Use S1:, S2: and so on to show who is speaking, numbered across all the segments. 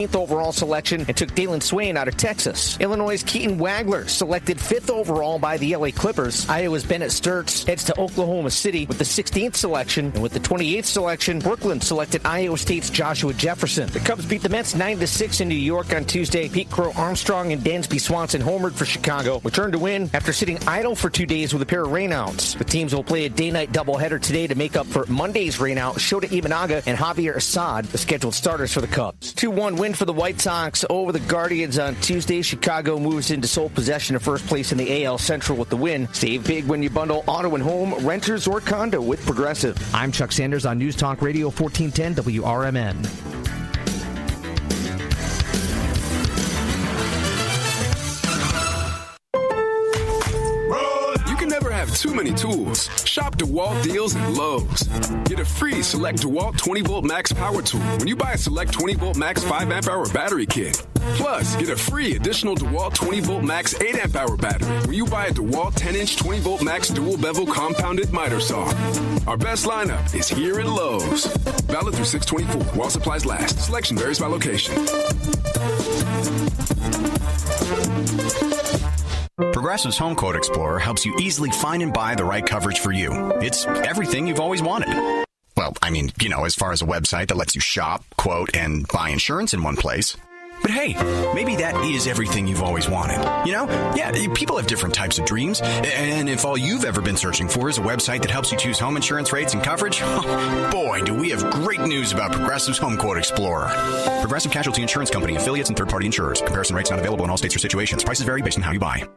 S1: overall selection and took Dalen Swain out of Texas. Illinois' Keaton Wagler selected 5th overall by the LA Clippers. Iowa's Bennett Sturts heads to Oklahoma City with the 16th selection, and with the 28th selection, Brooklyn selected Iowa State's Joshua Jefferson. The Cubs beat the Mets 9-6 in New York on Tuesday. Pete Crow Armstrong and Dansby Swanson homered for Chicago, returned to win after sitting idle for 2 days with a pair of rainouts. The teams will play a day-night doubleheader today to make up for Monday's rainout. Shota Imanaga and Javier Assad, the scheduled starters for the Cubs. 2-1 win for the White Sox over the Guardians on Tuesday. Chicago moves into sole possession of first place in the AL Central with the win. Save big when you bundle auto and home, renters, or condo with Progressive. I'm Chuck Sanders on News Talk Radio 1410 WRMN.
S2: Have too many tools. Shop DeWalt deals at Lowe's. Get a free Select DeWalt 20-volt max power tool when you buy a Select 20-volt max 5-amp-hour battery kit. Plus, get a free additional DeWalt 20-volt max 8-amp-hour battery when you buy a DeWalt 10-inch 20-volt max dual-bevel compounded miter saw. Our best lineup is here at Lowe's. Valid through 6/24 while supplies last. Selection varies by location.
S3: Progressive's Home Quote Explorer helps you easily find and buy the right coverage for you. It's everything you've always wanted. Well, I mean, as far as a website that lets you shop, quote, and buy insurance in one place. But hey, maybe that is everything you've always wanted. Yeah, people have different types of dreams. And if all you've ever been searching for is a website that helps you choose home insurance rates and coverage, boy, do we have great news about Progressive's Home Quote Explorer. Progressive Casualty Insurance Company, affiliates, and third-party insurers. Comparison rates not available in all states or situations. Prices vary based on how you buy.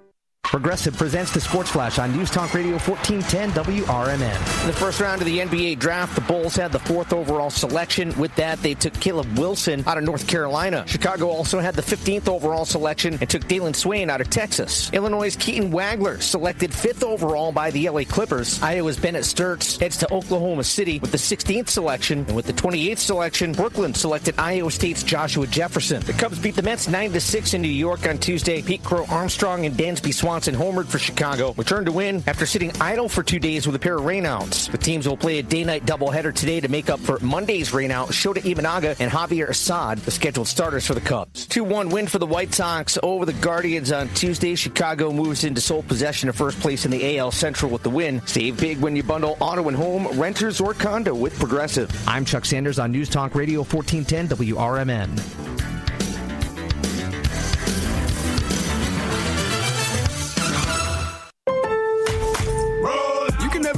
S1: Progressive presents the Sports Flash on News Talk Radio 1410 WRMN. In the first round of the NBA draft, the Bulls had the 4th overall selection. With that, they took Caleb Wilson out of North Carolina. Chicago also had the 15th overall selection and took Dalen Swain out of Texas. Illinois' Keaton Wagler selected 5th overall by the LA Clippers. Iowa's Bennett Sturts heads to Oklahoma City with the 16th selection, and with the 28th selection, Brooklyn selected Iowa State's Joshua Jefferson. The Cubs beat the Mets 9-6 in New York on Tuesday. Pete Crow Armstrong and Dansby Swanson homered for Chicago, returned to win after sitting idle for 2 days with a pair of rainouts. The teams will play a day-night doubleheader today to make up for Monday's rainout. Shota Imanaga and Javier Assad, the scheduled starters for the Cubs. 2-1 win for the White Sox over the Guardians on Tuesday. Chicago moves into sole possession of first place in the AL Central with the win. Save big when you bundle auto and home, renters, or condo with Progressive. I'm Chuck Sanders on News Talk Radio 1410 WRMN.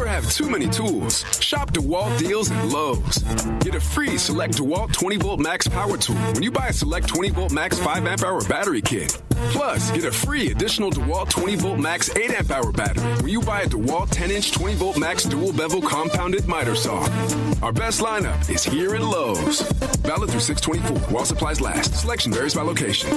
S2: Have too many tools. Shop DeWalt deals at Lowe's. Get a free Select DeWalt 20-volt max power tool when you buy a Select 20-volt max 5-amp-hour battery kit. Plus, get a free additional DeWalt 20-volt max 8-amp-hour battery when you buy a DeWalt 10-inch 20-volt max dual-bevel compounded miter saw. Our best lineup is here at Lowe's. Valid through 6/24 while supplies last. Selection varies by location.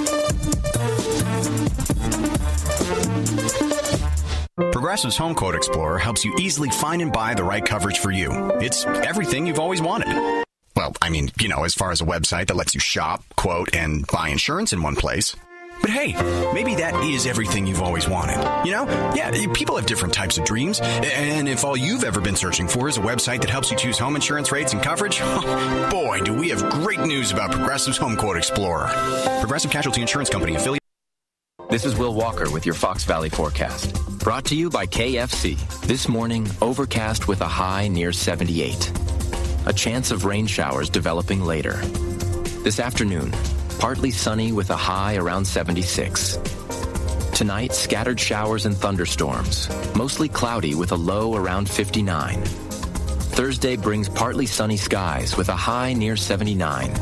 S3: Progressive's Home Quote Explorer helps you easily find and buy the right coverage for you. It's everything you've always wanted. Well, I mean, as far as a website that lets you shop, quote, and buy insurance in one place. But hey, maybe that is everything you've always wanted. Yeah, people have different types of dreams. And if all you've ever been searching for is a website that helps you choose home insurance rates and coverage, boy, do we have great news about Progressive's Home Quote Explorer. Progressive Casualty Insurance Company, affiliate.
S4: This is Will Walker with your Fox Valley forecast. Brought to you by KFC. This morning, overcast with a high near 78. A chance of rain showers developing later. This afternoon, partly sunny with a high around 76. Tonight, scattered showers and thunderstorms, mostly cloudy with a low around 59. Thursday brings partly sunny skies with a high near 79.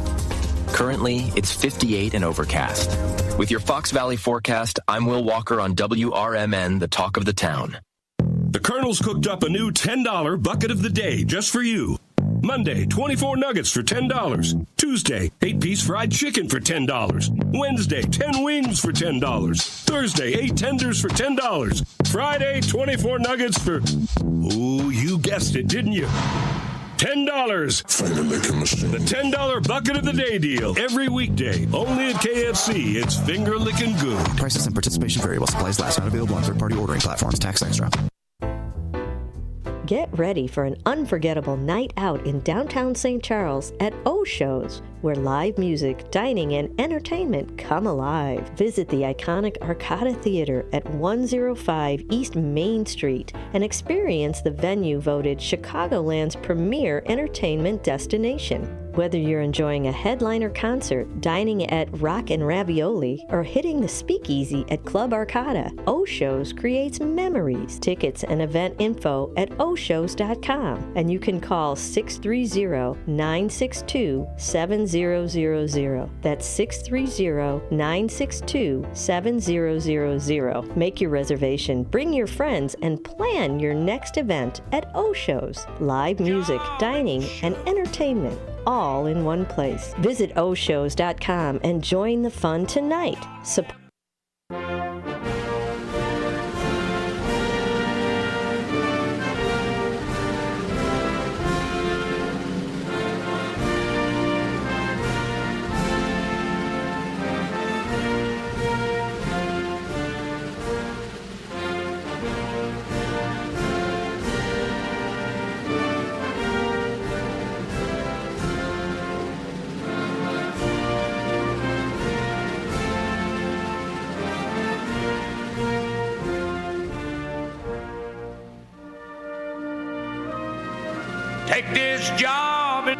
S4: Currently, it's 58 and overcast. With your Fox Valley forecast, I'm Will Walker on WRMN, the talk of the town.
S5: The Colonel's cooked up a new $10 bucket of the day just for you. Monday, 24 nuggets for $10. Tuesday, 8-piece fried chicken for $10. Wednesday, 10 wings for $10. Thursday, 8 tenders for $10. Friday, 24 nuggets for... Oh, you guessed it, didn't you? $10.
S6: Finger licking machine.
S5: The $10 bucket of the day deal. Every weekday. Only at KFC. It's finger licking good.
S7: Prices and participation vary while supplies last. Not available on third-party ordering platforms. Tax extra.
S6: Get ready for an unforgettable night out in downtown St. Charles at O-Shows, where live music, dining, and entertainment come alive. Visit the iconic Arcada Theater at 105 East Main Street and experience the venue voted Chicagoland's premier entertainment destination. Whether you're enjoying a headliner concert, dining at Rock and Ravioli, or hitting the speakeasy at Club Arcada, O-Shows creates memories. Tickets and event info at oshows.com, and you can call 630-962-7000. That's 630-962-7000. Make your reservation, bring your friends, and plan your next event at O-Shows. Live music, dining, and entertainment, all in one place. Visit oshows.com and join the fun tonight.
S7: Take this job and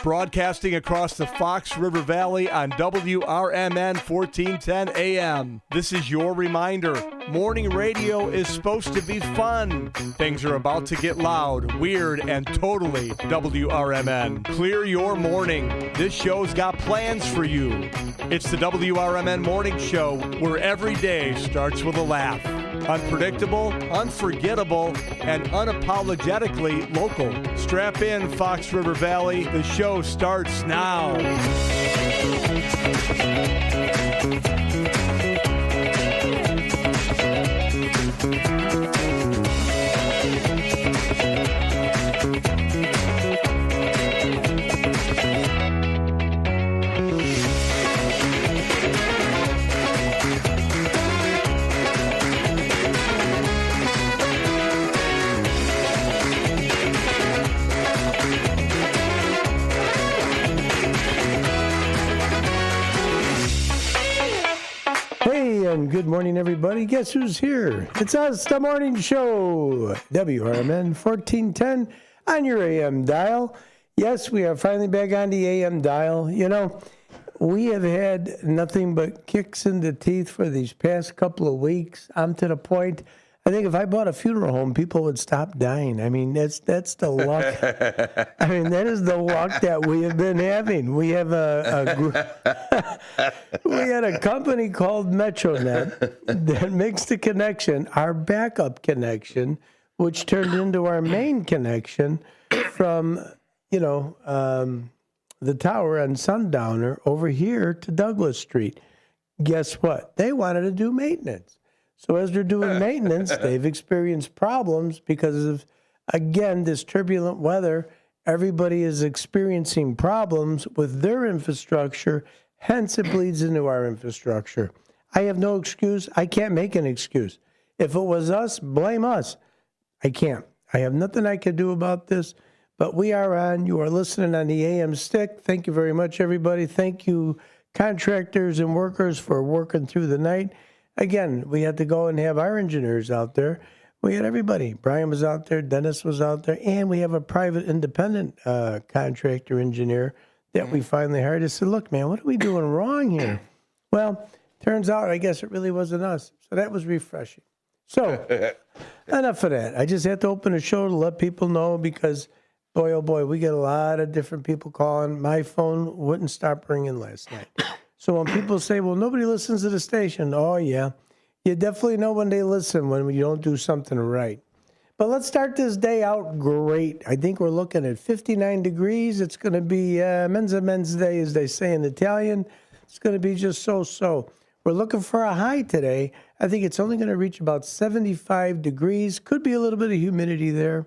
S8: broadcasting across the Fox River Valley on WRMN 1410 AM. This is your reminder. Morning radio is supposed to be fun. Things are about to get loud, weird, and totally WRMN. Clear your morning. This show's got plans for you. It's the WRMN Morning Show, where every day starts with a laugh. Unpredictable, unforgettable, and unapologetically local. Strap in, Fox River Valley. The show starts now.
S9: And good morning, everybody. Guess who's here? It's us, the morning show. WRMN 1410 on your AM dial. Yes, we are finally back on the AM dial. You know, we have had nothing but kicks in the teeth for these past couple of weeks. I'm to the point, I think if I bought a funeral home, people would stop dying. I mean, that's the luck. I mean, that is the luck that we have been having. We have we had a company called MetroNet that makes the connection, our backup connection, which turned into our main connection from, the tower on Sundowner over here to Douglas Street. Guess what? They wanted to do maintenance. So as they're doing maintenance, they've experienced problems because of, again, this turbulent weather. Everybody is experiencing problems with their infrastructure, hence it bleeds into our infrastructure. I have no excuse. I can't make an excuse. If it was us, blame us. I can't. I have nothing I can do about this, but we are on. You are listening on the AM stick. Thank you very much, everybody. Thank you, contractors and workers, for working through the night. Again, we had to go and have our engineers out there. We had everybody. Brian was out there, Dennis was out there, and we have a private independent contractor engineer that we finally hired. I said, look, man, what are we doing wrong here? Well, turns out, I guess it really wasn't us. So that was refreshing. So enough of that. I just had to open a show to let people know because, boy, oh boy, we get a lot of different people calling. My phone wouldn't stop ringing last night. So when people say, well, nobody listens to the station, oh, yeah. You definitely know when they listen when you don't do something right. But let's start this day out great. I think we're looking at 59 degrees. It's going to be men's day, as they say in Italian. It's going to be just so. We're looking for a high today. I think it's only going to reach about 75 degrees. Could be a little bit of humidity there.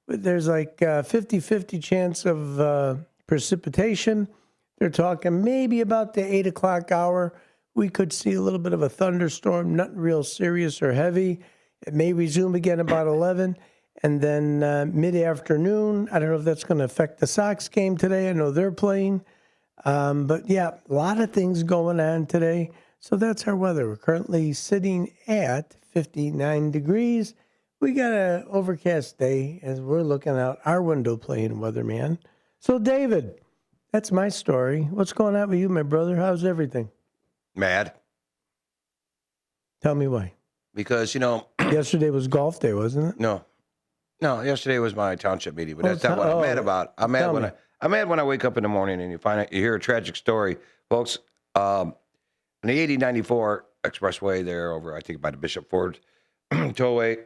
S9: But there's like 50-50 chance of precipitation. They're talking maybe about the 8 o'clock hour. We could see a little bit of a thunderstorm, nothing real serious or heavy. It may resume again about 11. And then mid-afternoon, I don't know if that's going to affect the Sox game today. I know they're playing. But, yeah, a lot of things going on today. So that's our weather. We're currently sitting at 59 degrees. We got an overcast day as we're looking out our window playing weatherman. So, David, that's my story. What's going on with you, my brother? How's everything?
S10: Mad.
S9: Tell me why.
S10: Because,
S9: yesterday was golf day, wasn't it?
S10: No, yesterday was my township meeting, but that's not what I'm mad about. I'm mad when I wake up in the morning and you hear a tragic story. Folks, on the 8094 expressway there over, I think, by the Bishop Ford tollway,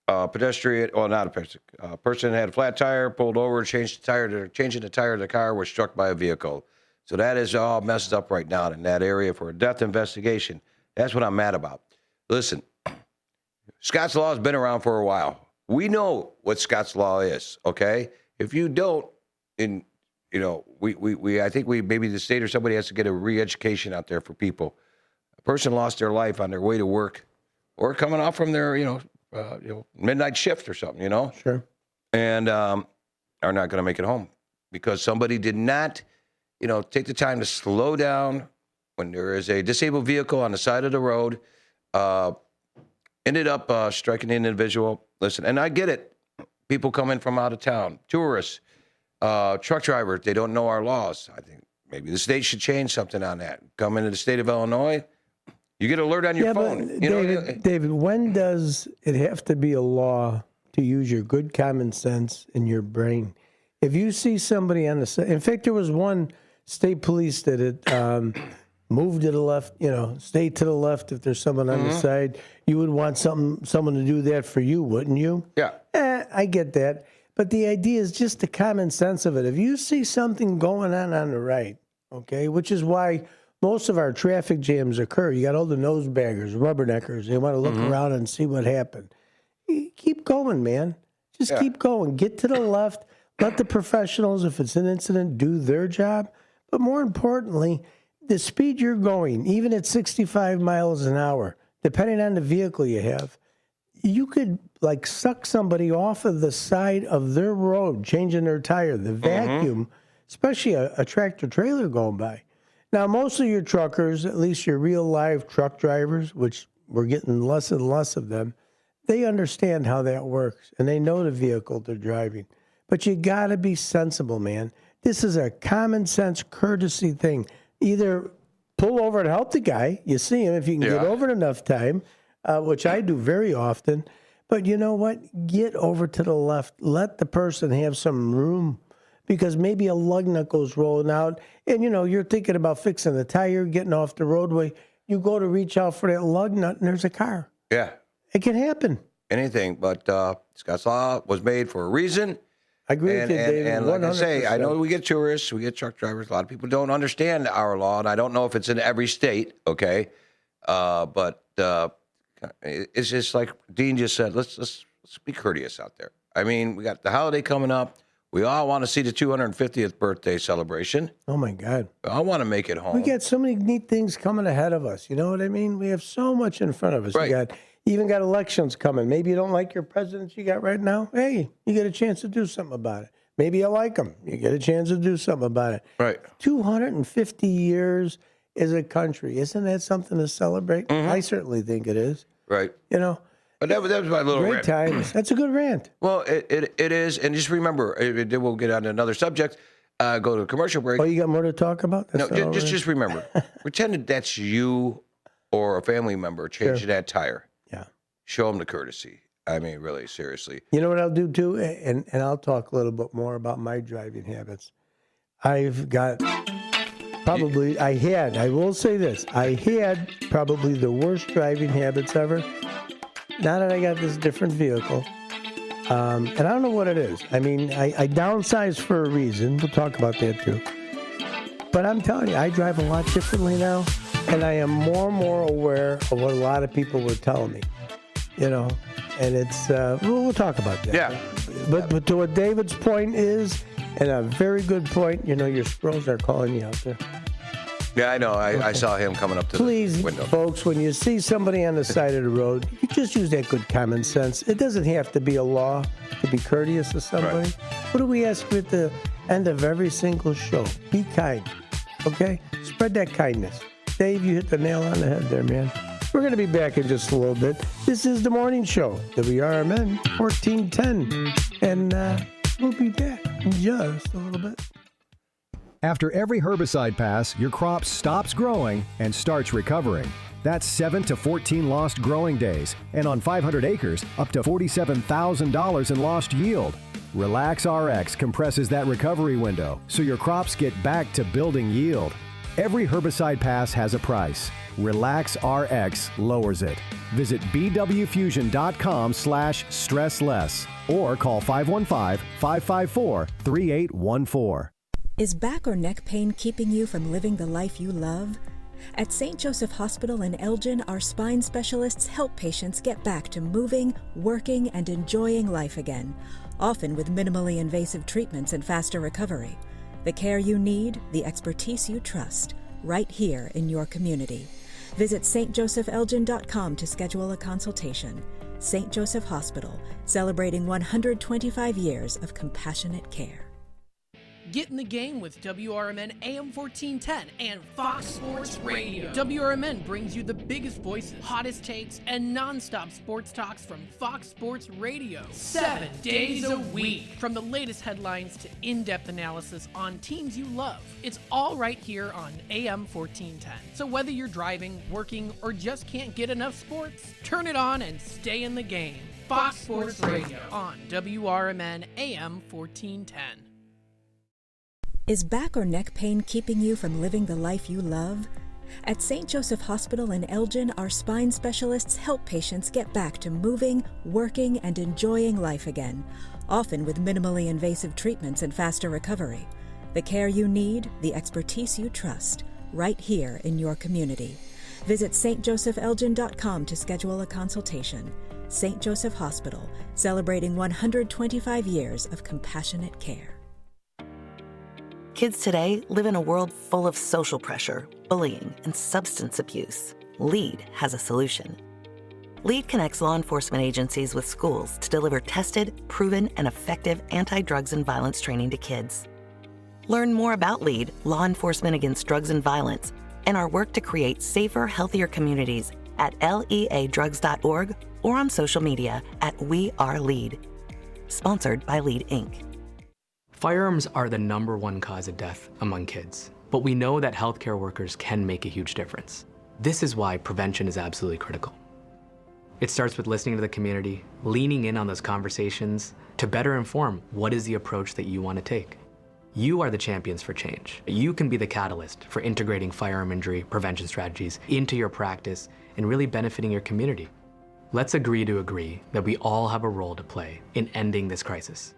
S10: pedestrian, well, not a pedestrian, person had a flat tire, pulled over, changing the tire of the car, was struck by a vehicle. So that is all messed up right now in that area for a death investigation. That's what I'm mad about. Listen, Scott's Law has been around for a while. We know what Scott's Law is, okay? If you don't, I think maybe the state or somebody has to get a re-education out there for people. A person lost their life on their way to work or coming off from their, midnight shift or something,
S9: Sure.
S10: And are not going to make it home because somebody did not take the time to slow down when there is a disabled vehicle on the side of the road, ended up striking an individual. Listen, and I get it. People coming from out of town, tourists, truck drivers, they don't know our laws. I think maybe the state should change something on that. Come into the state of Illinois, you get an alert on your phone.
S9: But David, when does it have to be a law to use your good common sense in your brain? If you see somebody on the side, in fact, there was one state police that had moved to the left, stay to the left if there's someone on the side. You would want someone to do that for you, wouldn't you?
S10: Yeah.
S9: I get that. But the idea is just the common sense of it. If you see something going on the right, okay, which is why most of our traffic jams occur. You got all the nosebaggers, rubberneckers. They want to look around and see what happened. Keep going, man. Just keep going. Get to the left. Let the professionals, if it's an incident, do their job. But more importantly, the speed you're going, even at 65 miles an hour, depending on the vehicle you have, you could suck somebody off of the side of their road, changing their tire, the vacuum, especially a tractor trailer going by. Now, most of your truckers, at least your real live truck drivers, which we're getting less and less of them, they understand how that works and they know the vehicle they're driving. But you got to be sensible, man. This is a common sense courtesy thing. Either pull over and help the guy. You see him if you can get over it enough time, which I do very often. But you know what? Get over to the left. Let the person have some room because maybe a lug nut goes rolling out and, you're thinking about fixing the tire, getting off the roadway. You go to reach out for that lug nut and there's a car.
S10: Yeah.
S9: It can happen.
S10: Anything. But Scott's Law was made for a reason.
S9: I agree with you, David.
S10: And like 100%. I say, I know we get tourists, we get truck drivers. A lot of people don't understand our law, and I don't know if it's in every state, okay? But it's just like Dean just said, let's be courteous out there. I mean, we got the holiday coming up. We all want to see the 250th birthday celebration.
S9: Oh, my God.
S10: I want to make it home.
S9: We got so many neat things coming ahead of us. You know what I mean? We have so much in front of us.
S10: Right.
S9: You even got elections coming. Maybe you don't like your presidents you got right now. Hey, you get a chance to do something about it. Maybe you like them. You get a chance to do something about it.
S10: Right.
S9: 250 years as a country. Isn't that something to celebrate? I certainly think it is.
S10: Right. But that was my little
S9: Great
S10: rant.
S9: times. That's a good rant.
S10: Well, it is. And just remember, we'll get on to another subject. Go to a commercial break.
S9: Oh, you got more to talk about?
S10: No, just remember. Pretend that that's you or a family member changing that tire.
S9: Yeah.
S10: Show them the courtesy. I mean, really, seriously.
S9: You know what I'll do too? And I'll talk a little bit more about my driving habits. I've got I will say this, I had probably the worst driving habits ever. Now that I got this different vehicle, and I don't know what it is. I mean, I downsized for a reason. We'll talk about that too. But I'm telling you, I drive a lot differently now, and I am more and more aware of what a lot of people were telling me. You know, and it's, we'll talk about that.
S10: Yeah.
S9: But to what David's point is, and a very good point, you know, your squirrels are calling you out there.
S10: Yeah, I know. I saw him coming up to
S9: Please,
S10: the window.
S9: Folks, when you see somebody on the side of the road, you just use that good common sense. It doesn't have to be a law to be courteous to somebody.
S10: Right.
S9: What do we ask you at the end of every single show? Be kind, okay? Spread that kindness. Dave, you hit the nail on the head there, man. We're going to be back in just a little bit. This is the morning show, WRMN 1410. And we'll be back in just a little bit.
S11: After every herbicide pass, your crop stops growing and starts recovering. That's 7 to 14 lost growing days, and on 500 acres, up to $47,000 in lost yield. Relax RX compresses that recovery window so your crops get back to building yield. Every herbicide pass has a price. Relax RX lowers it. Visit bwfusion.com/stressless or call 515-554-3814.
S12: Is back or neck pain keeping you from living the life you love? At St. Joseph Hospital in Elgin, our spine specialists help patients get back to moving, working, and enjoying life again, often with minimally invasive treatments and faster recovery. The care you need, the expertise you trust, right here in your community. Visit stjosephelgin.com to schedule a consultation. St. Joseph Hospital, celebrating 125 years of compassionate care.
S13: Get in the game with WRMN AM 1410 and Fox Sports Radio. WRMN brings you the biggest voices, hottest takes, and non-stop sports talks from Fox Sports Radio. 7 days a week. From the latest headlines to in-depth analysis on teams you love. It's all right here on AM 1410. So whether you're driving, working, or just can't get enough sports, turn it on and stay in the game. Fox Sports Radio on WRMN AM 1410.
S12: Is back or neck pain keeping you from living the life you love? At St. Joseph Hospital in Elgin, our spine specialists help patients get back to moving, working, and enjoying life again, often with minimally invasive treatments and faster recovery. The care you need, the expertise you trust, right here in your community. Visit stjosephelgin.com to schedule a consultation. St. Joseph Hospital, celebrating 125 years of compassionate care.
S14: Kids today live in a world full of social pressure, bullying, and substance abuse. LEAD has a solution. LEAD connects law enforcement agencies with schools to deliver tested, proven, and effective anti-drugs and violence training to kids. Learn more about LEAD, Law Enforcement Against Drugs and Violence, and our work to create safer, healthier communities at leadrugs.org or on social media at We Are LEAD. Sponsored by LEAD, Inc.
S15: Firearms are the #1 cause of death among kids, but we know that healthcare workers can make a huge difference. This is why prevention is absolutely critical. It starts with listening to the community, leaning in on those conversations to better inform what is the approach that you want to take. You are the champions for change. You can be the catalyst for integrating firearm injury prevention strategies into your practice and really benefiting your community. Let's agree to agree that we all have a role to play in ending this crisis.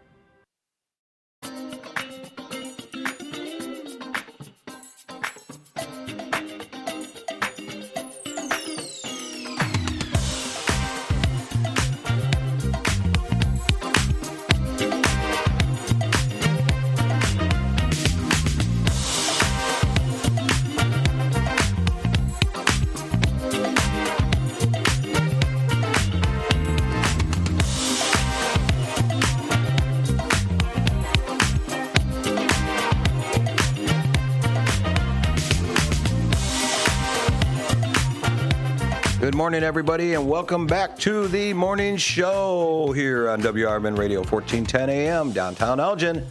S10: morning, everybody, and welcome back to the morning show here on WRMN Radio 1410 AM, downtown Elgin,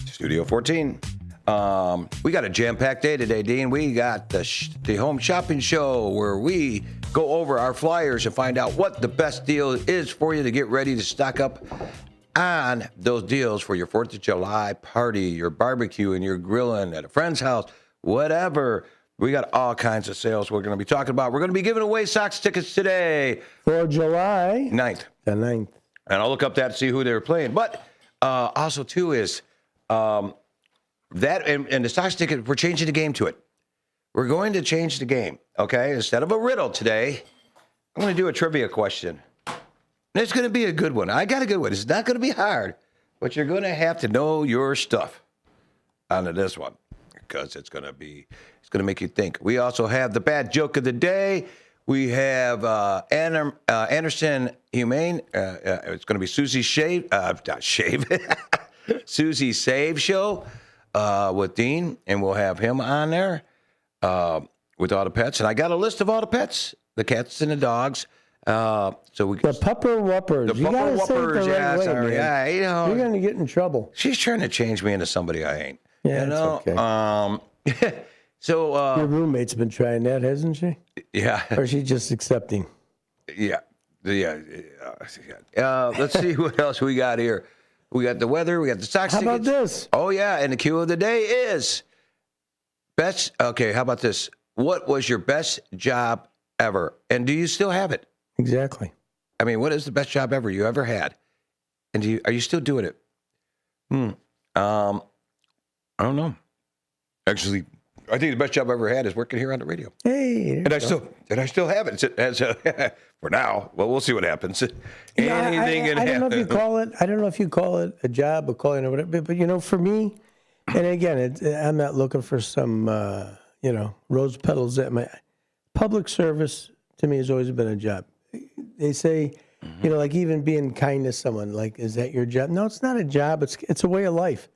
S10: Studio 14. We got a jam-packed day today, Dean. We got the home shopping show where we go over our flyers and find out what the best deal is for you to get ready to stock up on those deals for your 4th of July party, your barbecue, and your grilling at a friend's house, whatever. We got all kinds of sales we're going to be talking about. We're going to be giving away Sox tickets today.
S9: For July
S10: 9th.
S9: The 9th.
S10: And I'll look up that to see who they're playing. But also, too, is that and the Sox ticket, we're changing the game to it. We're going to change the game, okay? Instead of a riddle today, I'm going to do a trivia question. And it's going to be a good one. I got a good one. It's not going to be hard, but you're going to have to know your stuff onto this one because it's going to make you think. We also have the bad joke of the day. We have Anderson Humane. It's going to be Susie Susie Save Show with Dean, and we'll have him on there with all the pets. And I got a list of all the pets, the cats and the dogs. So we
S9: the pupper whuppers.
S10: The pupper whuppers,
S9: yeah,
S10: sorry. Yeah, you know,
S9: you're gonna get in trouble.
S10: She's trying to change me into somebody I ain't.
S9: Yeah,
S10: you know?
S9: It's okay.
S10: So
S9: your roommate's been trying that, hasn't she?
S10: Yeah.
S9: Or is she just accepting?
S10: Yeah. Let's see what else we got here. We got the weather. We got the Sox tickets.
S9: How about this?
S10: Oh yeah, and the cue of the day is best. Okay, how about this? What was your best job ever, and do you still have it?
S9: Exactly.
S10: I mean, what is the best job ever you ever had? And are you still doing it? I don't know. Actually, I think the best job I ever had is working here on the radio.
S9: Hey,
S10: and I still have it for now. Well, we'll see what happens. Anything can happen.
S9: I don't know if you call it a job or calling it whatever. But you know, for me, and again, I'm not looking for some rose petals. At my public service to me has always been a job. They say, like even being kind to someone, like, is that your job? No, it's not a job. It's a way of life.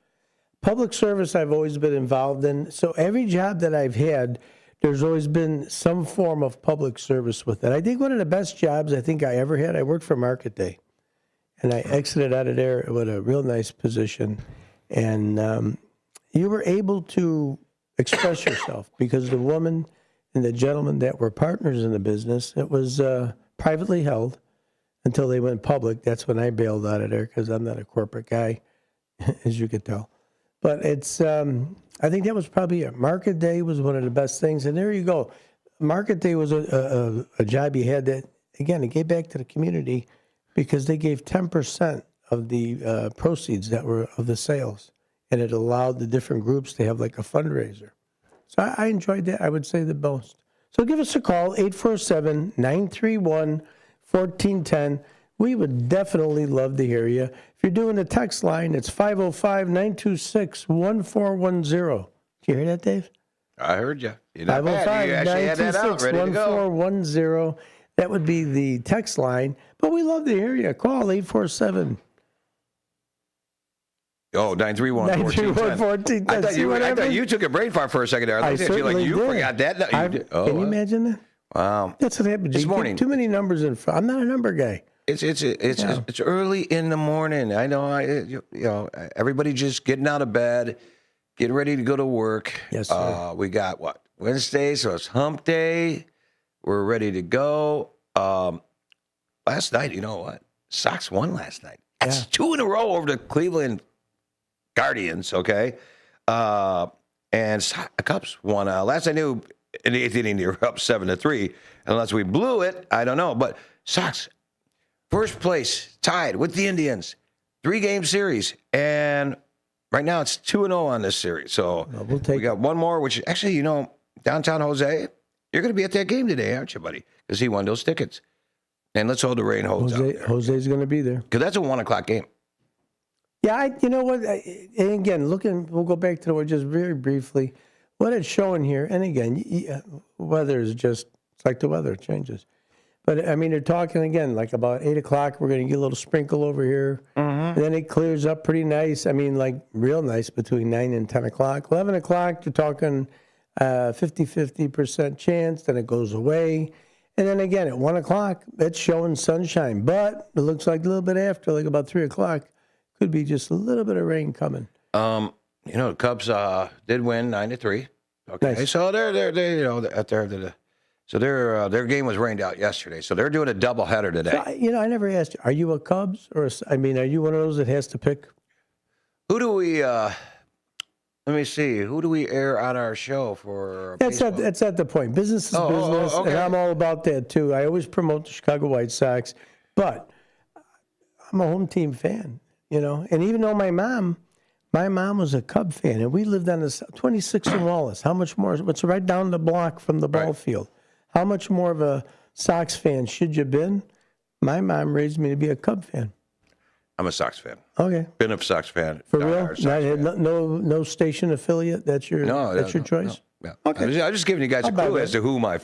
S9: Public service I've always been involved in. So every job that I've had, there's always been some form of public service with it. I think one of the best jobs I think I ever had, I worked for Market Day. And I exited out of there with a real nice position. And you were able to express yourself because the woman and the gentleman that were partners in the business, it was privately held until they went public. That's when I bailed out of there because I'm not a corporate guy, as you could tell. But it's, I think that was probably it. Market Day was one of the best things. And there you go. Market Day was a job you had that, again, it gave back to the community because they gave 10% of the proceeds that were of the sales. And it allowed the different groups to have like a fundraiser. So I enjoyed that, I would say, the most. So give us a call, 847-931-1410. We would definitely love to hear you. If you're doing the text line, it's 505-926-1410. Did you hear that, Dave?
S10: I heard you. You're not bad. You actually had that out, ready to go.
S9: 505-926-1410. That would be the text line. But we love to hear you. Call 847.
S10: Oh, 931-1410. I thought you took a brain fart for a second there. I
S9: certainly
S10: you
S9: did.
S10: Forgot that.
S9: Can you imagine that?
S10: Wow.
S9: That's what happened.
S10: This morning.
S9: Too many numbers in front. I'm not a number guy.
S10: It's early in the morning. I know. Everybody just getting out of bed, getting ready to go to work.
S9: Yes, sir.
S10: We got Wednesday, so it's hump day. We're ready to go. Last night, you know what? Sox won last night. That's 2 in a row over the Cleveland Guardians. Okay, and the Cubs won. Last I knew, in the 8th inning, they were up 7-3. Unless we blew it, I don't know. But Sox. First place, tied with the Indians, 3-game series, and right now it's 2-0 on this series. So we got one more, which actually, downtown Jose, you're going to be at that game today, aren't you, buddy? Because he won those tickets. And let's hold the rain holds out.
S9: Jose's going to be there.
S10: Because that's a 1:00 game.
S9: Yeah, you know what? And again, we'll go back to just very briefly. What it's showing here, and again, weather is just, it's like the weather, it changes. But, I mean, they're talking, again, like about 8 o'clock, we're going to get a little sprinkle over here. Mm-hmm. Then it clears up pretty nice. I mean, like real nice between 9 and 10 o'clock. 11 o'clock, you're talking 50% chance. Then it goes away. And then again, at 1 o'clock, it's showing sunshine. But it looks like a little bit after, like about 3 o'clock, could be just a little bit of rain coming.
S10: The Cubs did win 9-3. Okay, nice. So their game was rained out yesterday. So they're doing a doubleheader today.
S9: So, I never asked you, are you a Cubs are you one of those that has to pick?
S10: Who do we? Let me see. Who do we air on our show for?
S9: That's not the point. Business is business,
S10: okay.
S9: and I'm all about that too. I always promote the Chicago White Sox, but I'm a home team fan. And even though my mom was a Cub fan, and we lived on this 26 in Wallace. How much more? It's right down the block from the ball field. How much more of a Sox fan should you have been? My mom raised me to be a Cub fan.
S10: I'm a Sox fan.
S9: Okay.
S10: Been a Sox fan.
S9: For real? No station affiliate? That's your choice?
S10: No. Okay. I'm just giving you guys a clue as to who my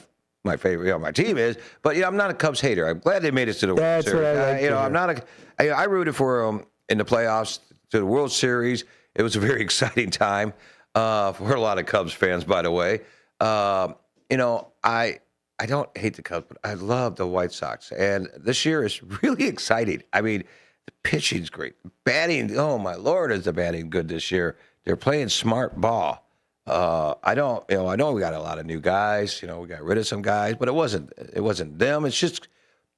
S10: favorite, my team is. But I'm not a Cubs hater. I'm glad they made it to the World Series. I'm not I rooted for them in the playoffs to the World Series. It was a very exciting time for a lot of Cubs fans, by the way. I don't hate the Cubs, but I love the White Sox. And this year is really exciting. I mean, the pitching's great. Batting, oh my Lord, is the batting good this year. They're playing smart ball. I know we got a lot of new guys. We got rid of some guys, but it wasn't them. It's just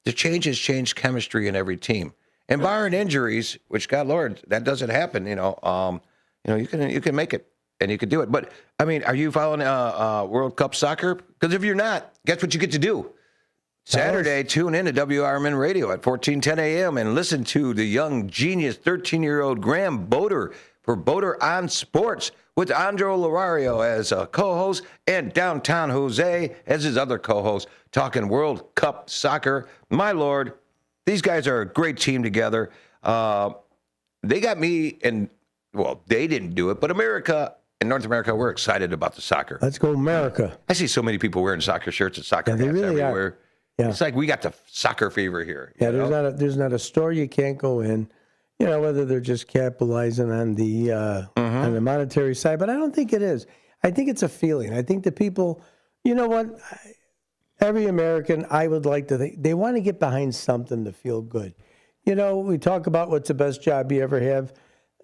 S10: the changes changed chemistry in every team. And barring injuries, which God Lord, that doesn't happen. You can make it. And you could do it. But, I mean, are you following World Cup soccer? Because if you're not, guess what you get to do? Saturday, tune in to WRMN Radio at 1410 a.m. and listen to the young genius 13-year-old Graham Boater for Boater on Sports with Andro Lorario as a co-host and Downtown Jose as his other co-host, talking World Cup soccer. My Lord, these guys are a great team together. They got me, and, well, they didn't do it, but America... In North America, we're excited about the soccer.
S9: Let's go America.
S10: I see so many people wearing soccer shirts and soccer hats
S9: really
S10: everywhere.
S9: Are. Yeah.
S10: It's like we got the soccer fever here.
S9: Yeah, there's not a store you can't go in, whether they're just capitalizing on the monetary side. But I don't think it is. I think it's a feeling. I think the people, you know what, every American, I would like to think, they want to get behind something to feel good. We talk about what's the best job you ever have.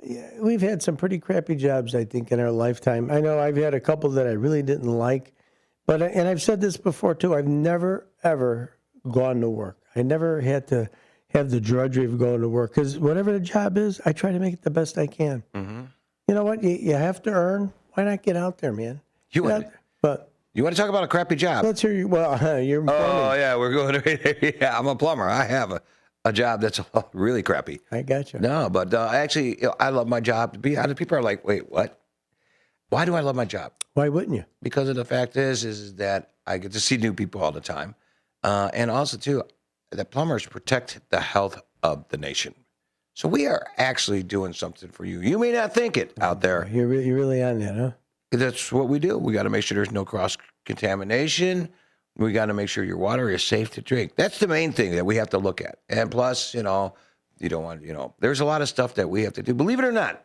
S9: Yeah, we've had some pretty crappy jobs, I think, in our lifetime. I know I've had a couple that I really didn't like, and I've said this before too. I've never ever gone to work. I never had to have the drudgery of going to work because whatever the job is, I try to make it the best I can. Mm-hmm. You know what? You have to earn. Why not get out there, man?
S10: You want to talk about a crappy job?
S9: Let's hear you. Well, you're.
S10: Oh yeah, we're going to. Yeah, I'm a plumber. I have a job that's really crappy.
S9: I got you.
S10: No, but actually, I love my job. To be honest, people are like, wait, what? Why do I love my job?
S9: Why wouldn't you?
S10: Because of the fact is that I get to see new people all the time. And also, too, the plumbers protect the health of the nation. So we are actually doing something for you. You may not think it out there.
S9: You're really on that, huh?
S10: That's what we do. We got to make sure there's no cross-contamination. We got to make sure your water is safe to drink. That's the main thing that we have to look at. And plus, you don't want, there's a lot of stuff that we have to do. Believe it or not,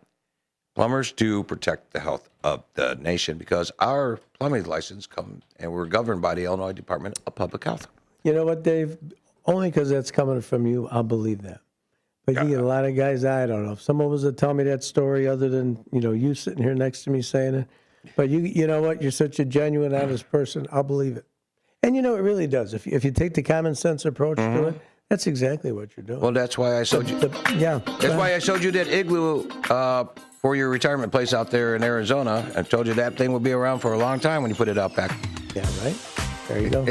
S10: plumbers do protect the health of the nation because our plumbing license comes and we're governed by the Illinois Department of Public Health.
S9: You know what, Dave? Only because that's coming from you, I'll believe that. But you get a lot of guys, I don't know. If someone was to tell me that story other than, you sitting here next to me saying it. But you know what? You're such a genuine, honest person. I'll believe it. And it really does. If you take the common sense approach to it, that's exactly what you're doing.
S10: Well, that's why I showed you. That's why I showed you that igloo for your retirement place out there in Arizona. I told you that thing will be around for a long time when you put it out back.
S9: Yeah, right. There you go.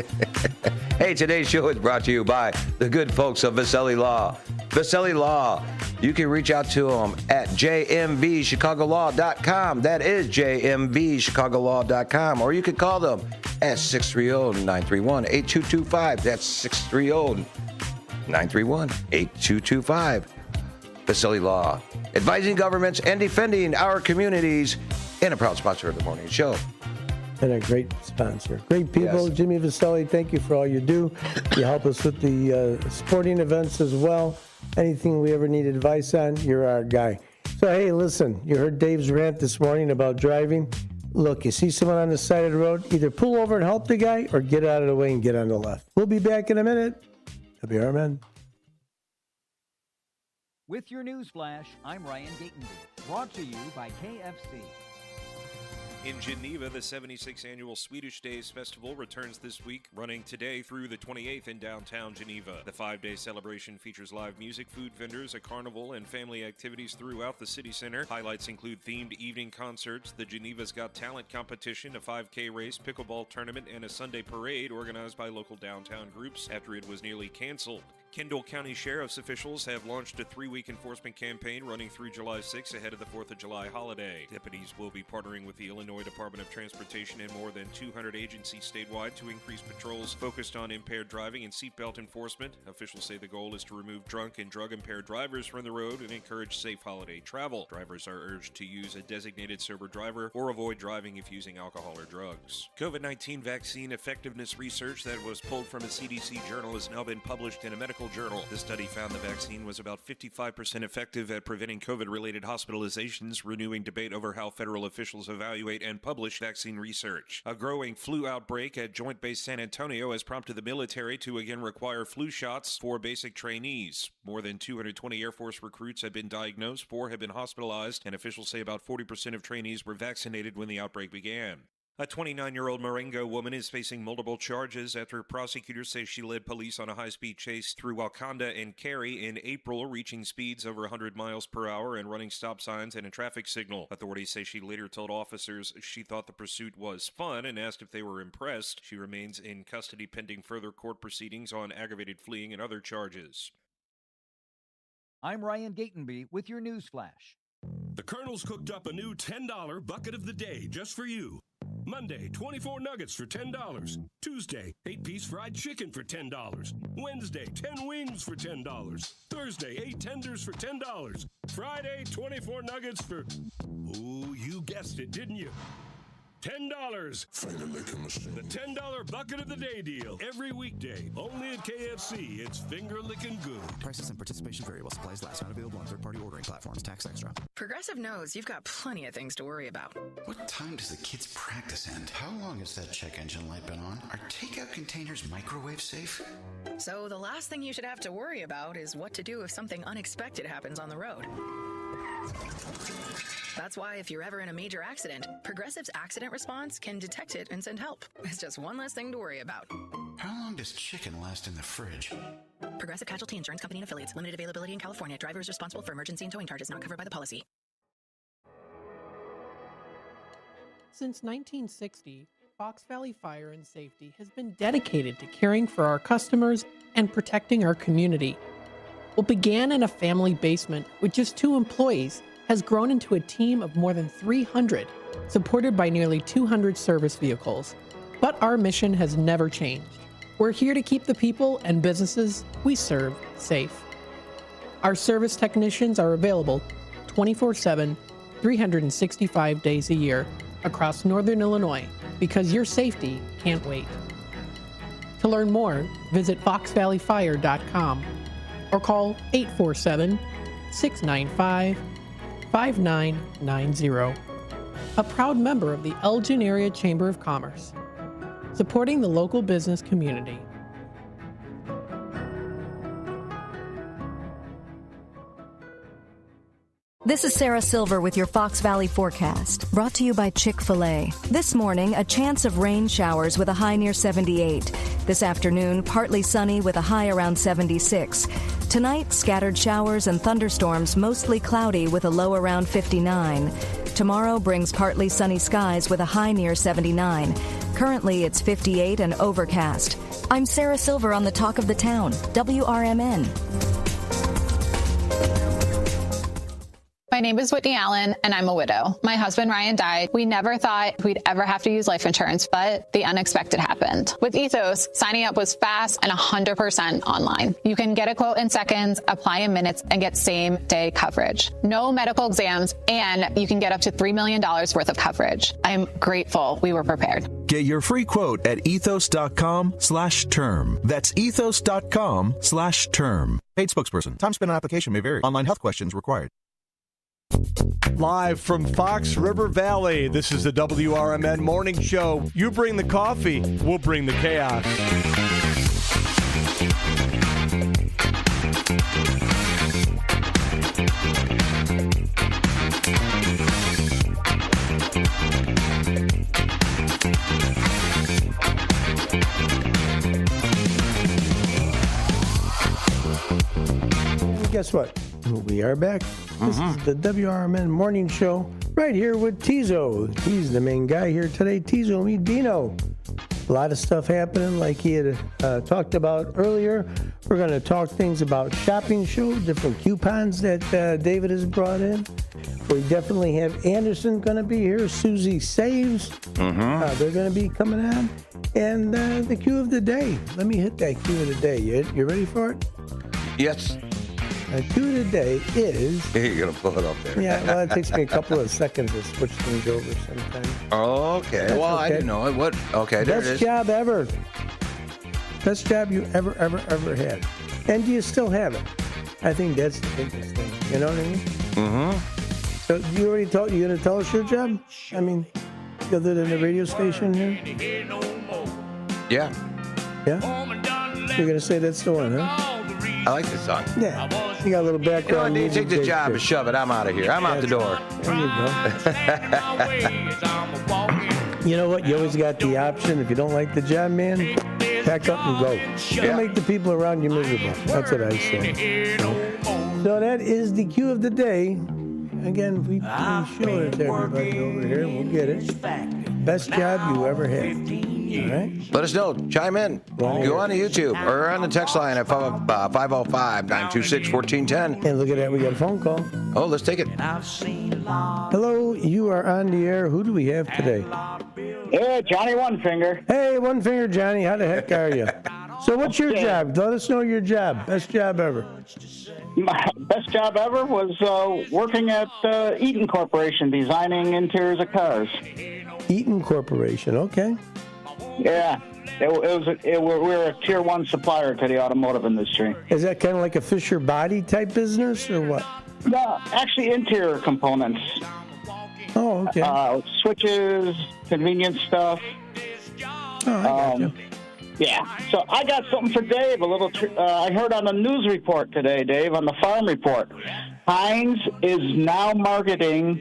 S10: Hey, today's show is brought to you by the good folks of Vaselli Law. Vaselli Law. You can reach out to them at jmvchicagolaw.com. That is jmvchicagolaw.com. Or you can call them at 630-931-8225. That's 630-931-8225. Vaselli Law. Advising governments and defending our communities. And a proud sponsor of the morning show.
S9: And a great sponsor. Great people. Yes. Jimmy Vaselli, thank you for all you do. You help us with the sporting events as well. Anything we ever need advice on, you're our guy. So, hey, listen, you heard Dave's rant this morning about driving. Look, you see someone on the side of the road, either pull over and help the guy or get out of the way and get on the left. We'll be back in a minute. WRMN.
S16: With your news flash, I'm Ryan Gatenby, brought to you by KFC.
S17: In Geneva, the 76th Annual Swedish Days Festival returns this week, running today through the 28th in downtown Geneva. The 5-day celebration features live music, food vendors, a carnival, and family activities throughout the city center. Highlights include themed evening concerts, the Geneva's Got Talent competition, a 5K race, pickleball tournament, and a Sunday parade organized by local downtown groups after it was nearly canceled. Kendall County Sheriff's officials have launched a 3-week enforcement campaign running through July 6 ahead of the 4th of July holiday. Deputies will be partnering with the Illinois Department of Transportation and more than 200 agencies statewide to increase patrols focused on impaired driving and seatbelt enforcement. Officials say the goal is to remove drunk and drug-impaired drivers from the road and encourage safe holiday travel. Drivers are urged to use a designated sober driver or avoid driving if using alcohol or drugs. COVID-19 vaccine effectiveness research that was pulled from a CDC journal has now been published in a medical journal. The study found the vaccine was about 55% effective at preventing COVID-related hospitalizations, renewing debate over how federal officials evaluate and publish vaccine research. A growing flu outbreak at Joint Base San Antonio has prompted the military to again require flu shots for basic trainees. More than 220 Air Force recruits have been diagnosed, 4 have been hospitalized, and officials say about 40% of trainees were vaccinated when the outbreak began. A 29-year-old Marengo woman is facing multiple charges after prosecutors say she led police on a high-speed chase through Wakanda and Cary in April, reaching speeds over 100 miles per hour and running stop signs and a traffic signal. Authorities say she later told officers she thought the pursuit was fun and asked if they were impressed. She remains in custody pending further court proceedings on aggravated fleeing and other charges.
S16: I'm Ryan Gatenby with your news flash.
S5: The Colonel's cooked up a new $10 bucket of the day just for you. Monday, 24 nuggets for $10. Tuesday, 8-piece fried chicken for $10. Wednesday, 10 wings for $10. Thursday, 8 tenders for $10. Friday, 24 nuggets for... Oh, you guessed it, didn't you? $10. The $10 bucket of the day deal. Every weekday. Only at KFC. It's finger licking good.
S3: Prices and participation vary while supplies last. Not available on third-party ordering platforms. Tax extra.
S18: Progressive knows you've got plenty of things to worry about.
S3: What time does the kids' practice end? How long has that check engine light been on? Are takeout containers microwave safe?
S18: So the last thing you should have to worry about is what to do if something unexpected happens on the road. That's why if you're ever in a major accident, Progressive's accident response can detect it and send help. It's just one less thing to worry about.
S3: How long does chicken last in the fridge?
S18: Progressive Casualty Insurance Company and Affiliates. Limited availability in California. Driver is responsible for emergency and towing charges not covered by the policy.
S13: Since 1960, Fox Valley Fire and Safety has been dedicated to caring for our customers and protecting our community. What began in a family basement with just 2 employees has grown into a team of more than 300, supported by nearly 200 service vehicles. But our mission has never changed. We're here to keep the people and businesses we serve safe. Our service technicians are available 24/7, 365 days a year across Northern Illinois because your safety can't wait. To learn more, visit foxvalleyfire.com or call 847-695-5990. A proud member of the Elgin Area Chamber of Commerce, supporting the local business community.
S19: This is Sarah Silver with your Fox Valley forecast, brought to you by Chick-fil-A. This morning, a chance of rain showers with a high near 78. This afternoon, partly sunny with a high around 76. Tonight, scattered showers and thunderstorms, mostly cloudy with a low around 59. Tomorrow brings partly sunny skies with a high near 79. Currently, it's 58 and overcast. I'm Sarah Silver on the Talk of the Town, WRMN.
S20: My name is Whitney Allen, and I'm a widow. My husband, Ryan, died. We never thought we'd ever have to use life insurance, but the unexpected happened. With Ethos, signing up was fast and 100% online. You can get a quote in seconds, apply in minutes, and get same-day coverage. No medical exams, and you can get up to $3 million worth of coverage. I'm grateful we were prepared.
S21: Get your free quote at ethos.com/term. That's ethos.com/term. Paid spokesperson. Time spent on application may vary. Online health questions required.
S8: Live from Fox River Valley, this is the WRMN Morning Show. You bring the coffee, we'll bring the chaos.
S9: Guess what? We are back. This is the WRMN Morning Show right here with Teaso. He's the main guy here today. Teaso Dean-o. A lot of stuff happening like he had talked about earlier. We're going to talk things about shopping show, different coupons that David has brought in. We definitely have Anderson going to be here. Susie Saves. They're going to be coming on. And the cue of the day. Let me hit that cue of the day. You ready for it?
S10: Yes.
S9: The cue of the day is...
S10: You're going to pull it up there.
S9: Yeah, well, it takes me a couple of seconds to switch things over sometimes.
S10: Okay.
S9: That's
S10: well,
S9: okay.
S10: I didn't know it. What? Okay, there it is.
S9: Best job ever. Best job you ever had. And do you still have it? I think that's the biggest thing. You know what I mean? So you already told... You going to tell us your job? I mean, other than the radio station here?
S10: Yeah.
S9: Yeah? You're going to say that's the one, huh?
S10: I like this song.
S9: Yeah. You got a little background.
S10: You know, take the job and shove it. I'm out of here. I'm out the door.
S9: There you go. You know what? You always got the option. If you don't like the job, man, pack up and go. Don't make the people around you miserable. That's what I say. So that is the cue of the day. Again, we show it to everybody over here. We'll get it. Best job you ever had. All right.
S10: Let us know. Chime in. Go on to YouTube or on the text line at 505-926-1410.
S9: And look at that. We got a phone call.
S10: Oh, let's take it.
S9: Hello. You are on the air. Who do we have today?
S21: Yeah, Johnny One Finger.
S9: Hey, One Finger Johnny. How the heck are you? So what's your job? Let us know your job. Best job ever.
S21: My best job ever was working at Eaton Corporation, designing interiors of cars.
S9: Eaton Corporation. Okay.
S21: Yeah, we're a tier 1 supplier to the automotive industry.
S9: Is that kind of like a Fisher Body type business or what?
S21: No, actually interior components.
S9: Oh, okay.
S21: Switches, convenience stuff.
S9: Oh, I got you.
S21: Yeah, so I got something for Dave. I heard on the news report today, Dave, on the farm report. Heinz is now marketing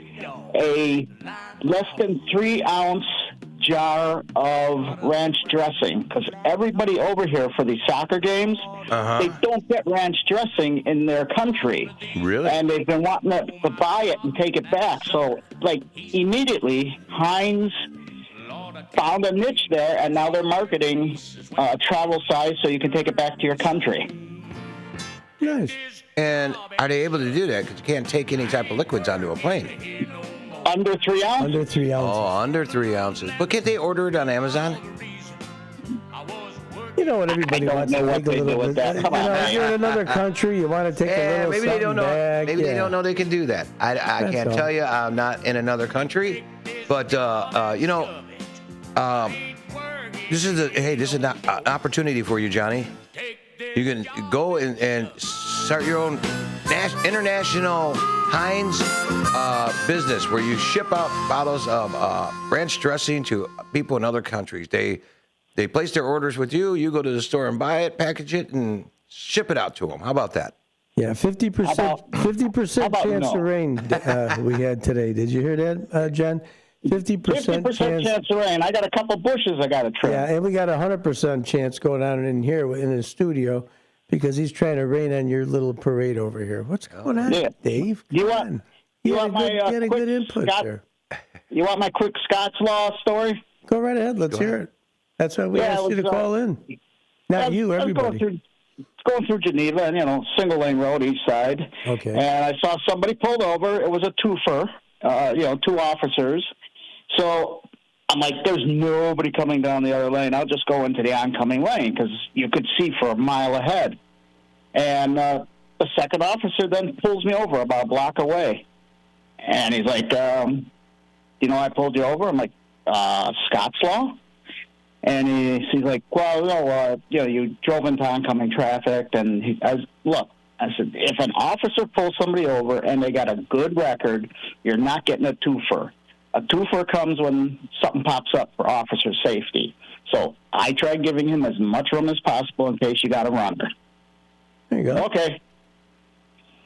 S21: a less than 3-ounce jar of ranch dressing, because everybody over here for these soccer games, they don't get ranch dressing in their country.
S10: Really?
S21: And they've been wanting to buy it and take it back. So, immediately, Heinz found a niche there, and now they're marketing travel size so you can take it back to your country.
S9: Nice.
S10: And are they able to do that? Because you can't take any type of liquids onto a plane.
S21: Under 3 ounces?
S9: Under 3 ounces.
S10: Oh, under 3 ounces. But can't they order it on Amazon?
S9: You know what everybody wants to take a little bit. If you're in another country, you want to take a little
S10: maybe they don't know.
S9: back.
S10: Maybe they don't know they can do that. I can't tell you. I'm not in another country, but this is an opportunity for you, Johnny. You can go and start your own international Heinz business where you ship out bottles of ranch dressing to people in other countries. They place their orders with you. You go to the store and buy it, package it, and ship it out to them. How about that?
S9: Yeah, 50% chance of rain we had today. Did you hear that, John? 50%
S21: chance of rain. I got a couple bushes I got to trim.
S9: Yeah, and we got 100% chance going on in here in the studio because he's trying to rain on your little parade over here. What's going on, Dave?
S21: You want my
S9: good input there.
S21: You want my quick Scott's Law story?
S9: Go right ahead. Let's hear it. That's why we asked you to call in. Not you, everybody.
S21: Going through Geneva, and single lane road each side.
S9: Okay.
S21: And I saw somebody pulled over. It was a twofer. 2 officers. So I'm like, there's nobody coming down the other lane. I'll just go into the oncoming lane because you could see for a mile ahead. And the second officer then pulls me over about a block away. And he's like, I pulled you over? I'm like, Scott's Law? And he's like, well, no, you drove into oncoming traffic. And look, I said, if an officer pulls somebody over and they got a good record, you're not getting a twofer. A twofer comes when something pops up for officer safety. So I tried giving him as much room as possible in case you got a runner.
S9: There you go.
S21: Okay.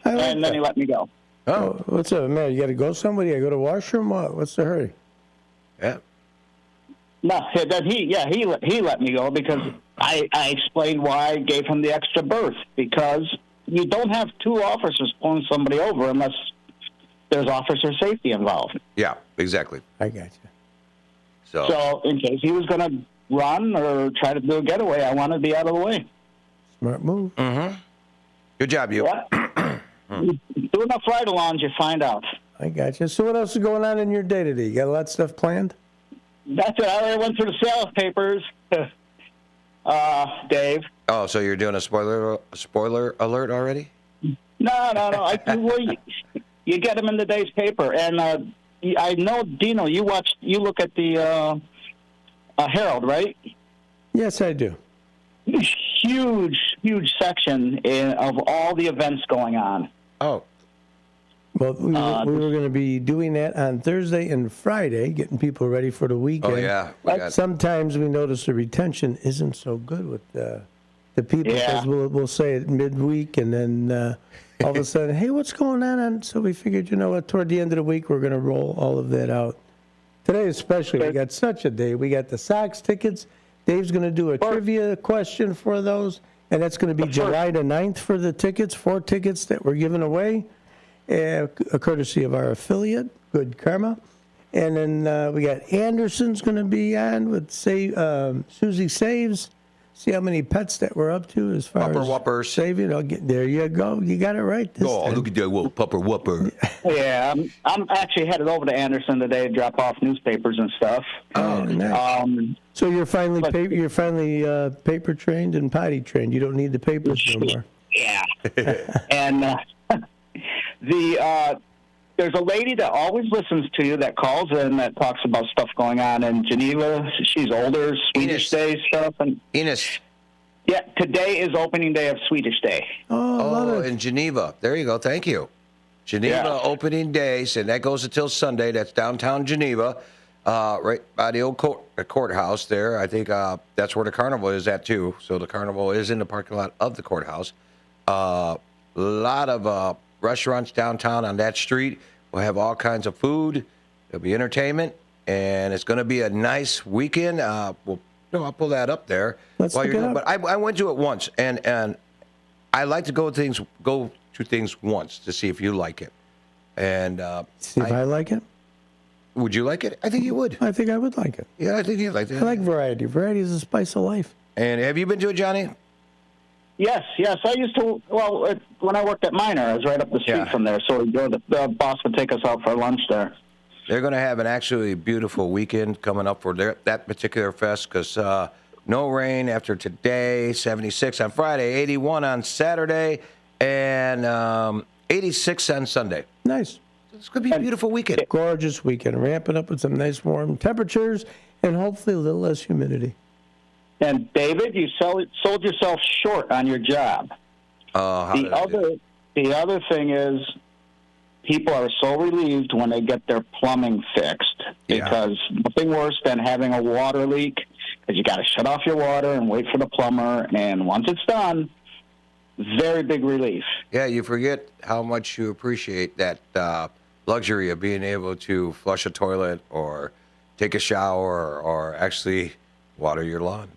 S9: And
S21: then he let me go.
S9: Oh, what's up, man? You got to go somewhere? You got to go to washroom? What's the hurry?
S10: Yeah.
S21: No, then he let me go because I explained why I gave him the extra berth, because you don't have two officers pulling somebody over unless there's officer safety involved.
S10: Yeah, exactly.
S9: I got you.
S21: So in case he was going to run or try to do a getaway, I wanted to be out of the way.
S9: Smart move.
S10: Mm-hmm. Good job, you.
S21: Do enough ride-alongs, you find out.
S9: I got you. So what else is going on in your day-to-day? You got a lot of stuff planned?
S21: That's it. I already went through the sales papers, Dave.
S10: Oh, so you're doing a spoiler alert already?
S21: No. You get them in the day's paper, and I know, Dino, you look at the Herald, right?
S9: Yes, I do.
S21: Huge section of all the events going on.
S10: Oh.
S9: Well, we were going to be doing that on Thursday and Friday, getting people ready for the weekend.
S10: Oh, yeah.
S9: Sometimes we notice the retention isn't so good with the people, because we'll say it midweek, and then all of a sudden, hey, what's going on? And so we figured, you know what, toward the end of the week, we're going to roll all of that out. Today especially, we got such a day. We got the Sox tickets. Dave's going to do a trivia question for those, and that's going to be July the 9th for the tickets, 4 tickets that we're giving away, courtesy of our affiliate, Good Karma. And then we got Anderson's going to be on with Susie Saves. See how many pets that we're up to as far as
S10: Whoppers.
S9: saving. There you go. You got it right this time.
S10: Look at that, Pupper Whopper.
S21: Yeah, I'm actually headed over to Anderson today to drop off newspapers and stuff.
S9: Oh, nice. So you're finally paper trained and potty trained. You don't need the papers no more.
S21: Yeah. And there's a lady that always listens to you that calls in that talks about stuff going on in Geneva. She's older, Swedish Day stuff. And
S10: Enos.
S21: Yeah, today is opening day of Swedish Day.
S9: Oh,
S10: in Geneva. There you go. Thank you. Geneva opening day, and that goes until Sunday. That's downtown Geneva, right by the old courthouse there. I think that's where the carnival is at, too. So the carnival is in the parking lot of the courthouse. A lot of restaurants downtown on that street. We'll have all kinds of food. There'll be entertainment, and it's going to be a nice weekend. I'll pull that up there.
S9: Let's look it up.
S10: But I went to it once, and I like to go to things once to see if you like it. And
S9: see if I like it.
S10: Would you like it? I think you would.
S9: I think I would like it.
S10: Yeah, I think you'd like it.
S9: I like variety. Variety is the spice of life.
S10: And have you been to it, Johnny?
S21: Yes. I used to, when I worked at Minor, I was right up the street from there, so the boss would take us out for lunch there.
S10: They're going to have an actually beautiful weekend coming up for that particular fest, because no rain after today, 76 on Friday, 81 on Saturday, and 86 on Sunday.
S9: Nice.
S10: It's going to be a beautiful weekend.
S9: Gorgeous weekend. Ramping up with some nice warm temperatures and hopefully a little less humidity.
S21: And David, you sold yourself short on your job. The other thing is, people are so relieved when they get their plumbing fixed, because nothing worse than having a water leak, because you got to shut off your water and wait for the plumber, and once it's done, very big relief.
S10: Yeah, you forget how much you appreciate that luxury of being able to flush a toilet or take a shower or actually water your lawn,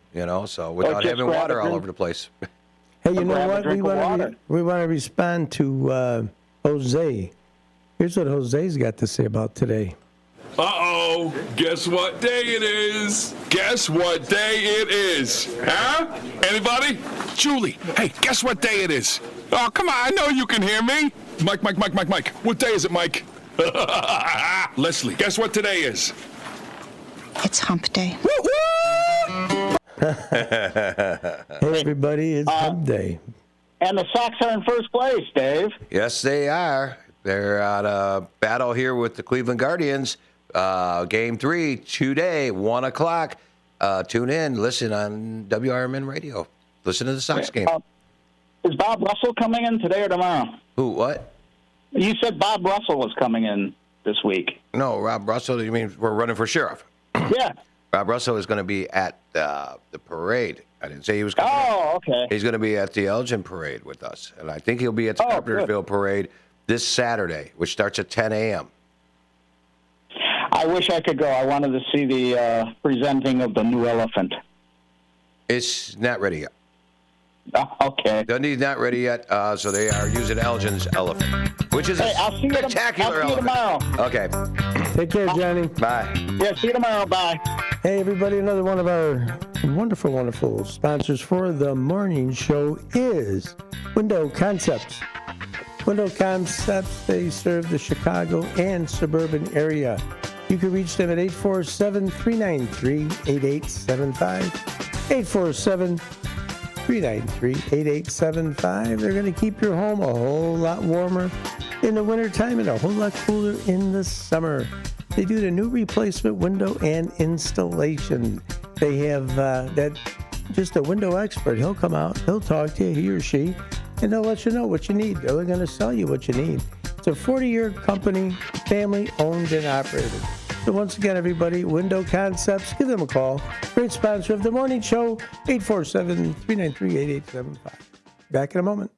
S10: so without having water all over the place.
S9: Hey, you know what? We want to respond to Jose. Here's what Jose's got to say about today.
S2: Uh-oh, guess what day it is? Guess what day it is? Huh? Anybody? Julie, hey, guess what day it is? Oh, come on, I know you can hear me. Mike. What day is it, Mike? Leslie, guess what today is?
S1: It's hump day.
S9: Hey, everybody, it's hump day.
S21: And the Sox are in first place, Dave.
S10: Yes, they are. They're on a battle here with the Cleveland Guardians. Game 3 today, 1 o'clock. Tune in. Listen on WRMN radio. Listen to the Sox game.
S21: Is Bob Russell coming in today or tomorrow?
S10: Who? What?
S21: You said Bob Russell was coming in this week.
S10: No, Rob Russell. You mean we're running for sheriff?
S21: Yeah.
S10: Rob Russell is going to be at the parade. I didn't say he was coming.
S21: Oh, okay.
S10: He's going to be at the Elgin parade with us, and I think he'll be at the Carpentersville parade this Saturday, which starts at 10 a.m.
S21: I wish I could go. I wanted to see the presenting of the new elephant.
S10: It's not ready yet.
S21: Oh, okay.
S10: Dundee's not ready yet, so they are using Elgin's elephant, which is a spectacular
S21: I'll see you tomorrow.
S10: Okay.
S9: Take care, Johnny.
S10: Bye.
S21: Yeah, see you tomorrow. Bye.
S9: Hey, everybody, another one of our wonderful, wonderful sponsors for the morning show is Window Concepts. Window Concepts, they serve the Chicago and suburban area. You can reach them at 847-393-8875. 847-393-8875. They're going to keep your home a whole lot warmer in the wintertime and a whole lot cooler in the summer. They do the new replacement window and installation. They have just a window expert. He'll come out, he'll talk to you, he or she, and they'll let you know what you need. They're going to sell you what you need. It's a 40-year company, family owned and operated. So once again, everybody, Window Concepts, give them a call. Great sponsor of the morning show, 847-393-8875. Back in a moment.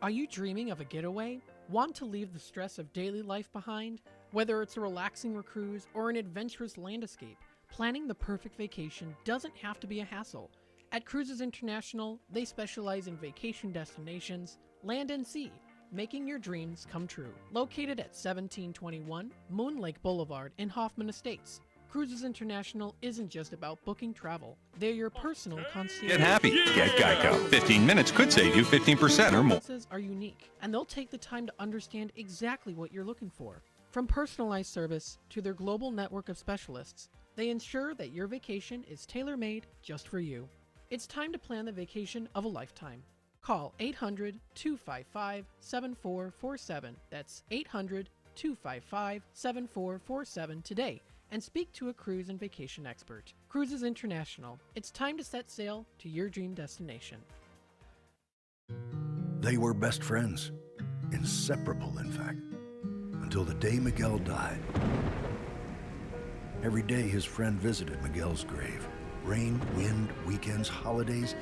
S13: Are you dreaming of a getaway? Want to leave the stress of daily life behind? Whether it's a relaxing cruise or an adventurous land escape, planning the perfect vacation doesn't have to be a hassle. At Cruises International, they specialize in vacation destinations, land and sea, making your dreams come true. Located at 1721 Moon Lake Boulevard in Hoffman Estates, Cruises International isn't just about booking travel. They're your personal concierge.
S4: Get happy. Get Geico. 15 minutes could save you 15% or more.
S13: Experiences are unique, and they'll take the time to understand exactly what you're looking for. From personalized service to their global network of specialists, they ensure that your vacation is tailor-made just for you. It's time to plan the vacation of a lifetime. Call 800-255-7447. That's 800-255-7447 today and speak to a cruise and vacation expert. Cruises International. It's time to set sail to your dream destination.
S22: They were best friends, inseparable, in fact, until the day Miguel died. Every day his friend visited Miguel's grave. Rain, wind, weekends, holidays,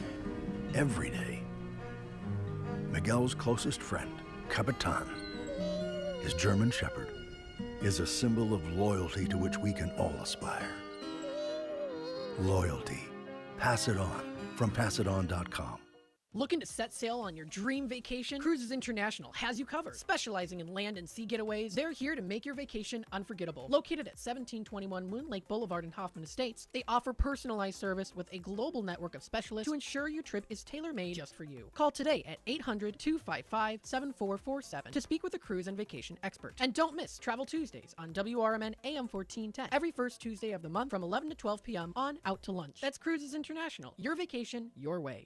S22: every day. Miguel's closest friend, Capitan, his German Shepherd, is a symbol of loyalty to which we can all aspire. Loyalty. Pass it on from passiton.com.
S13: Looking to set sail on your dream vacation? Cruises International has you covered. Specializing in land and sea getaways, they're here to make your vacation unforgettable. Located at 1721 Moon Lake Boulevard in Hoffman Estates, they offer personalized service with a global network of specialists to ensure your trip is tailor-made just for you. Call today at 800-255-7447 to speak with a cruise and vacation expert. And don't miss Travel Tuesdays on WRMN AM 1410 every first Tuesday of the month from 11 to 12 p.m. on Out to Lunch. That's Cruises International. Your vacation, your way.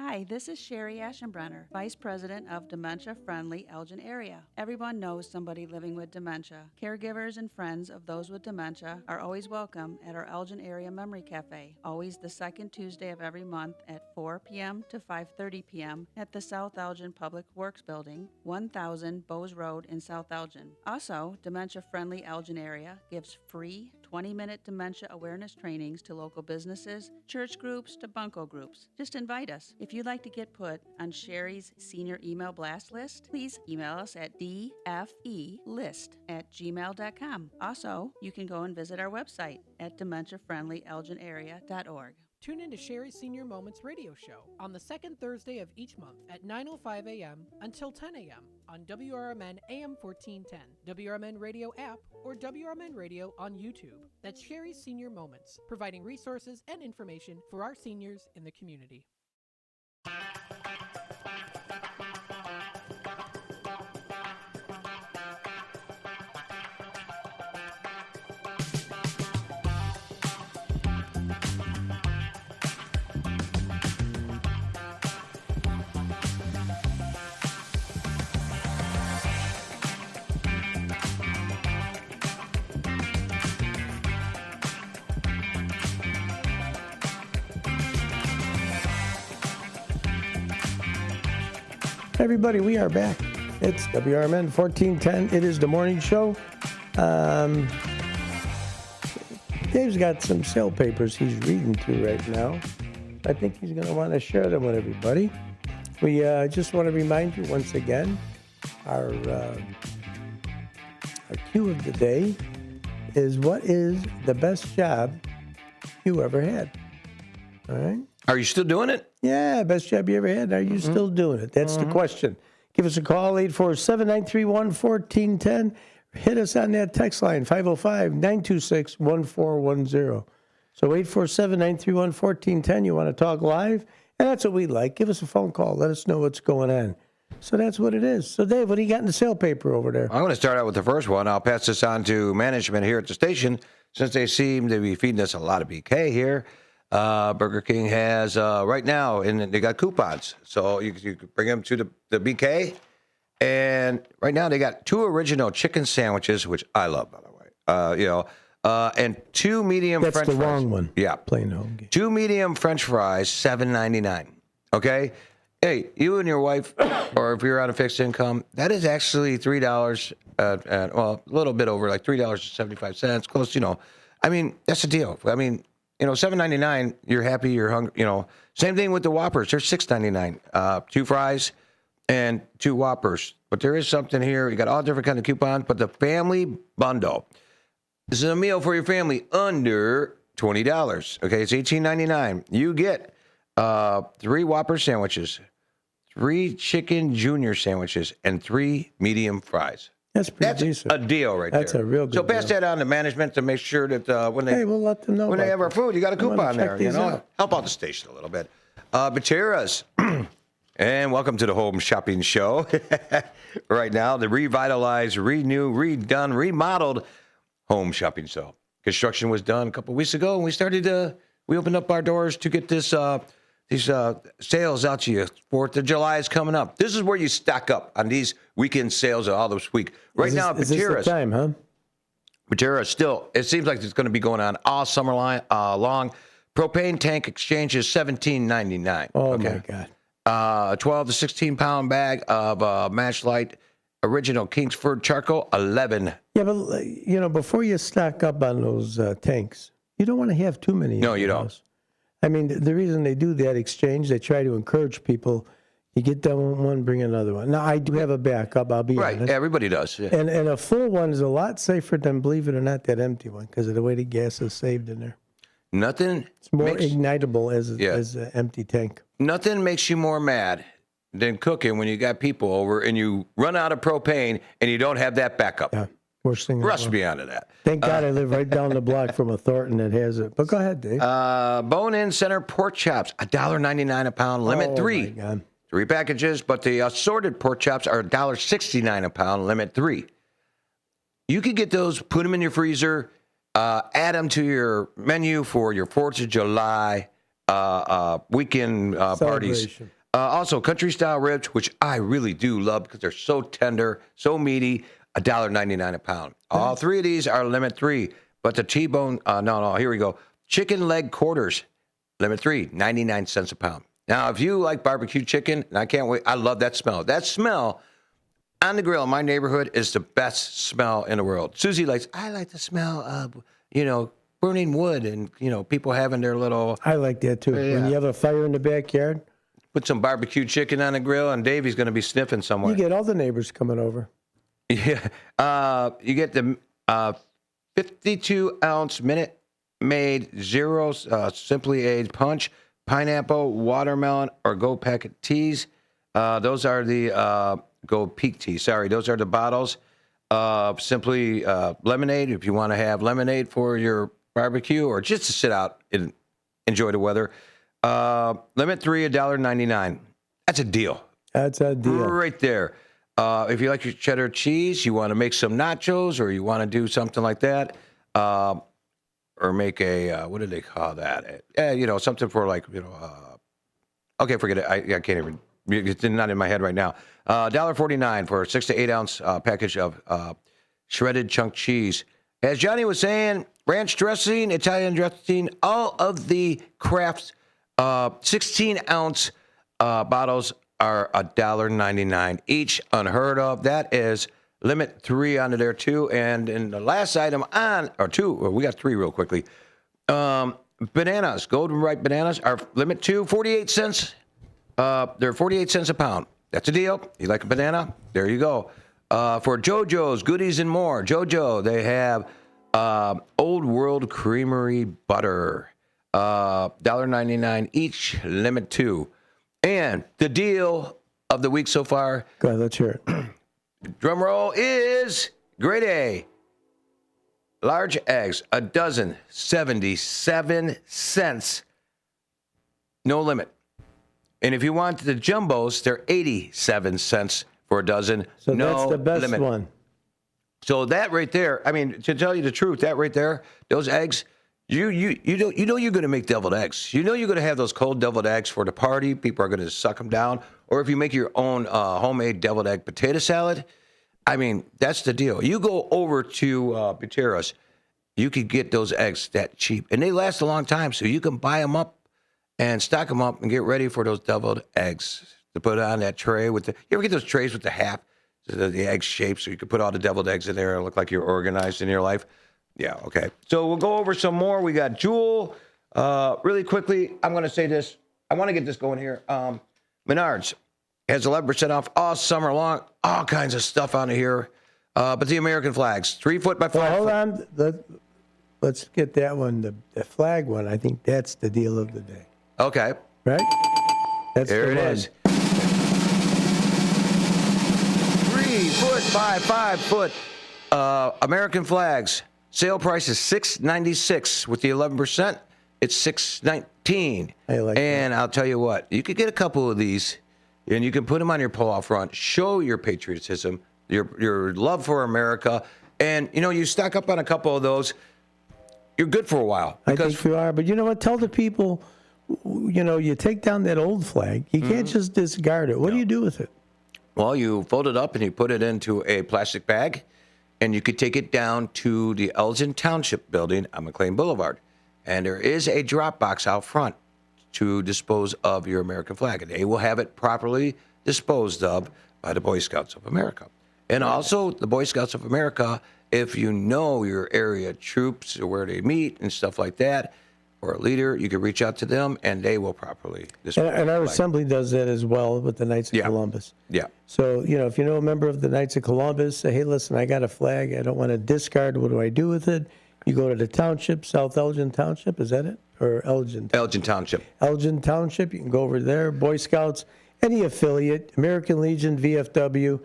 S23: Hi, this is Sherry Aschenbrenner, Vice President of Dementia Friendly Elgin Area. Everyone knows somebody living with dementia. Caregivers and friends of those with dementia are always welcome at our Elgin Area Memory Cafe, always the second Tuesday of every month at 4 p.m. to 5:30 p.m. at the South Elgin Public Works Building, 1000 Bowes Road in South Elgin. Also, Dementia Friendly Elgin Area gives free 20-minute dementia awareness trainings to local businesses, church groups, to bunco groups. Just invite us. If you'd like to get put on Sherry's senior email blast list, please email us at dfelist@gmail.com. Also, you can go and visit our website at dementiafriendlyelginarea.org.
S13: Tune in to Sherry's Senior Moments radio show on the second Thursday of each month at 9:05 a.m. until 10 a.m. on WRMN AM 1410, WRMN Radio app, or WRMN Radio on YouTube. That's Sherry's Senior Moments, providing resources and information for our seniors in the community.
S9: Everybody, we are back. It's WRMN 1410. It is the morning show. Dave's got some sale papers he's reading through right now. I think he's going to want to share them with everybody. We just want to remind you once again, our cue of the day is, what is the best job you ever had? All right.
S10: Are you still doing it?
S9: Yeah, best job you ever had. Are you still doing it? That's the question. Give us a call, 847-931-1410. Hit us on that text line, 505-926-1410. So 847-931-1410. You want to talk live? And that's what we like. Give us a phone call. Let us know what's going on. So that's what it is. So, Dave, what do you got in the sale paper over there?
S10: I'm going to start out with the first one. I'll pass this on to management here at the station, since they seem to be feeding us a lot of BK here. Burger King has right now, and they got coupons, so you can bring them to the BK. And right now they got 2 original chicken sandwiches, which I love, by the way. And 2 medium French fries.
S9: That's the wrong one.
S10: Yeah,
S9: plain home game.
S10: 2 medium French fries, $7.99. Okay, hey, you and your wife, or if you're on a fixed income, that is actually $3. Well, a little bit over, like $3.75, close. I mean, that's the deal. I mean, $7.99, you're happy, you're hungry. Same thing with the Whoppers. They're $6.99. 2 fries and 2 Whoppers. But there is something here. You got all different kind of coupons. But the family bundle, this is a meal for your family under $20. Okay, it's $18.99. You get 3 Whopper sandwiches, 3 chicken junior sandwiches, and 3 medium fries.
S9: That's pretty decent.
S10: A deal right there.
S9: That's a real good
S10: So pass
S9: deal.
S10: that on to management to make sure that when
S9: we'll let them know
S10: when they have our food, you got a coupon there.
S9: out.
S10: Help out the station a little bit. Bateras, and welcome to the Home Shopping Show. Right now, the revitalized, renewed, redone, remodeled Home Shopping Show. Construction was done a couple weeks ago, and we opened up our doors to get this these sales out to you. 4th of July is coming up. This is where you stock up on these weekend sales all this week. Right now,
S9: is this the time, huh?
S10: Bateras still, it seems like it's going to be going on all summer long. Propane tank exchange is $17.99.
S9: Oh, my God.
S10: 12 to 16-pound bag of Matchlight Original Kingsford Charcoal, $11.
S9: Yeah, but, before you stock up on those tanks, you don't want to have too many.
S10: No, you don't.
S9: I mean, the reason they do that exchange, they try to encourage people. You get done one, bring another one. Now, I do have a backup, I'll be honest.
S10: Right, everybody does. Yeah.
S9: And a full one is a lot safer than, believe it or not, that empty one, because of the way the gas is saved in there. It's more ignitable as an empty tank.
S10: Nothing makes you more mad than cooking when you got people over and you run out of propane and you don't have that backup.
S9: Yeah, worst thing.
S10: Rush me onto that.
S9: Thank God I live right down the block from a Thornton that has it. But go ahead, Dave.
S10: Bone-in center pork chops, $1.99 a pound, limit 3.
S9: My God.
S10: 3 packages, but the assorted pork chops are $1.69 a pound, limit 3. You can get those, put them in your freezer, add them to your menu for your 4th of July weekend parties. Also, country-style ribs, which I really do love because they're so tender, so meaty, $1.99 a pound. All 3 of these are limit 3, but the T-bone, here we go. Chicken leg quarters, limit 3, 99 cents a pound. Now, if you like barbecue chicken, and I can't wait, I love that smell. That smell on the grill in my neighborhood is the best smell in the world. Susie I like the smell of, burning wood and, people having their little...
S9: I like that, too.
S10: Yeah.
S9: When you have a fire in the backyard.
S10: Put some barbecue chicken on the grill, and Davey's going to be sniffing somewhere.
S9: You get all the neighbors coming over.
S10: Yeah. You get the 52-ounce Minute Maid Zero Simply Aged Punch, pineapple, watermelon, or Go Packet teas. Those are the Go Peak tea. Sorry, those are the bottles. Simply lemonade, if you want to have lemonade for your barbecue or just to sit out and enjoy the weather. Limit 3, $1.99. That's a deal.
S9: That's a deal.
S10: Right there. If you like your cheddar cheese, you want to make some nachos or you want to do something like that, or make a, what do they call that? Something for okay, forget it. I can't even, it's not in my head right now. $1.49 for a 6 to 8 ounce package of shredded chunk cheese. As Johnny was saying, ranch dressing, Italian dressing, all of the Kraft 16-ounce bottles are $1.99 each. Unheard of. That is limit 3 onto there too. And in the last item we got 3 real quickly. Bananas, golden ripe bananas are limit 2, 48 cents. They're 48 cents a pound. That's a deal. You like a banana? There you go. For JoJo's Goodies and More, JoJo, they have Old World Creamery Butter, $1.99 each, limit 2. And the deal of the week so far.
S9: Go ahead, let's hear it.
S10: Drum roll is grade A. Large eggs, a dozen, 77 cents. No limit. And if you want the jumbos, they're 87 cents for a dozen.
S9: So
S10: no
S9: that's the best
S10: limit.
S9: one.
S10: So that right there, I mean, to tell you the truth, that right there, those eggs, you know you're going to make deviled eggs. You know you're going to have those cold deviled eggs for the party. People are going to suck them down. Or if you make your own homemade deviled egg potato salad, I mean, that's the deal. You go over to Buteros, you could get those eggs that cheap. And they last a long time, so you can buy them up and stock them up and get ready for those deviled eggs to put on that tray with the. You ever get those trays with the half, the egg shape, so you can put all the deviled eggs in there and look like you're organized in your life? Yeah, okay. So we'll go over some more. We got Jewel. Really quickly, I'm going to say this. I want to get this going here. Menards has 11% off all summer long. All kinds of stuff out of here. But the American flags, 3 foot by 5
S9: Well, hold
S10: foot.
S9: on. Let's get that one, the flag one. I think that's the deal of the day.
S10: Okay.
S9: Right? That's
S10: there
S9: the
S10: it
S9: one.
S10: is. 3 foot by 5 foot American flags. Sale price is $6.96 with the 11%. It's $6.19.
S9: I like
S10: and I'll tell you what, you could get a couple of these, and you can put them on your pull-out front. Show your patriotism, your love for America, and you stack up on a couple of those. You're good for a while.
S9: I think you are, but you know what? Tell the people, you take down that old flag. You can't just discard it. What do you do with it?
S10: Well, you fold it up and you put it into a plastic bag, and you could take it down to the Elgin Township building on McLean Boulevard. And there is a drop box out front to dispose of your American flag. And they will have it properly disposed of by the Boy Scouts of America. And also the Boy Scouts of America, if you know your area troops or where they meet and stuff like that, or a leader, you can reach out to them and they will properly dispose
S9: And our assembly does that as well with the Knights of Columbus.
S10: Yeah.
S9: So, if you know a member of the Knights of Columbus, say, hey, listen, I got a flag. I don't want to discard. What do I do with it? You go to the township, South Elgin Township, is that it? Or Elgin?
S10: Elgin Township.
S9: Elgin Township. You can go over there. Boy Scouts, any affiliate, American Legion, VFW,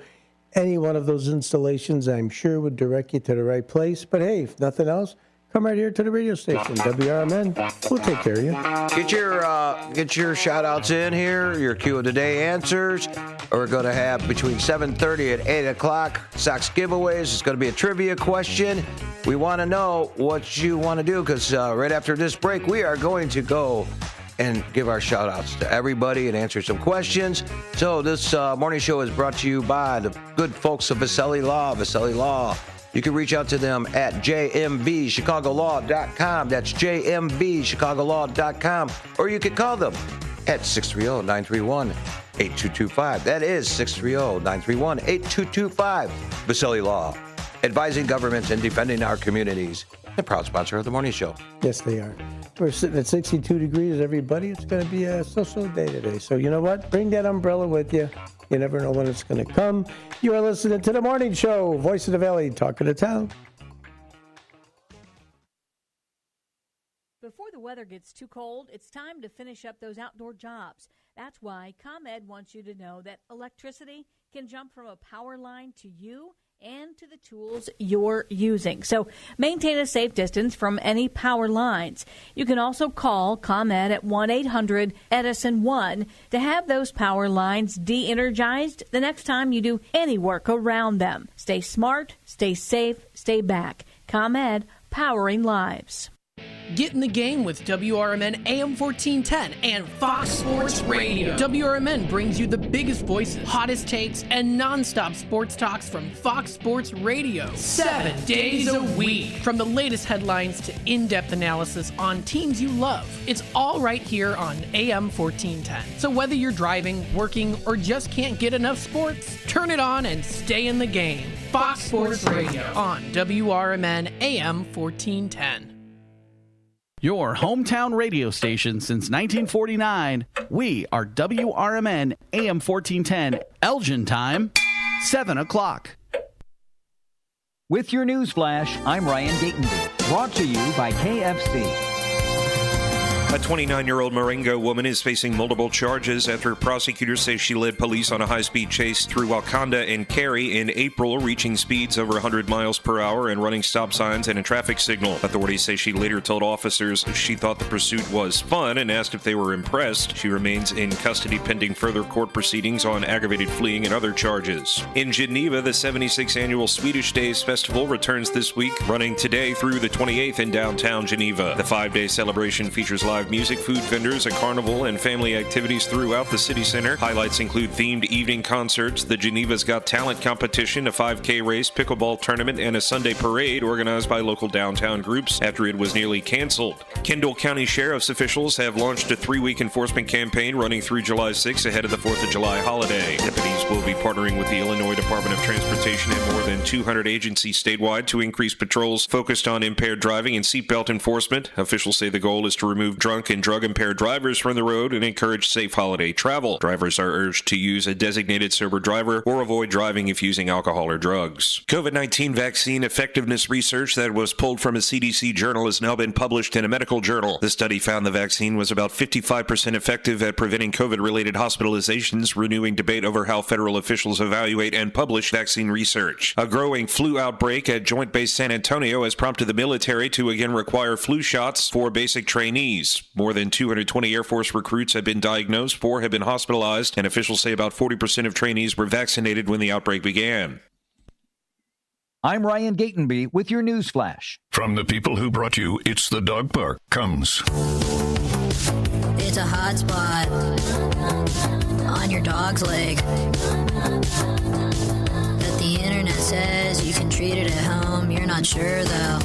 S9: any one of those installations, I'm sure would direct you to the right place. But hey, if nothing else, come right here to the radio station, WRMN. We'll take care of you.
S10: Get your shout outs in here, your Q of the Day answers. We're going to have between 7:30 and 8 o'clock Sox giveaways. It's going to be a trivia question. We want to know what you want to do because right after this break, we are going to go and give our shout outs to everybody and answer some questions. So this morning show is brought to you by the good folks of Vaselli Law. Vaselli Law. You can reach out to them at jmbchicagolaw.com. That's jmbchicagolaw.com. Or you can call them at 630-931-8225. That is 630-931-8225. Vaselli Law. Advising governments and defending our communities. The proud sponsor of the morning show.
S9: Yes, they are. We're sitting at 62 degrees, everybody. It's going to be a so-so day today. So you know what? Bring that umbrella with you. You never know when it's going to come. You are listening to The Morning Show, Voice of the Valley, Talk of the Town.
S6: Before the weather gets too cold, it's time to finish up those outdoor jobs. That's why ComEd wants you to know that electricity can jump from a power line to you and to the tools you're using. So maintain a safe distance from any power lines. You can also call ComEd at 1-800-EDISON-1 to have those power lines de-energized the next time you do any work around them. Stay smart, stay safe, stay back. ComEd, powering lives.
S13: Get in the game with WRMN AM 1410 and Fox Sports Radio. WRMN brings you the biggest voices, hottest takes, and nonstop sports talks from Fox Sports Radio. 7 days a week. From the latest headlines to in-depth analysis on teams you love. It's all right here on AM 1410. So whether you're driving, working, or just can't get enough sports, turn it on and stay in the game. Fox Sports Radio on WRMN AM 1410.
S7: Your hometown radio station since 1949. We are WRMN AM 1410. Elgin time, 7 o'clock.
S16: With your news flash, I'm Ryan Gatenby. Brought to you by KFC.
S17: A 29-year-old Marengo woman is facing multiple charges after prosecutors say she led police on a high-speed chase through Wakanda and Cary in April, reaching speeds over 100 miles per hour and running stop signs and a traffic signal. Authorities say she later told officers she thought the pursuit was fun and asked if they were impressed. She remains in custody pending further court proceedings on aggravated fleeing and other charges. In Geneva, the 76th annual Swedish Days Festival returns this week, running today through the 28th in downtown Geneva. The 5-day celebration features live music, food vendors, a carnival, and family activities throughout the city center. Highlights include themed evening concerts, the Geneva's Got Talent competition, a 5K race, pickleball tournament, and a Sunday parade organized by local downtown groups after it was nearly canceled. Kendall County Sheriff's officials have launched a 3-week enforcement campaign running through July 6 ahead of the 4th of July holiday. Deputies will be partnering with the Illinois Department of Transportation and more than 200 agencies statewide to increase patrols focused on impaired driving and seatbelt enforcement. Officials say the goal is to remove drunk and drug-impaired drivers from the road and encourage safe holiday travel. Drivers are urged to use a designated sober driver or avoid driving if using alcohol or drugs. COVID-19 vaccine effectiveness research that was pulled from a CDC journal has now been published in a medical journal. The study found the vaccine was about 55% effective at preventing COVID-related hospitalizations, renewing debate over how federal officials evaluate and publish vaccine research. A growing flu outbreak at Joint Base San Antonio has prompted the military to again require flu shots for basic trainees. More than 220 Air Force recruits have been diagnosed, 4 have been hospitalized, and officials say about 40% of trainees were vaccinated when the outbreak began.
S16: I'm Ryan Gatenby with your news flash.
S11: From the people who brought you It's the Dog Park comes.
S12: It's a hot spot on your dog's leg that the internet says you can treat it at home. You're not sure though,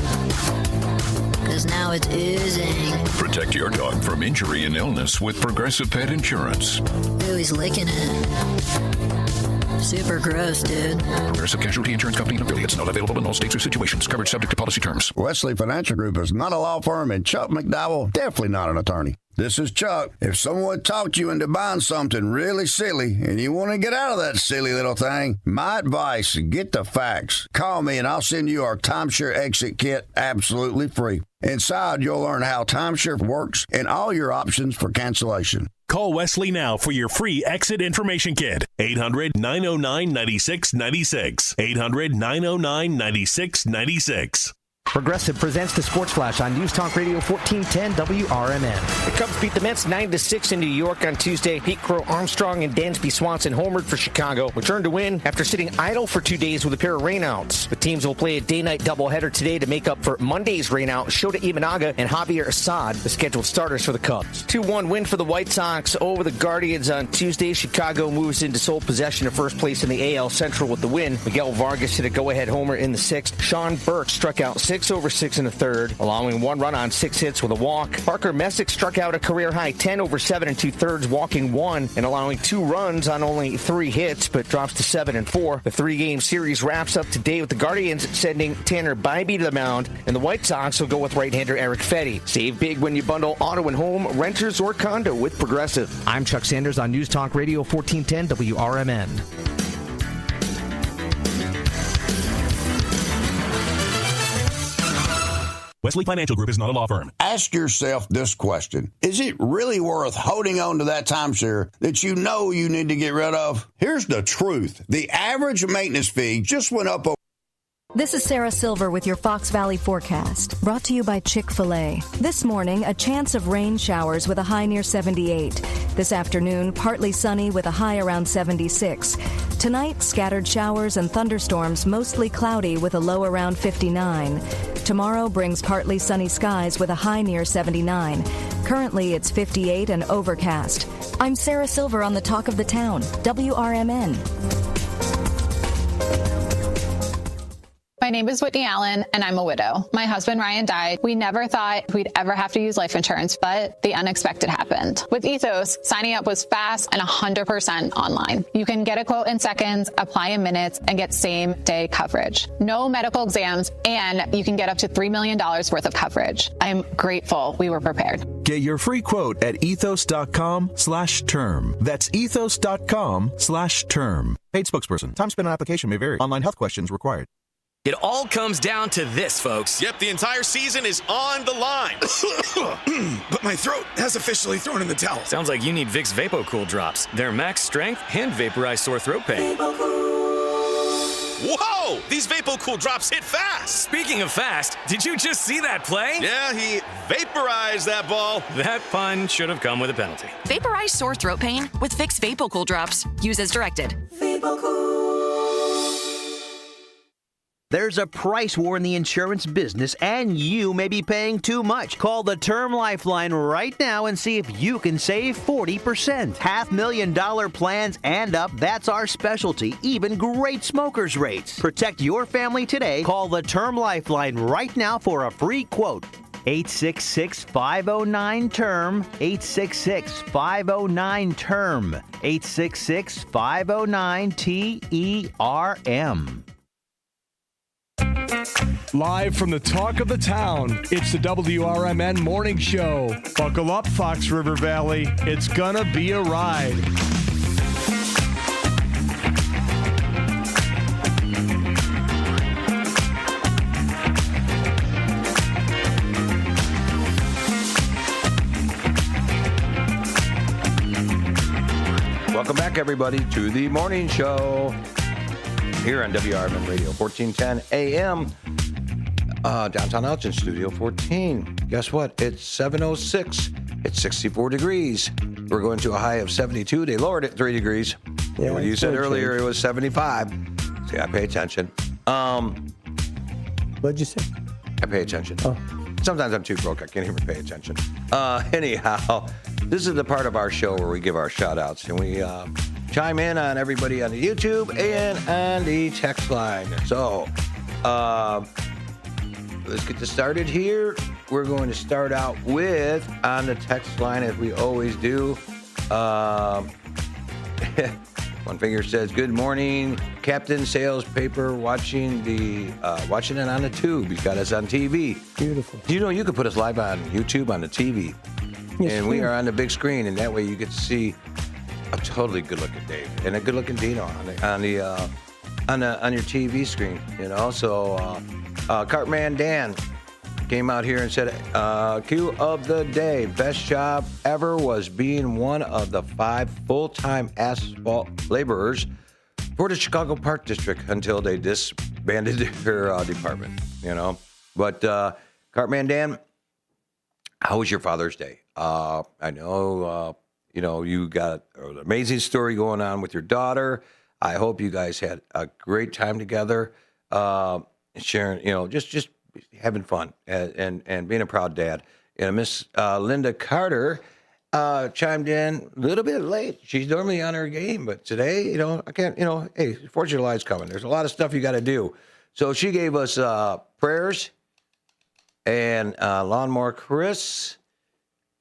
S12: because now it's oozing.
S11: Protect your dog from injury and illness with Progressive Pet Insurance.
S12: Ooh, he's licking it. Super gross, dude.
S11: Progressive Casualty Insurance Company and affiliates. Not available in all states or situations. Coverage subject to policy terms.
S24: Wesley Financial Group is not a law firm, and Chuck McDowell definitely not an attorney. This is Chuck. If someone talked you into buying something really silly and you want to get out of that silly little thing, my advice, get the facts. Call me and I'll send you our timeshare exit kit absolutely free. Inside, you'll learn how timeshare works and all your options for cancellation.
S25: Call Wesley now for your free exit information kit. 800-909-9696. 800-909-9696.
S26: Progressive presents the Sports Flash on News Talk Radio 1410 WRMN.
S27: The Cubs beat the Mets 9-6 in New York on Tuesday. Pete Crow Armstrong and Dansby Swanson homered for Chicago, returned to win after sitting idle for 2 days with a pair of rainouts. The teams will play a day-night doubleheader today to make up for Monday's rainout. Shota Imanaga and Javier Assad, the scheduled starters for the Cubs. 2-1 win for the White Sox over the Guardians on Tuesday. Chicago moves into sole possession of first place in the AL Central with the win. Miguel Vargas hit a go-ahead homer in the 6th. Sean Burke struck out 6 over 6 in the 3rd, allowing 1 run on 6 hits with a walk. Parker Messick struck out a career-high 10 over 7 2/3, walking 1 and allowing 2 runs on only 3 hits, but drops to 7 and 4. The 3-game series wraps up today with the Guardians sending Tanner Bybee to the mound, and the White Sox will go with right-hander Eric Fetty. Save big when you bundle auto and home, renters, or condo with Progressive.
S26: I'm Chuck Sanders on News Talk Radio 1410 WRMN.
S25: Wesley Financial Group is not a law firm.
S24: Ask yourself this question. Is it really worth holding on to that timeshare that you know you need to get rid of? Here's the truth. The average maintenance fee just went up over.
S3: This is Sarah Silver with your Fox Valley forecast, brought to you by Chick-fil-A. This morning, a chance of rain showers with a high near 78. This afternoon, partly sunny with a high around 76. Tonight, scattered showers and thunderstorms, mostly cloudy with a low around 59. Tomorrow brings partly sunny skies with a high near 79. Currently, it's 58 and overcast. I'm Sarah Silver on the Talk of the Town, WRMN.
S5: My name is Whitney Allen, and I'm a widow. My husband, Ryan, died. We never thought we'd ever have to use life insurance, but the unexpected happened. With Ethos, signing up was fast and 100% online. You can get a quote in seconds, apply in minutes, and get same-day coverage. No medical exams, and you can get up to $3 million worth of coverage. I'm grateful we were prepared.
S14: Get your free quote at ethos.com/term. That's ethos.com/term. Paid spokesperson. Time spent on application may vary. Online health questions required.
S15: It all comes down to this, folks.
S18: Yep, the entire season is on the line. But my throat has officially thrown in the towel.
S15: Sounds like you need Vicks VapoCool drops. Their max strength and vaporize sore throat pain.
S18: Whoa! These VapoCool drops hit fast.
S15: Speaking of fast, did you just see that play?
S18: Yeah, he vaporized that ball.
S15: That pun should have come with a penalty.
S19: Vaporize sore throat pain with Vicks VapoCool drops. Use as directed.
S20: There's a price war in the insurance business, and you may be paying too much. Call the Term Lifeline right now and see if you can save 40%. $500,000 plans and up, that's our specialty. Even great smokers' rates. Protect your family today. Call the Term Lifeline right now for a free quote. 866-509-TERM, 866-509-TERM, 866-509-TERM.
S8: Live from the Talk of the Town, it's the WRMN Morning Show. Buckle up, Fox River Valley. It's gonna be a ride.
S10: Welcome back, everybody, to the morning show here on WRMN Radio, 1410 AM, downtown Elgin, Studio 14. Guess what? It's 7:06. It's 64 degrees. We're going to a high of 72. They lowered it 3 degrees.
S9: Yeah,
S10: When you said earlier it was 75. See, I pay attention.
S9: What'd you say?
S10: I pay attention.
S9: Oh.
S10: Sometimes I'm too broke. I can't even pay attention. Anyhow, this is the part of our show where we give our shout-outs, and we chime in on everybody on the YouTube and on the text line. So, let's get this started here. We're going to start out with, on the text line, as we always do. One Finger says, "Good morning, Captain Sales Paper, watching it on the tube. You got us on TV.
S9: Beautiful.
S10: Do you know you could put us live on YouTube on the TV?
S9: Yes,
S10: and we are on the big screen, and that way you get to see a totally good-looking Dave and a good-looking Dino on your TV screen. You know, so Cartman Dan came out here and said, Q of the day, best job ever was being one of the 5 full-time asphalt laborers for the Chicago Park District until they disbanded their department, you know. But Cartman Dan, how was your Father's Day? I know, you got an amazing story going on with your daughter. I hope you guys had a great time together, sharing, just having fun and being a proud dad. And Miss Linda Carter chimed in a little bit late. She's normally on her game, but today, I can't, hey, 4th of July's coming. There's a lot of stuff you got to do. So she gave us prayers and Lawnmower Chris.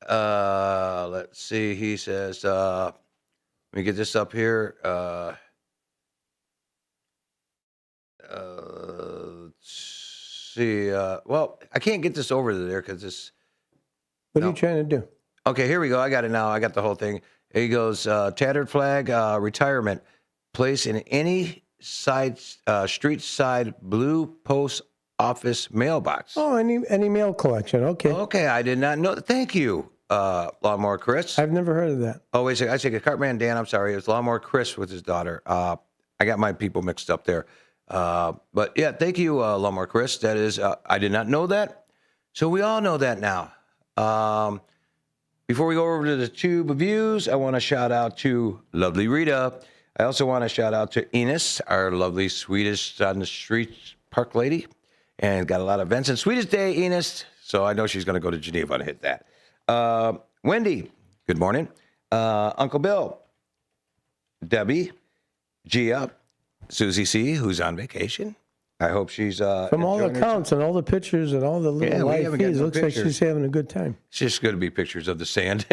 S10: Let's see. He says, let me get this up here. Let's see. Well, I can't get this over there because this.
S9: What are you trying to do?
S10: Okay, here we go. I got it now. I got the whole thing. He goes, tattered flag, retirement, place in any street side blue post office mailbox.
S9: Oh, any mail collection. Okay.
S10: Okay, I did not know. Thank you, Lawnmower Chris.
S9: I've never heard of that.
S10: Oh, wait a second. I said Cartman Dan. I'm sorry. It was Lawnmower Chris with his daughter. I got my people mixed up there. But yeah, thank you, Lumber Chris. That is, I did not know that. So we all know that now. Before we go over to the tube of views, I want to shout out to lovely Rita. I also want to shout out to Enos, our lovely Swedish on the street park lady, and got a lot of events. And Sweetest Day, Enos. So I know she's going to go to Geneva and hit that. Wendy, good morning. Uncle Bill, Debbie, Gia, Susie C., who's on vacation. I hope she's
S9: from all accounts and all the pictures and all the little live feeds. Looks like she's having a good time.
S10: It's just going to be pictures of the sand.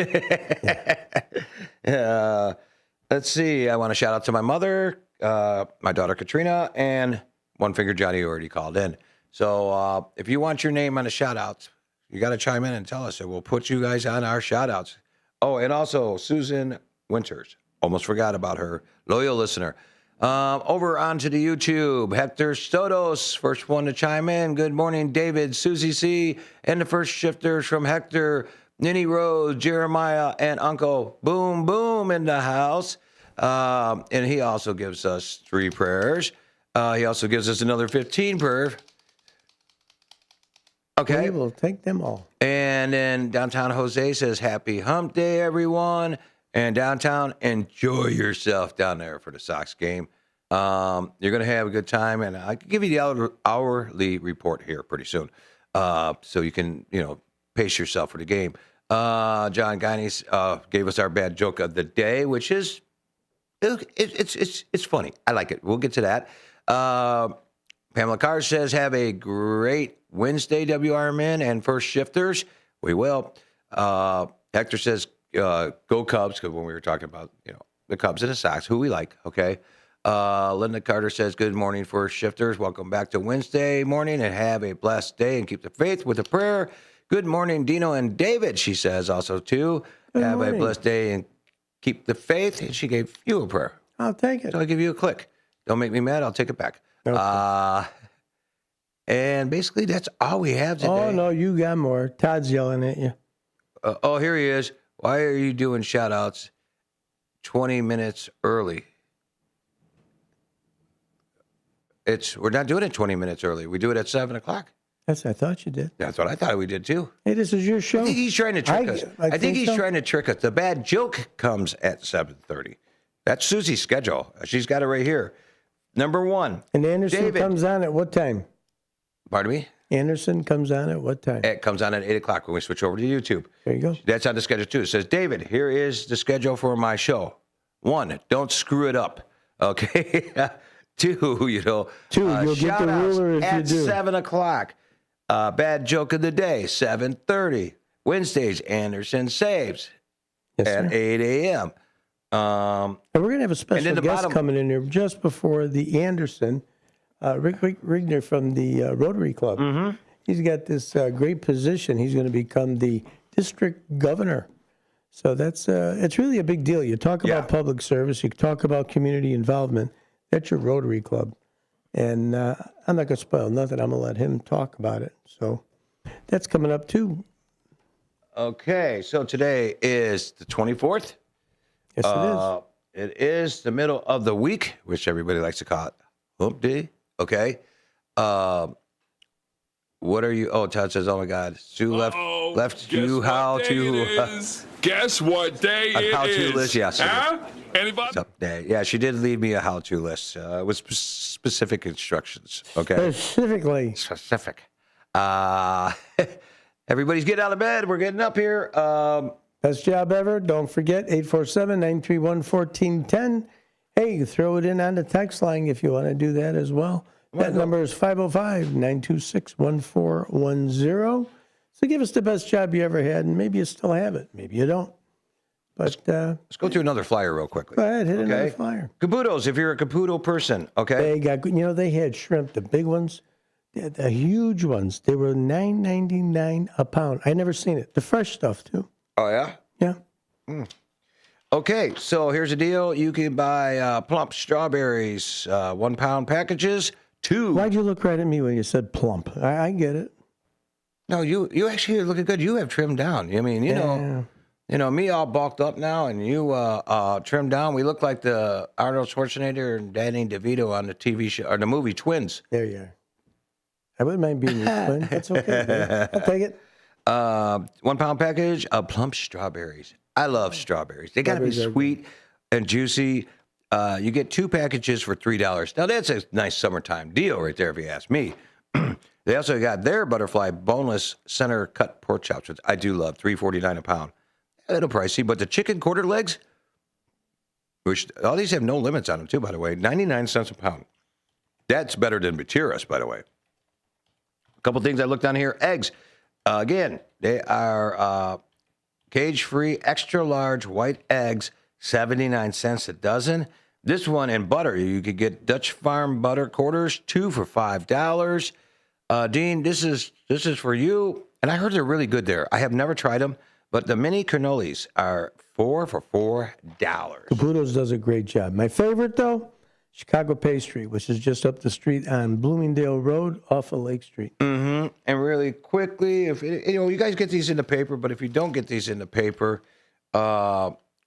S10: Let's see. I want to shout out to my mother, my daughter Katrina, and One Finger Johnny, who already called in. So if you want your name on a shout out, you got to chime in and tell us, and we'll put you guys on our shout outs. Oh, and also Susan Winters. Almost forgot about her. Loyal listener. Over onto the YouTube, Hector Stodos, first one to chime in. Good morning, David, Susie C., and the first shifters from Hector, Ninny Rose, Jeremiah, and Uncle Boom Boom in the house. And he also gives us 3 prayers. He also gives us another 15 prayer. Okay.
S9: We will take them all.
S10: And then Downtown Jose says, Happy Hump Day, everyone. And downtown, enjoy yourself down there for the Sox game. You're going to have a good time, and I can give you the hourly report here pretty soon, so you can, pace yourself for the game. John Guineas gave us our bad joke of the day, which is it's funny. I like it. We'll get to that. Pamela Carr says, have a great Wednesday, WRMN and first shifters. We will. Hector says, go Cubs, because when we were talking about, the Cubs and the Sox, who we like, okay? Linda Carter says, good morning, first shifters. Welcome back to Wednesday morning, and have a blessed day, and keep the faith with a prayer. Good morning, Dino and David, she says also, too. Have a blessed day, and keep the faith. And she gave you a prayer.
S9: I'll take it.
S10: So I'll give you a click. Don't make me mad. I'll take it back. Okay. And basically, that's all we have today.
S9: Oh, no, you got more. Todd's yelling at you.
S10: Here he is. Why are you doing shout-outs 20 minutes early? We're not doing it 20 minutes early. We do it at 7 o'clock.
S9: I thought you did.
S10: That's what I thought we did, too.
S9: Hey, this is your show.
S10: I think he's trying to trick us. I think he's trying to trick us. The bad joke comes at 7:30. That's Susie's schedule. She's got it right here. Number 1.
S9: And Anderson
S10: David
S9: comes on at what time?
S10: Pardon me?
S9: Anderson comes on at what time?
S10: It comes on at 8 o'clock when we switch over to YouTube.
S9: There you go.
S10: That's on the schedule, too. It says, David, here is the schedule for my show. 1, don't screw it up. Okay? 2, you'll
S9: get the ruler if you do.
S10: At 7 o'clock. Bad joke of the day, 7:30. Wednesdays, Anderson saves at 8 a.m.
S9: And we're going to have a special guest coming in here just before the Anderson, Rick Rigner from the Rotary Club.
S10: Mm-hmm.
S9: He's got this great position. He's going to become the district governor. So that's it's really a big deal. You talk about public service. You talk about community involvement. That's your Rotary Club. And I'm not going to spoil nothing. I'm going to let him talk about it. So that's coming up, too.
S10: Okay, so today is the 24th.
S9: Yes, it is.
S10: It is the middle of the week, which everybody likes to call it Hump Day. Okay. What are you? Oh, Todd says, oh, my God. Sue left you how to.
S1: Guess what day it is?
S10: How-to list, yes.
S1: Huh? Anybody?
S10: Yeah, she did leave me a how-to list with specific instructions. Okay. Specific. Everybody's getting out of bed. We're getting up here.
S9: Best job ever. Don't forget, 847-931-1410. Hey, you throw it in on the text line if you want to do that as well. That number is 505-926-1410. So give us the best job you ever had, and maybe you still have it. Maybe you don't. But
S10: let's go through another flyer real quickly.
S9: Go ahead, hit another flyer.
S10: Caputos, if you're a Caputo person, okay?
S9: They got, they had shrimp, the big ones, the huge ones. They were $9.99 a pound. I never seen it. The fresh stuff too.
S10: Oh yeah.
S9: Yeah.
S10: Okay, so here's the deal. You can buy plump strawberries, 1 pound packages. 2.
S9: Why'd you look right at me when you said plump? I get it.
S10: No, you actually are looking good. You have trimmed down. I mean, you know, Me all bulked up now, and you trimmed down. We look like the Arnold Schwarzenegger and Danny DeVito on the TV show or the movie Twins.
S9: There you are. I wouldn't mind being your twin. That's okay, dude. I'll take it.
S10: 1 pound package of plump strawberries. I love strawberries. They got to be sweet and juicy. You get 2 packages for $3. Now, that's a nice summertime deal right there, if you ask me. They also got their butterfly boneless center cut pork chops, which I do love, $3.49 a pound. A little pricey, but the chicken quarter legs, which all these have no limits on them, too, by the way, 99 cents a pound. That's better than Batiras, by the way. A couple things I looked on here. Eggs. Again, they are cage-free, extra-large white eggs, 79 cents a dozen. This one in butter, you could get Dutch Farm butter quarters, 2 for $5. Dean, this is for you. And I heard they're really good there. I have never tried them, but the mini cannolis are 4 for $4.
S9: Caputo's does a great job. My favorite, though, Chicago Pastry, which is just up the street on Bloomingdale Road off of Lake Street.
S10: Mm-hmm. And really quickly, if you guys get these in the paper, but if you don't get these in the paper,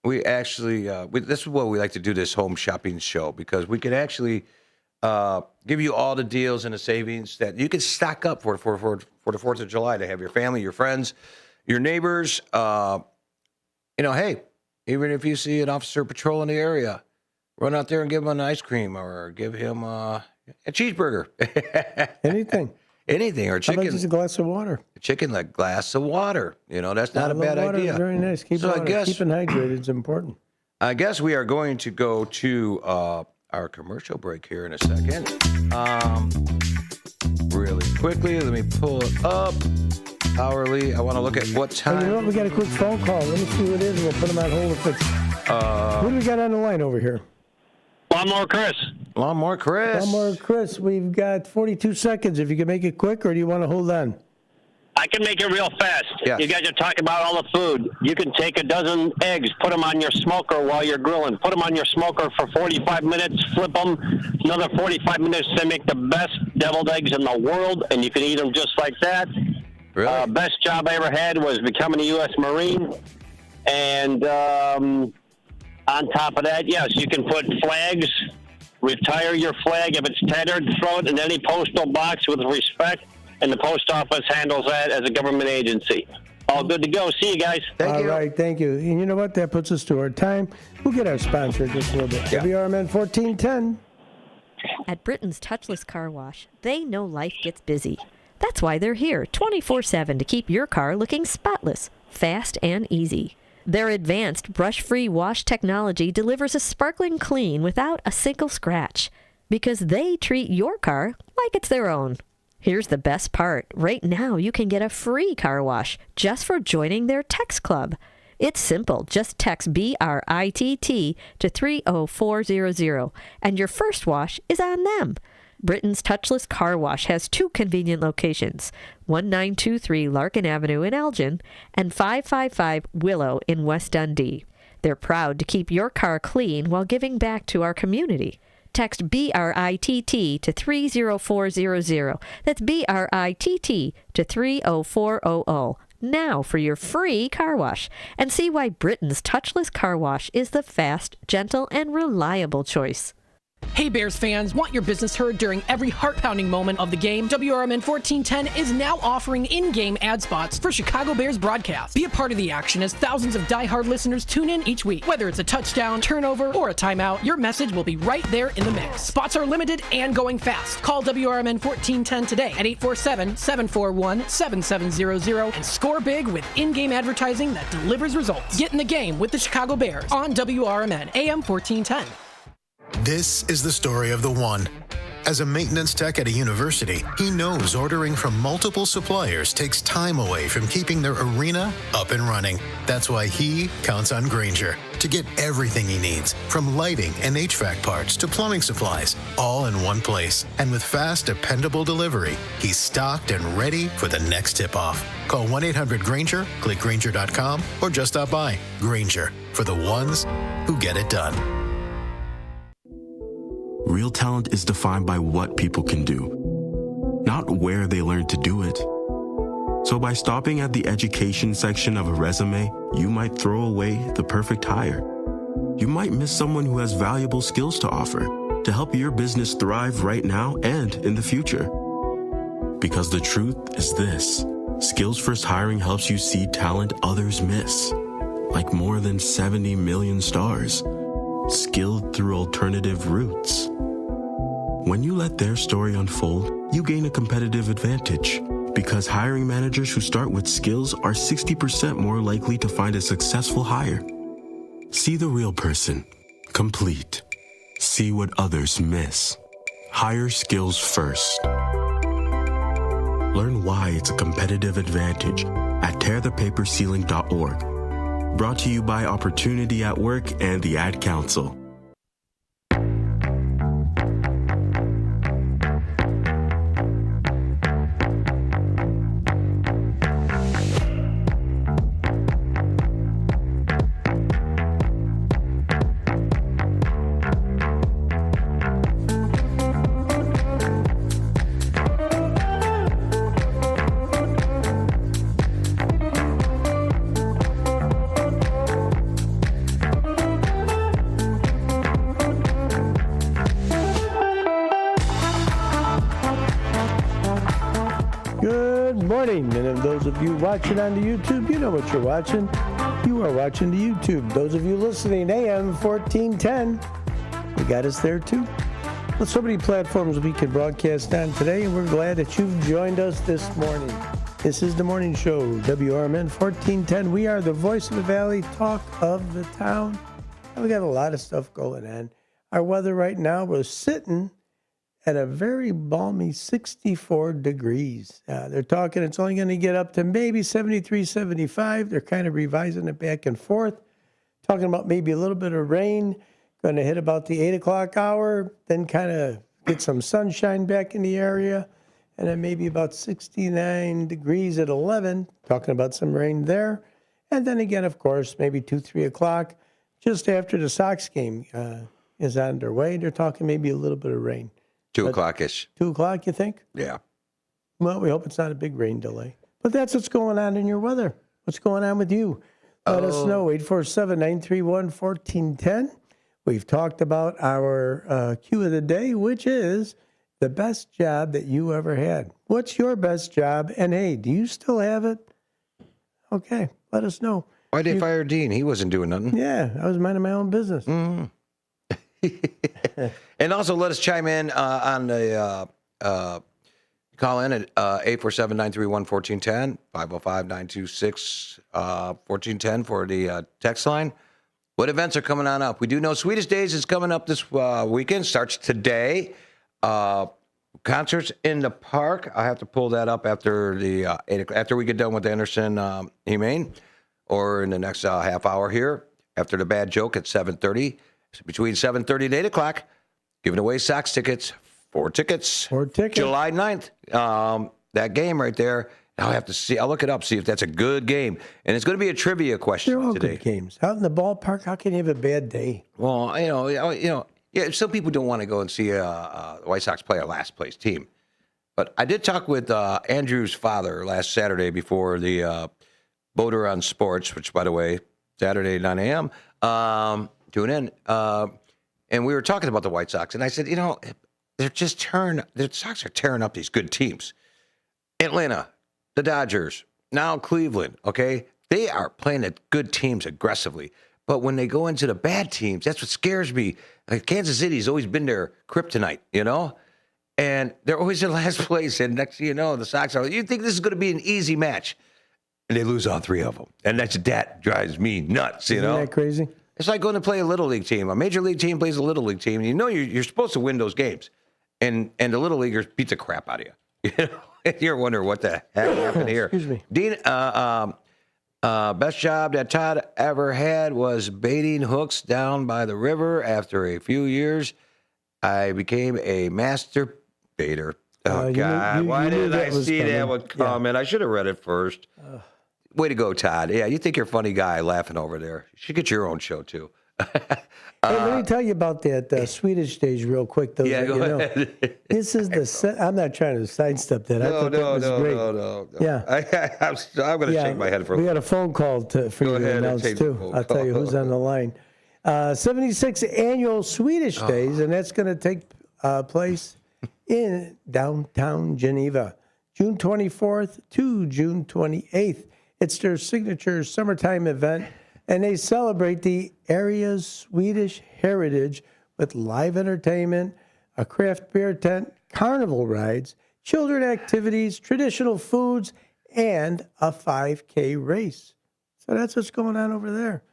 S10: we actually this is what we like to do, this home shopping show, because we can actually give you all the deals and the savings that you can stock up for the 4th of July to have your family, your friends, your neighbors. Hey, even if you see an officer patrolling the area, run out there and give him an ice cream or give him a cheeseburger.
S9: Anything.
S10: Anything. Or chicken.
S9: How about just a glass of water?
S10: Chicken, like glass of water. That's not a bad
S9: water
S10: idea.
S9: Is very nice. Keeping hydrated is important.
S10: I guess we are going to go to our commercial break here in a second. Really quickly, let me pull it up. Hourly, I want to look at what time.
S9: Hey, you know what? We got a quick phone call. Let me see who it is. We'll put them on hold if it's... who do we got on the line over here?
S2: Lawnmower Chris.
S10: Lawnmower Chris.
S9: Lawnmower Chris, we've got 42 seconds. If you can make it quick, or do you want to hold on?
S2: I can make it real fast.
S10: Yes.
S2: You guys are talking about all the food. You can take a dozen eggs, put them on your smoker while you're grilling. Put them on your smoker for 45 minutes, flip them, another 45 minutes to make the best deviled eggs in the world, and you can eat them just like that.
S10: Really?
S2: Best job I ever had was becoming a U.S. Marine. And on top of that, yes, you can put flags, retire your flag. If it's tattered, throw it in any postal box with respect, and the post office handles that as a government agency. All good to go. See you guys.
S9: All right, thank you. And you know what? That puts us to our time. We'll get our sponsor in just a little bit. WRMN 1410.
S4: At Britain's Touchless Car Wash, they know life gets busy. That's why they're here 24/7 to keep your car looking spotless, fast, and easy. Their advanced brush-free wash technology delivers a sparkling clean without a single scratch, because they treat your car like it's their own. Here's the best part. Right now, you can get a free car wash just for joining their text club. It's simple. Just text BRITT to 30400, and your first wash is on them. Britain's Touchless Car Wash has 2 convenient locations, 1923 Larkin Avenue in Elgin and 555 Willow in West Dundee. They're proud to keep your car clean while giving back to our community. Text BRITT to 30400. That's BRITT to 30400. Now for your free car wash, and see why Britain's Touchless Car Wash is the fast, gentle, and reliable choice.
S6: Hey Bears fans, want your business heard during every heart-pounding moment of the game? WRMN 1410 is now offering in-game ad spots for Chicago Bears broadcast. Be a part of the action as thousands of die-hard listeners tune in each week. Whether it's a touchdown, turnover, or a timeout, your message will be right there in the mix. Spots are limited and going fast. Call WRMN 1410 today at 847-741-7700 and score big with in-game advertising that delivers results. Get in the game with the Chicago Bears on WRMN AM 1410.
S13: This is the story of the one. As a maintenance tech at a university, he knows ordering from multiple suppliers takes time away from keeping their arena up and running. That's why he counts on Grainger to get everything he needs, from lighting and HVAC parts to plumbing supplies, all in one place. And with fast, dependable delivery, he's stocked and ready for the next tip-off. Call 1-800-GRAINGER, click Grainger.com, or just stop by. Grainger, for the ones who get it done.
S21: Real talent is defined by what people can do, not where they learn to do it.
S7: So by stopping at the education section of a resume, you might throw away the perfect hire. You might miss someone who has valuable skills to offer to help your business thrive right now and in the future. Because the truth is this: Skills First Hiring helps you see talent others miss, like more than 70 million stars, skilled through alternative routes. When you let their story unfold, you gain a competitive advantage, because hiring managers who start with skills are 60% more likely to find a successful hire. See the real person, complete. See what others miss. Hire skills first. Learn why it's a competitive advantage at tearthepaperceiling.org. Brought to you by Opportunity at Work and the Ad Council.
S9: Watching on the YouTube, you know what you're watching. You are watching the YouTube. Those of you listening, AM 1410, you got us there too. With so many platforms we can broadcast on today, and we're glad that you've joined us this morning. This is the morning show, WRMN 1410. We are the voice of the valley, talk of the town. And we got a lot of stuff going on. Our weather right now, we're sitting at a very balmy 64 degrees. They're talking it's only going to get up to maybe 73, 75. They're kind of revising it back and forth, talking about maybe a little bit of rain, going to hit about the 8 o'clock hour, then kind of get some sunshine back in the area, and then maybe about 69 degrees at 11, talking about some rain there. And then again, of course, maybe 2, 3 o'clock, just after the Sox game is underway, they're talking maybe a little bit of rain.
S10: 2 o'clock-ish.
S9: 2 o'clock, you think?
S10: Yeah.
S9: Well, we hope it's not a big rain delay. But that's what's going on in your weather. What's going on with you? Let us know, 847-931-1410. We've talked about our cue of the day, which is the best job that you ever had. What's your best job? And, hey, do you still have it? Okay, let us know.
S10: Why'd they fire Dean? He wasn't doing nothing.
S9: Yeah, I was minding my own business.
S10: Mm-hmm. And also let us chime in on the call in at 847-931-1410, 505-926-1410 for the text line. What events are coming on up? We do know Sweetest Days is coming up this weekend, starts today. Concerts in the park. I have to pull that up after the after we get done with Anderson Humane, or in the next half hour here after the bad joke at 7:30. Between 7:30 and 8 o'clock, giving away Sox tickets. 4 tickets. July 9th. That game right there. I'll have to see. I'll look it up, see if that's a good game. And it's going to be a tribia question
S9: They're all
S10: today.
S9: Good games. Out in the ballpark, how can you have a bad day?
S10: Well, yeah, some people don't want to go and see the White Sox play a last place team. But I did talk with Andrew's father last Saturday before the Boater on Sports, which, by the way, Saturday, 9 a.m., tune in. And we were talking about the White Sox. And I said, the Sox are tearing up these good teams. Atlanta, the Dodgers, now Cleveland, okay? They are playing at good teams aggressively. But when they go into the bad teams, that's what scares me. Like Kansas City's always been their kryptonite, And they're always in last place. And next thing you know, the Sox are, you think this is going to be an easy match. And they lose all 3 of them. And that drives me nuts,
S9: Isn't that crazy?
S10: It's like going to play a Little League team. A Major League team plays a Little League team. You're supposed to win those games. And the Little Leaguers beat the crap out of you. You're wondering what the heck happened here.
S9: Excuse me.
S10: Dean, best job that Todd ever had was baiting hooks down by the river. After a few years, I became a master baiter. Oh, God. Why didn't I see that one coming? I should have read it first. Way to go, Todd. Yeah, you think you're a funny guy laughing over there. You should get your own show, too.
S9: Hey, let me tell you about that Swedish days real quick. Though,
S10: Yeah, go ahead.
S9: This is I'm not trying to sidestep that. I thought that was great.
S10: No.
S9: Yeah.
S10: I'm going to shake my head for a
S9: We
S10: little.
S9: got a phone call for you to announce, too. I'll tell you who's on the line. 76 annual Swedish Days, and that's going to take place in downtown Geneva, June 24th to June 28th. It's their signature summertime event, and they celebrate the area's Swedish heritage with live entertainment, a craft beer tent, carnival rides, children activities, traditional foods, and a 5K race. So that's what's going on over there.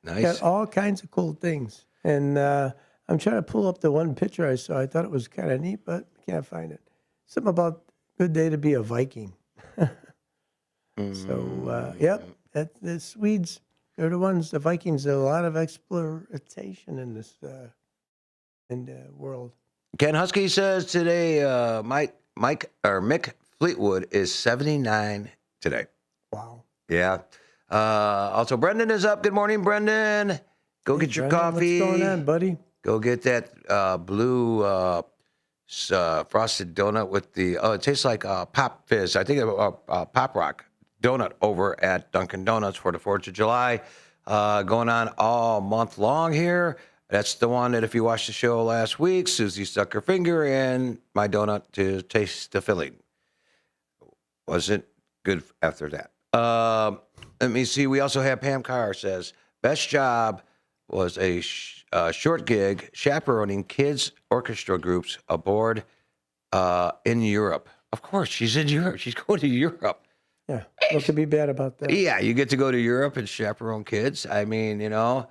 S10: Nice.
S9: Got all kinds of cool things. And I'm trying to pull up the one picture I saw. I thought it was kind of neat, but I can't find it. Something about good day to be a Viking. So, yep, the Swedes, they're the ones, the Vikings, a lot of exploitation in this in the world.
S10: Ken Husky says today Mick Fleetwood is 79 today.
S9: Wow.
S10: Yeah. Also, Brendan is up. Good morning, Brendan. Go get your coffee.
S9: What's going on, buddy?
S10: Go get that blue frosted donut with the, it tastes like Pop Fizz. I think Pop Rock donut over at Dunkin' Donuts for the 4th of July. Going on all month long here. That's the one that if you watched the show last week, Susie stuck her finger in my donut to taste the filling. Wasn't good after that. Let me see. We also have Pam Carr says, best job was a short gig chaperoning kids' orchestra groups aboard in Europe. Of course, she's in Europe. She's going to Europe.
S9: Yeah, what could be bad about that?
S10: Yeah, you get to go to Europe and chaperone kids. I mean, you know,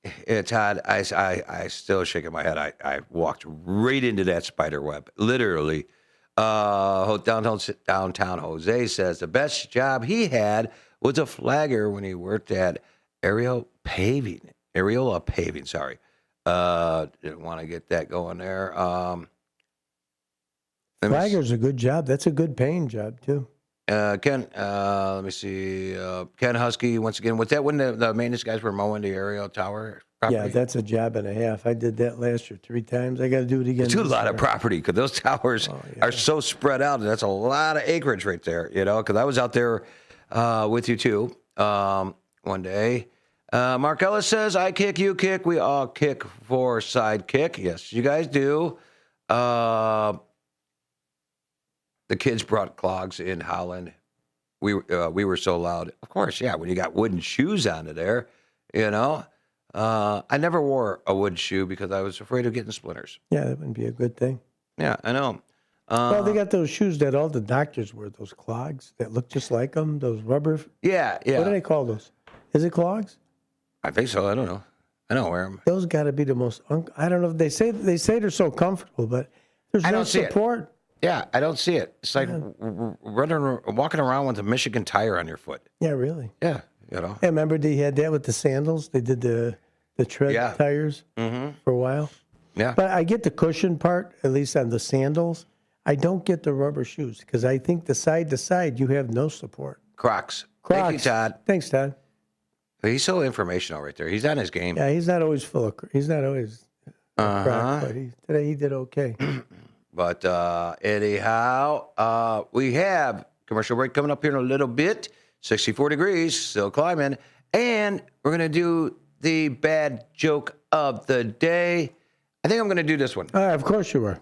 S10: it's hard. I still shaking my head. I walked right into that spider web, literally. Downtown Jose says the best job he had was a flagger when he worked at Areola Paving. Sorry. Didn't want to get that going there.
S9: Flagger's a good job. That's a good paying job, too.
S10: Ken, let me see. Ken Husky, once again, was that when the maintenance guys were mowing the Aerial Tower property?
S9: Yeah, that's a job and a half. I did that last year 3 times. I got to do it again.
S10: It's a lot of property because those towers are so spread out, and that's a lot of acreage right there, you know, because I was out there with you, too, one day. Mark Ellis says, I kick, you kick. We all kick for sidekick. Yes, you guys do. The kids brought clogs in Holland. We were so loud. Of course, yeah, when you got wooden shoes onto there, you know. I never wore a wood shoe because I was afraid of getting splinters.
S9: Yeah, that wouldn't be a good thing.
S10: Yeah, I know.
S9: Well, they got those shoes that all the doctors wear, those clogs that look just like them, those rubber.
S10: Yeah.
S9: What do they call those? Is it clogs?
S10: I think so. I don't know. I don't wear them.
S9: Those got to be the most. I don't know if they say they're so comfortable, but there's no support.
S10: Yeah, I don't see it. It's like walking around with a Michigan tire on your foot.
S9: Yeah, really.
S10: Yeah, you know.
S9: Yeah, remember they had that with the sandals? They did the tread tires for a while.
S10: Yeah.
S9: But I get the cushion part, at least on the sandals. I don't get the rubber shoes because I think the side to side, you have no support.
S10: Crocs. Thank you, Todd.
S9: Thanks, Todd.
S10: He's so informational right there. He's on his game.
S9: Yeah, he's not always he's not always Crocs, but today he did okay.
S10: But anyhow, we have commercial break coming up here in a little bit. 64 degrees, still climbing. And we're going to do the bad joke of the day. I think I'm going to do this one.
S9: Of course you are.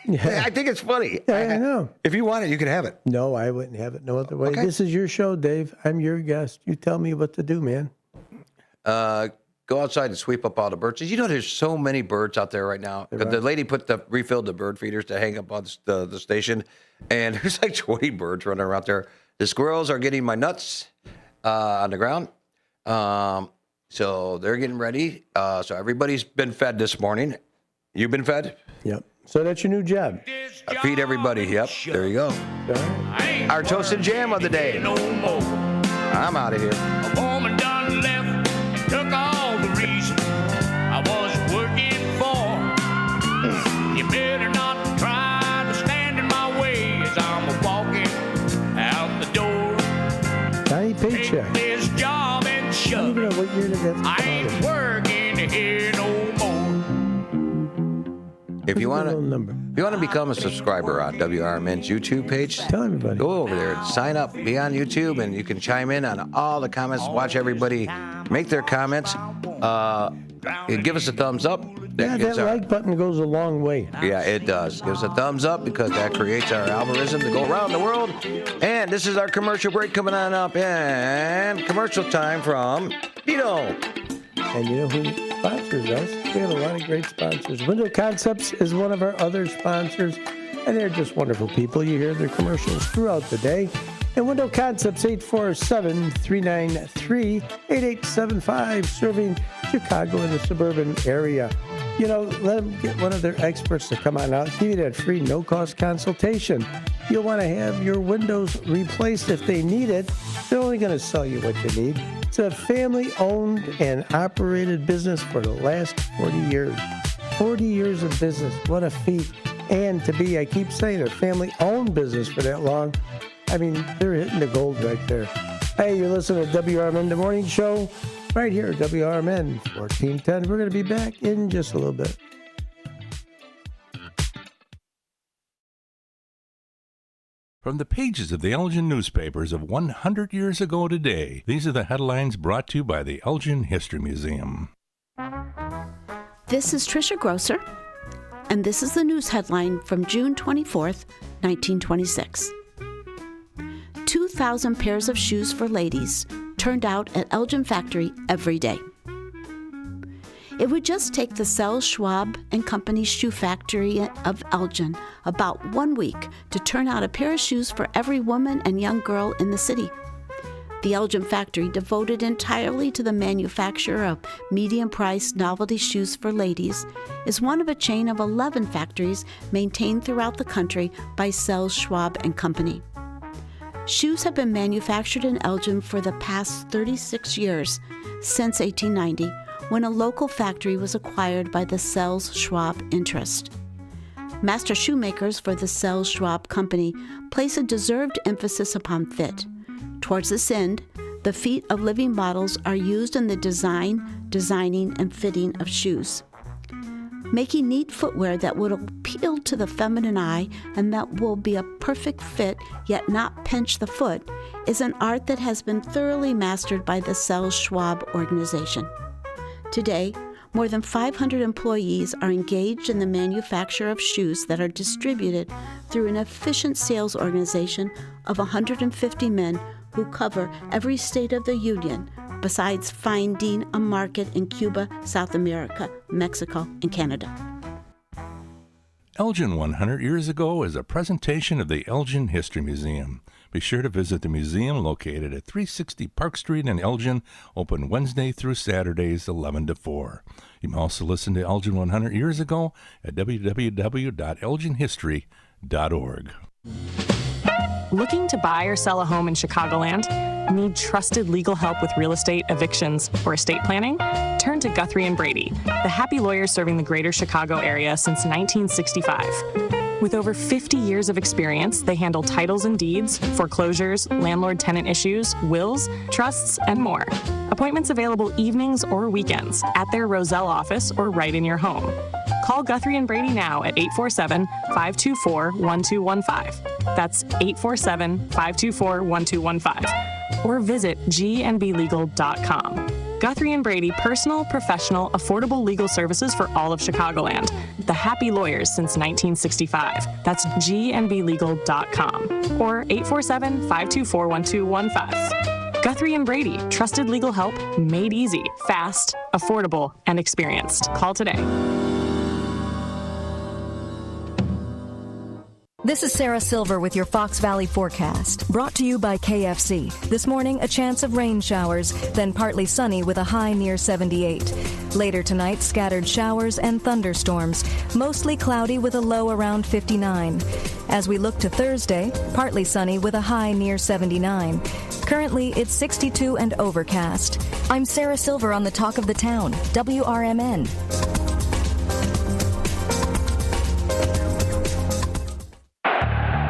S9: Yeah.
S10: I think it's funny.
S9: Yeah, I know.
S10: If you want it, you can have it.
S9: No, I wouldn't have it no other way.
S10: Okay.
S9: This is your show, Dave. I'm your guest. You tell me what to do, man.
S10: Go outside and sweep up all the birds. You know, there's so many birds out there right now. The lady refilled the bird feeders to hang up on the station, and there's like 20 birds running around there. The squirrels are getting my nuts on the ground. So they're getting ready. So everybody's been fed this morning. You've been fed?
S9: Yep. So that's your new job.
S10: Feed everybody. Yep. There you go. Our toast and jam of the day. I'm out of here.
S11: A woman done left and took all the reason I was working for. You better not try to stand in my way as I'm walking out the door.
S9: Tiny paycheck.
S11: Take this job and
S9: I
S11: shove
S9: don't even know what year did that
S10: If you want to become a subscriber on WRMN's YouTube page,
S9: tell everybody.
S10: Go over there, sign up, be on YouTube, and you can chime in on all the comments. Watch everybody make their comments. Give us a thumbs up.
S9: That like button goes a long way.
S10: Yeah, it does. Give us a thumbs up because that creates our algorithm to go around the world. And this is our commercial break coming on up, and commercial time from Dino.
S9: And you know who sponsors us? We have a lot of great sponsors. Window Concepts is one of our other sponsors, and they're just wonderful people. You hear their commercials throughout the day. And Window Concepts, 847-393-8875, serving Chicago and the suburban area. You know, let them get one of their experts to come on out, give you that free no-cost consultation. You'll want to have your windows replaced if they need it. They're only going to sell you what you need. It's a family-owned and operated business for the last 40 years. 40 years of business. What a feat. And to be, I keep saying, a family-owned business for that long, I mean, they're hitting the gold right there. Hey, you're listening to WRMN The Morning Show right here at WRMN 1410. We're going to be back in just a little bit.
S25: From the pages of the Elgin newspapers of 100 years ago today, these are the headlines brought to you by the Elgin History Museum.
S12: This is Tricia Grosser, and this is the news headline from June 24th, 1926. 2,000 pairs of shoes for ladies turned out at Elgin factory every day. It would just take the Sells, Schwab and Company's shoe factory of Elgin about 1 week to turn out a pair of shoes for every woman and young girl in the city. The Elgin factory, devoted entirely to the manufacture of medium-priced novelty shoes for ladies, is one of a chain of 11 factories maintained throughout the country by Sells, Schwab and Company. Shoes have been manufactured in Elgin for the past 36 years, since 1890, when a local factory was acquired by the Sells Schwab interest. Master shoemakers for the Sells Schwab Company place a deserved emphasis upon fit. Towards this end, the feet of living models are used in the designing, and fitting of shoes. Making neat footwear that would appeal to the feminine eye and that will be a perfect fit yet not pinch the foot is an art that has been thoroughly mastered by the Sells Schwab organization. Today, more than 500 employees are engaged in the manufacture of shoes that are distributed through an efficient sales organization of 150 men who cover every state of the Union, besides finding a market in Cuba, South America, Mexico, and Canada.
S25: Elgin 100 Years Ago is a presentation of the Elgin History Museum. Be sure to visit the museum located at 360 Park Street in Elgin, open Wednesday through Saturdays 11 to 4. You can also listen to Elgin 100 Years Ago at www.elginhistory.org.
S16: Looking to buy or sell a home in Chicagoland? Need trusted legal help with real estate, evictions, or estate planning? Turn to Guthrie & Brady, the happy lawyers serving the greater Chicago area since 1965. With over 50 years of experience, they handle titles and deeds, foreclosures, landlord-tenant issues, wills, trusts, and more. Appointments available evenings or weekends at their Roselle office or right in your home. Call Guthrie & Brady now at 847-524-1215. That's 847-524-1215. Or visit gnblegal.com. Guthrie & Brady, personal, professional, affordable legal services for all of Chicagoland. The happy lawyers since 1965. That's gnblegal.com. Or 847-524-1215. Guthrie & Brady, trusted legal help made easy, fast, affordable, and experienced. Call today.
S3: This is Sarah Silver with your Fox Valley forecast, brought to you by KFC. This morning, a chance of rain showers, then partly sunny with a high near 78. Later tonight, scattered showers and thunderstorms, mostly cloudy with a low around 59. As we look to Thursday, partly sunny with a high near 79. Currently, it's 62 and overcast. I'm Sarah Silver on the Talk of the Town, WRMN.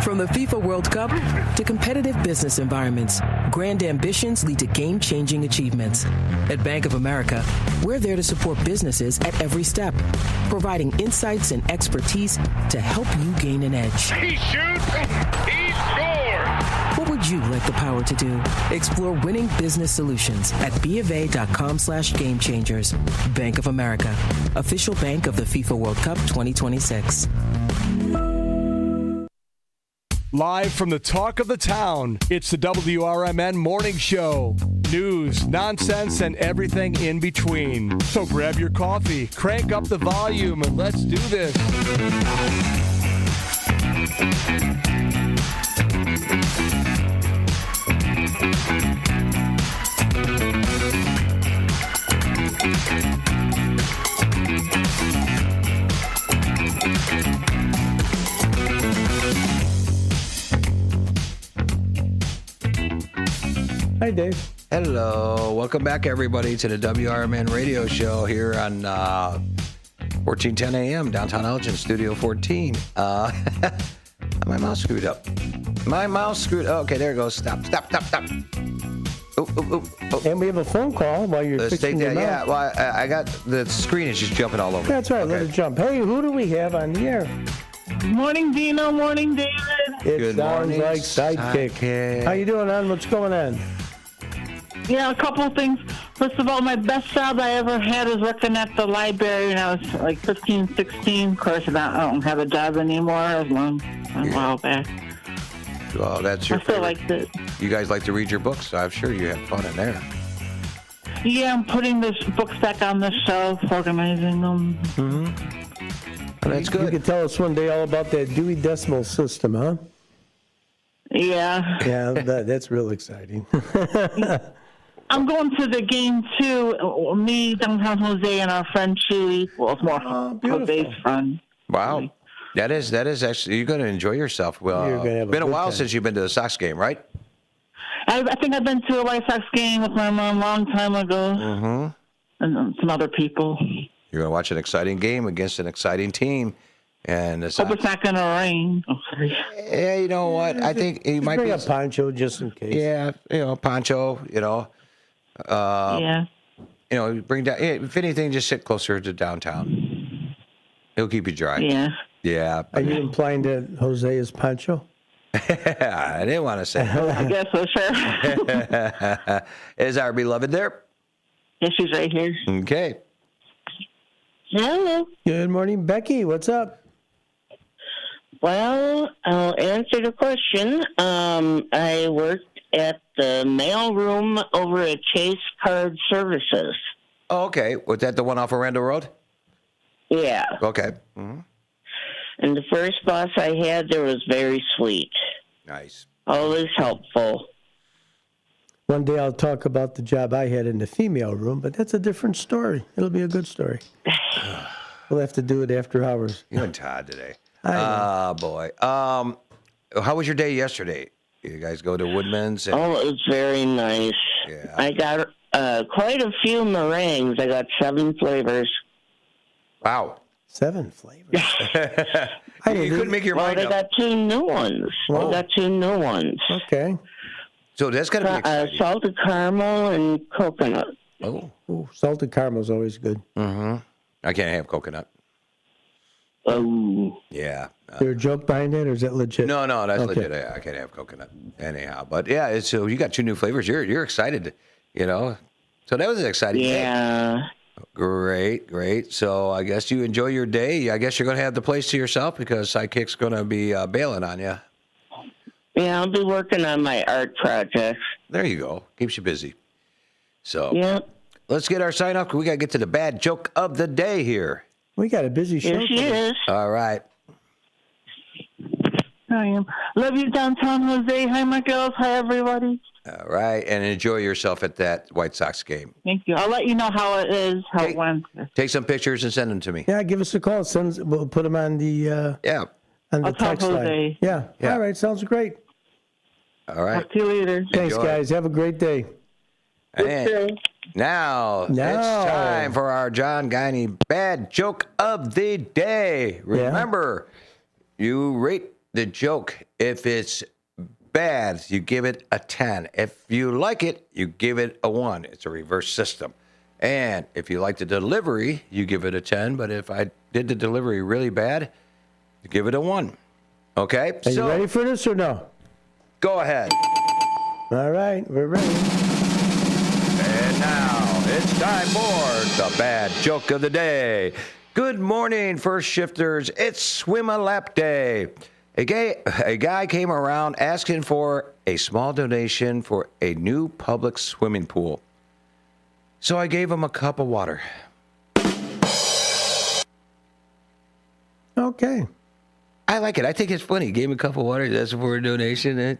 S17: From the FIFA World Cup to competitive business environments, grand ambitions lead to game-changing achievements. At Bank of America, we're there to support businesses at every step, providing insights and expertise to help you gain an edge.
S11: He shoots, he scores!
S17: What would you like the power to do? Explore winning business solutions at BofA.com/gamechangers. Bank of America, official bank of the FIFA World Cup 2026.
S8: Live from the talk of the town, it's the WRMN Morning Show. News, nonsense, and everything in between. So grab your coffee, crank up the volume, and let's do this.
S9: Hi, Dave.
S10: Hello. Welcome back, everybody, to the WRMN radio show here on 1410 AM, downtown Elgin, Studio 14. My mouse screwed up. Okay, there it goes. Stop. Oh.
S9: And we have a phone call while you're fixing your
S10: Yeah,
S9: mouse.
S10: well, I got the screen is just jumping all over.
S9: That's right. Let it jump. Hey, who do we have on the air?
S21: Morning, Dino. Morning, David.
S9: It
S10: Good
S9: sounds
S10: morning,
S9: like sidekick. How you doing, hon? What's going on?
S21: Yeah, a couple of things. First of all, my best job I ever had was working at the library when I was like 15, 16. Of course, I don't have a job anymore as long a while back.
S10: Well, that's your
S21: I still
S10: favorite.
S21: liked it.
S10: You guys like to read your books, so I'm sure you have fun in there.
S21: Yeah, I'm putting the books back on the shelf, organizing them.
S10: Mm-hmm. Oh, that's good.
S9: You could tell us one day all about that Dewey Decimal System, huh?
S21: Yeah.
S9: Yeah, that's real exciting.
S21: I'm going to the game, too. Me, downtown Jose, and our friend Chewy. Well, it's more Jose's friend.
S10: Wow. That is actually, you're going to enjoy yourself. Well,
S9: You're gonna have a
S10: been a
S9: good
S10: while
S9: time.
S10: since you've been to the Sox game, right?
S21: I think I've been to a White Sox game with my mom a long time ago.
S10: Mm-hmm.
S21: And some other people.
S10: You're going to watch an exciting game against an exciting team. And the Sox.
S21: Hope it's not going to rain. Oh, sorry.
S10: Yeah, you know what? I think he might
S9: bring
S10: be
S9: a poncho just in case.
S10: Yeah, poncho,
S21: yeah.
S10: Bring down, if anything, just sit closer to downtown. It'll keep you dry.
S21: Yeah.
S10: Yeah.
S9: Are you implying that Jose is poncho?
S10: I didn't want to say
S21: I guess so, sure.
S10: Is our beloved there?
S21: Yeah, she's right here.
S10: Okay.
S21: Hello.
S9: Good morning, Becky. What's up?
S22: Well, I'll answer the question. I worked at the mail room over at Chase Card Services.
S10: Oh, okay. Was that the one off Orlando Road?
S22: Yeah.
S10: Okay. Mm-hmm.
S22: And the first boss I had there was very sweet.
S10: Nice.
S22: Always helpful.
S9: One day I'll talk about the job I had in the female room, but that's a different story. It'll be a good story. We'll have to do it after hours.
S10: You and Todd today.
S9: I
S10: boy. How was your day yesterday? You guys go to Woodman's?
S22: Oh, it was very nice.
S10: Yeah.
S22: I got quite a few meringues. I got 7 flavors.
S10: Wow.
S9: 7 flavors.
S10: You couldn't make your mind
S22: They
S10: up.
S22: got 2 new ones.
S9: Wow.
S22: They got 2 new ones.
S9: Okay.
S10: So that's got to be exciting.
S22: Salted caramel and coconut.
S10: Oh.
S9: Ooh, salted caramel's always good.
S10: Mm-hmm. I can't have coconut.
S22: Oh.
S10: Yeah.
S9: Is there a joke behind that, or is that legit?
S10: No, that's
S9: Okay.
S10: legit. I can't have coconut anyhow. But yeah, so you got 2 new flavors. You're excited, So that was an exciting day.
S22: Yeah.
S10: Great. So I guess you enjoy your day. I guess you're going to have the place to yourself because Sidekick's going to be bailing on you.
S22: Yeah, I'll be working on my art projects.
S10: There you go. Keeps you busy. So
S22: Yep.
S10: let's get our sign off. We got to get to the bad joke of the day here.
S9: We got a busy show.
S22: Here she is.
S10: All right.
S21: I am. Love you, downtown Jose. Hi, my girls. Hi, everybody.
S10: All right. And enjoy yourself at that White Sox game.
S21: Thank you. I'll let you know how it is, how it went.
S10: Take some pictures and send them to me.
S9: Yeah, give us a call. We'll put them on the on the
S21: I'll tell
S9: text line.
S21: Jose.
S9: Yeah. All right. Sounds great.
S10: All right.
S21: Talk to you later.
S9: Thanks,
S10: Enjoy.
S9: guys. Have a great day.
S10: And now it's time for our John Guiney bad joke of the day. Remember, you rate the joke. If it's bad, you give it a 10. If you like it, you give it a 1. It's a reverse system. And if you like the delivery, you give it a 10. But if I did the delivery really bad, you give it a 1. Okay?
S9: Are you ready for this or no?
S10: Go ahead.
S9: All right, we're ready.
S10: And now it's time for the bad joke of the day. Good morning, first shifters. It's swim a lap day. A guy came around asking for a small donation for a new public swimming pool. So I gave him a cup of water.
S9: Okay.
S10: I like it. I think it's funny. Gave him a cup of water. That's for a donation.
S9: Yeah,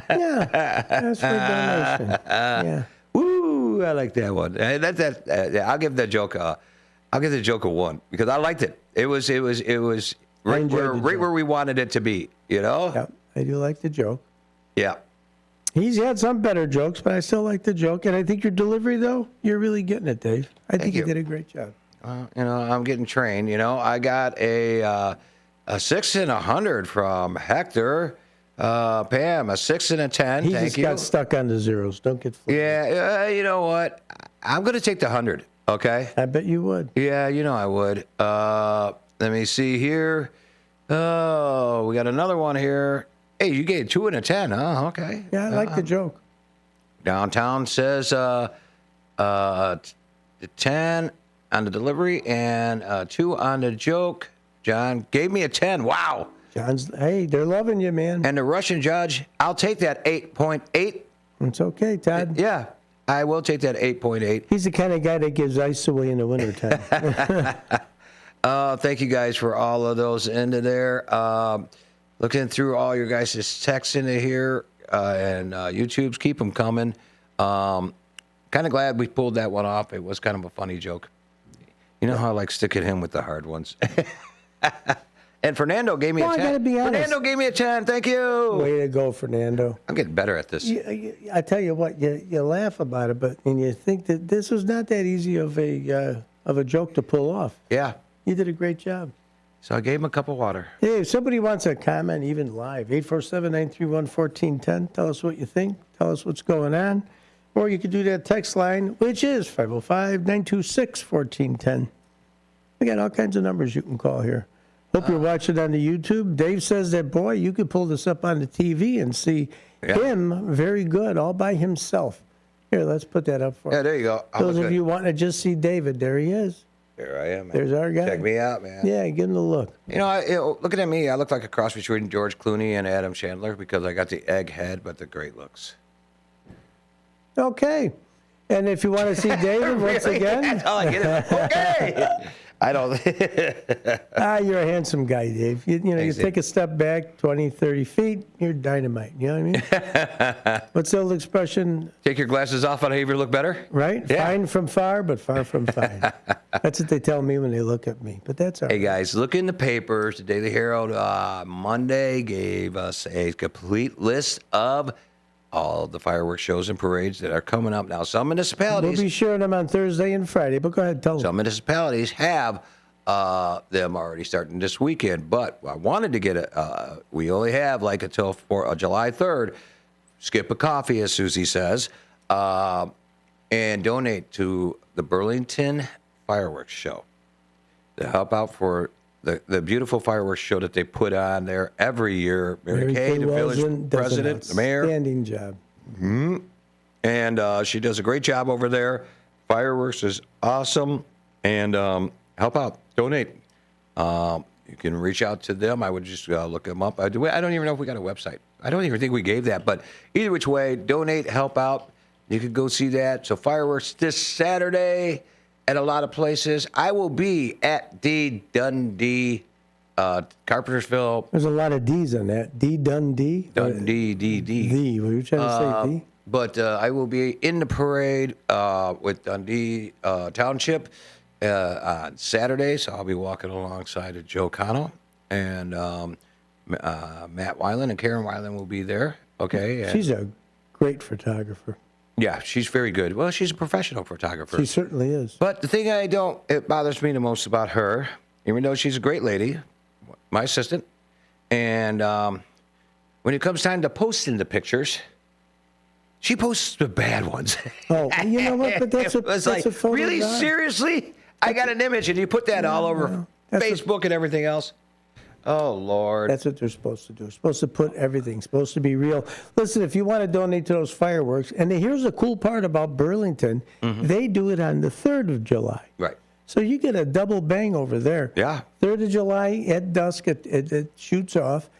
S9: that's for a donation. Yeah.
S10: Woo! I like that one. I'll give that joke. I'll give the joke a 1 because I liked it. It was right where we wanted it to be. You know.
S9: Yeah, I do like the joke.
S10: Yeah.
S9: He's had some better jokes, but I still like the joke. And I think your delivery, though, you're really getting it, Dave. I think you did a great job.
S10: I'm getting trained. I got a 6 and 100 from Hector. Pam, a 6 and a 10.
S9: He
S10: Thank
S9: just
S10: you.
S9: got stuck on the zeros. Don't get fooled.
S10: Yeah, you know what? I'm going to take the 100, okay?
S9: I bet you would.
S10: Yeah, I would. Let me see here. Oh, we got another one here. Hey, you gave 2 and a 10, huh? Okay.
S9: Yeah, I like the joke.
S10: Downtown says 10 on the delivery and 2 on the joke. John gave me a 10. Wow.
S9: Hey, they're loving you, man.
S10: And the Russian judge, I'll take that 8.8.
S9: It's okay, Todd.
S10: Yeah, I will take that 8.8.
S9: He's the kind of guy that gives ice away in the wintertime.
S10: Thank you guys for all of those into there. Looking through all your guys' texts into here and YouTube's, keep them coming. Kind of glad we pulled that one off. It was kind of a funny joke. You know how I like sticking him with the hard ones. And Fernando gave me a 10.
S9: I gotta be honest.
S10: Fernando gave me a 10. Thank you.
S9: Way to go, Fernando.
S10: I'm getting better at this.
S9: I tell you what, you laugh about it, and you think that this was not that easy of a joke to pull off.
S10: Yeah.
S9: You did a great job.
S10: So I gave him a cup of water.
S9: Hey, if somebody wants a comment, even live, 847-931-1410. Tell us what you think. Tell us what's going on. Or you could do that text line, which is 505-926-1410. We got all kinds of numbers you can call here. Hope you're watching on the YouTube. Dave says that, boy, you could pull this up on the TV and see him very good all by himself. Here, let's put that up for
S10: you. Yeah, there you go.
S9: Those of you wanting to just see David, there he is.
S10: There I am, man.
S9: There's our guy.
S10: Check me out, man.
S9: Yeah, give him a look.
S10: Looking at me, I look like a cross between George Clooney and Adam Chandler because I got the egg head, but the great looks.
S9: Okay. And if you want to see David once again.
S10: That's all I get. Okay. I don't.
S9: You're a handsome guy, Dave. You take a step back 20, 30 feet, you're dynamite. You know what I mean? What's the old expression?
S10: Take your glasses off on how you look better?
S9: Right? Yeah. Fine from far, but far from fine. That's what they tell me when they look at me. But that's all right.
S10: Hey, guys, look in the papers. The Daily Herald Monday gave us a complete list of all the fireworks shows and parades that are coming up now. Some municipalities...
S9: We'll be sharing them on Thursday and Friday, but go ahead, tell them.
S10: Some municipalities have them already starting this weekend, but I wanted to get we only have until July 3rd. Skip a coffee, as Susie says, and donate to the Burlington Fireworks Show to help out for the beautiful fireworks show that they put on there every year. Mary Kay, the village president, the mayor.
S9: Outstanding job.
S10: Mm-hmm. And she does a great job over there. Fireworks is awesome. And help out, donate. You can reach out to them. I would just look them up. I don't even know if we got a website. I don't even think we gave that. But either which way, donate, help out. You could go see that. So fireworks this Saturday at a lot of places. I will be at the Dundee, Carpentersville.
S9: There's a lot of D's on that. Dundee?
S10: Dundee, D.
S9: Were you trying to say D?
S10: But I will be in the parade with Dundee Township on Saturday. So I'll be walking alongside of Joe Connell. And Matt Weiland and Karen Weiland will be there. Okay.
S9: She's a great photographer.
S10: Yeah, she's very good. Well, she's a professional photographer.
S9: She certainly is.
S10: But the thing it bothers me the most about her, even though she's a great lady, my assistant, and when it comes time to posting the pictures, she posts the bad ones.
S9: Oh, you know what? But that's a photo.
S10: Really?
S9: God.
S10: Seriously? I got an image, and you put that all over Facebook and everything else? Oh, Lord.
S9: That's what they're supposed to do. They're supposed to put everything. Supposed to be real. Listen, if you want to donate to those fireworks, and here's the cool part about Burlington, they do it on the 3rd of July.
S10: Right.
S9: So you get a double bang over there.
S10: Yeah.
S9: 3rd of July at dusk, it shoots off.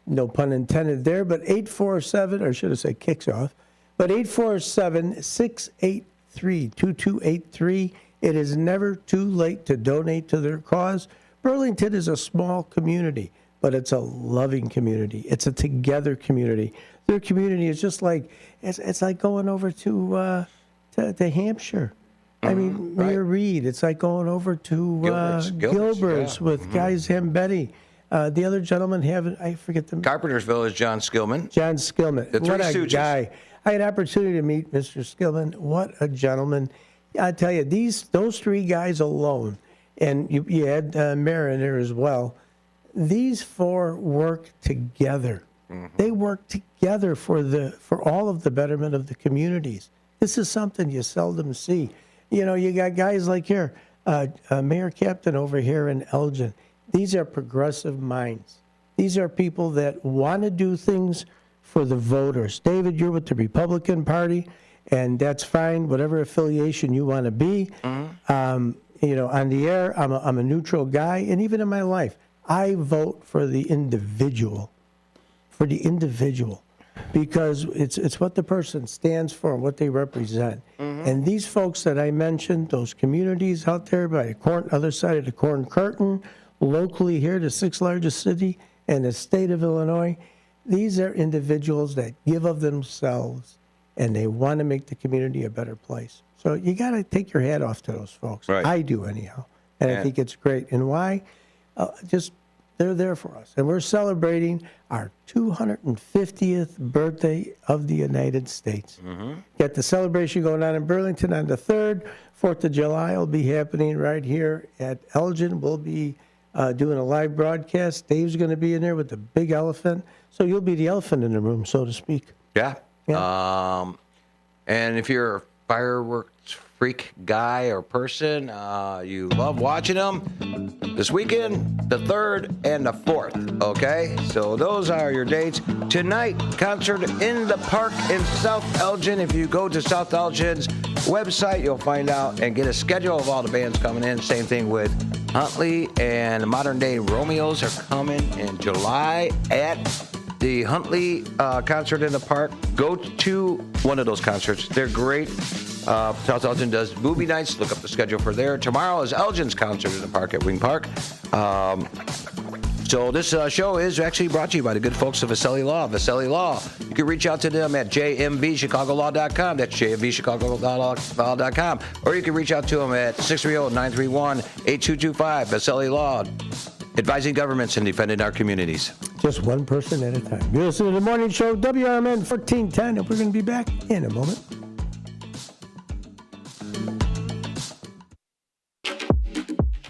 S9: No pun intended there, but 847, or should I say kicks off, but 847-683-2283. It is never too late to donate to their cause. Burlington is a small community, but it's a loving community. It's a together community. Their community is just like, it's like going over to Hampshire. I mean, Mayor Reed, it's like going over to Gilbert's with Guys Hambetti. The other gentleman, I forget the...
S10: Carpentersville is John Skillman.
S9: John Skillman.
S10: The Three
S9: What a
S10: Stooges.
S9: guy. I had an opportunity to meet Mr. Skillman. What a gentleman. I tell you, those three guys alone, and you had Mayor in there as well, these four work together. They work together for all of the betterment of the communities. This is something you seldom see. You know, you got guys like here, Mayor Captain over here in Elgin. These are progressive minds. These are people that want to do things for the voters. David, you're with the Republican Party, and that's fine, whatever affiliation you want to be. You know, on the air, I'm a neutral guy, and even in my life, I vote for the individual. Because it's what the person stands for and what they represent. And these folks that I mentioned, those communities out there by the other side of the Corn Curtain, locally here, the 6th largest city in the state of Illinois, these are individuals that give of themselves, and they want to make the community a better place. So you got to take your hat off to those folks.
S10: Right.
S9: I do anyhow. And I think it's great. And why? They're there for us. And we're celebrating our 250th birthday of the United States. Got the celebration going on in Burlington on the 3rd. 4th of July will be happening right here at Elgin. We'll be doing a live broadcast. Dave's going to be in there with the big elephant. So you'll be the elephant in the room, so to speak.
S10: Yeah. And if you're a fireworks freak guy or person, you love watching them, this weekend, the 3rd and the 4th, okay? So those are your dates. Tonight, concert in the park in South Elgin. If you go to South Elgin's website, you'll find out and get a schedule of all the bands coming in. Same thing with Huntley and Modern Day Romeos are coming in July at the Huntley concert in the park. Go to one of those concerts. They're great. South Elgin does movie nights. Look up the schedule for there. Tomorrow is Elgin's concert in the park at Wing Park. So this show is actually brought to you by the good folks of Vaselli Law. Vaselli Law. You can reach out to them at jmvchicagolaw.com. That's jmvchicagolaw.com. Or you can reach out to them at 630-931-8225. Vaselli Law. Advising governments and defending our communities.
S9: Just one person at a time. You're listening to the morning show, WRMN 1410, and we're going to be back in a moment.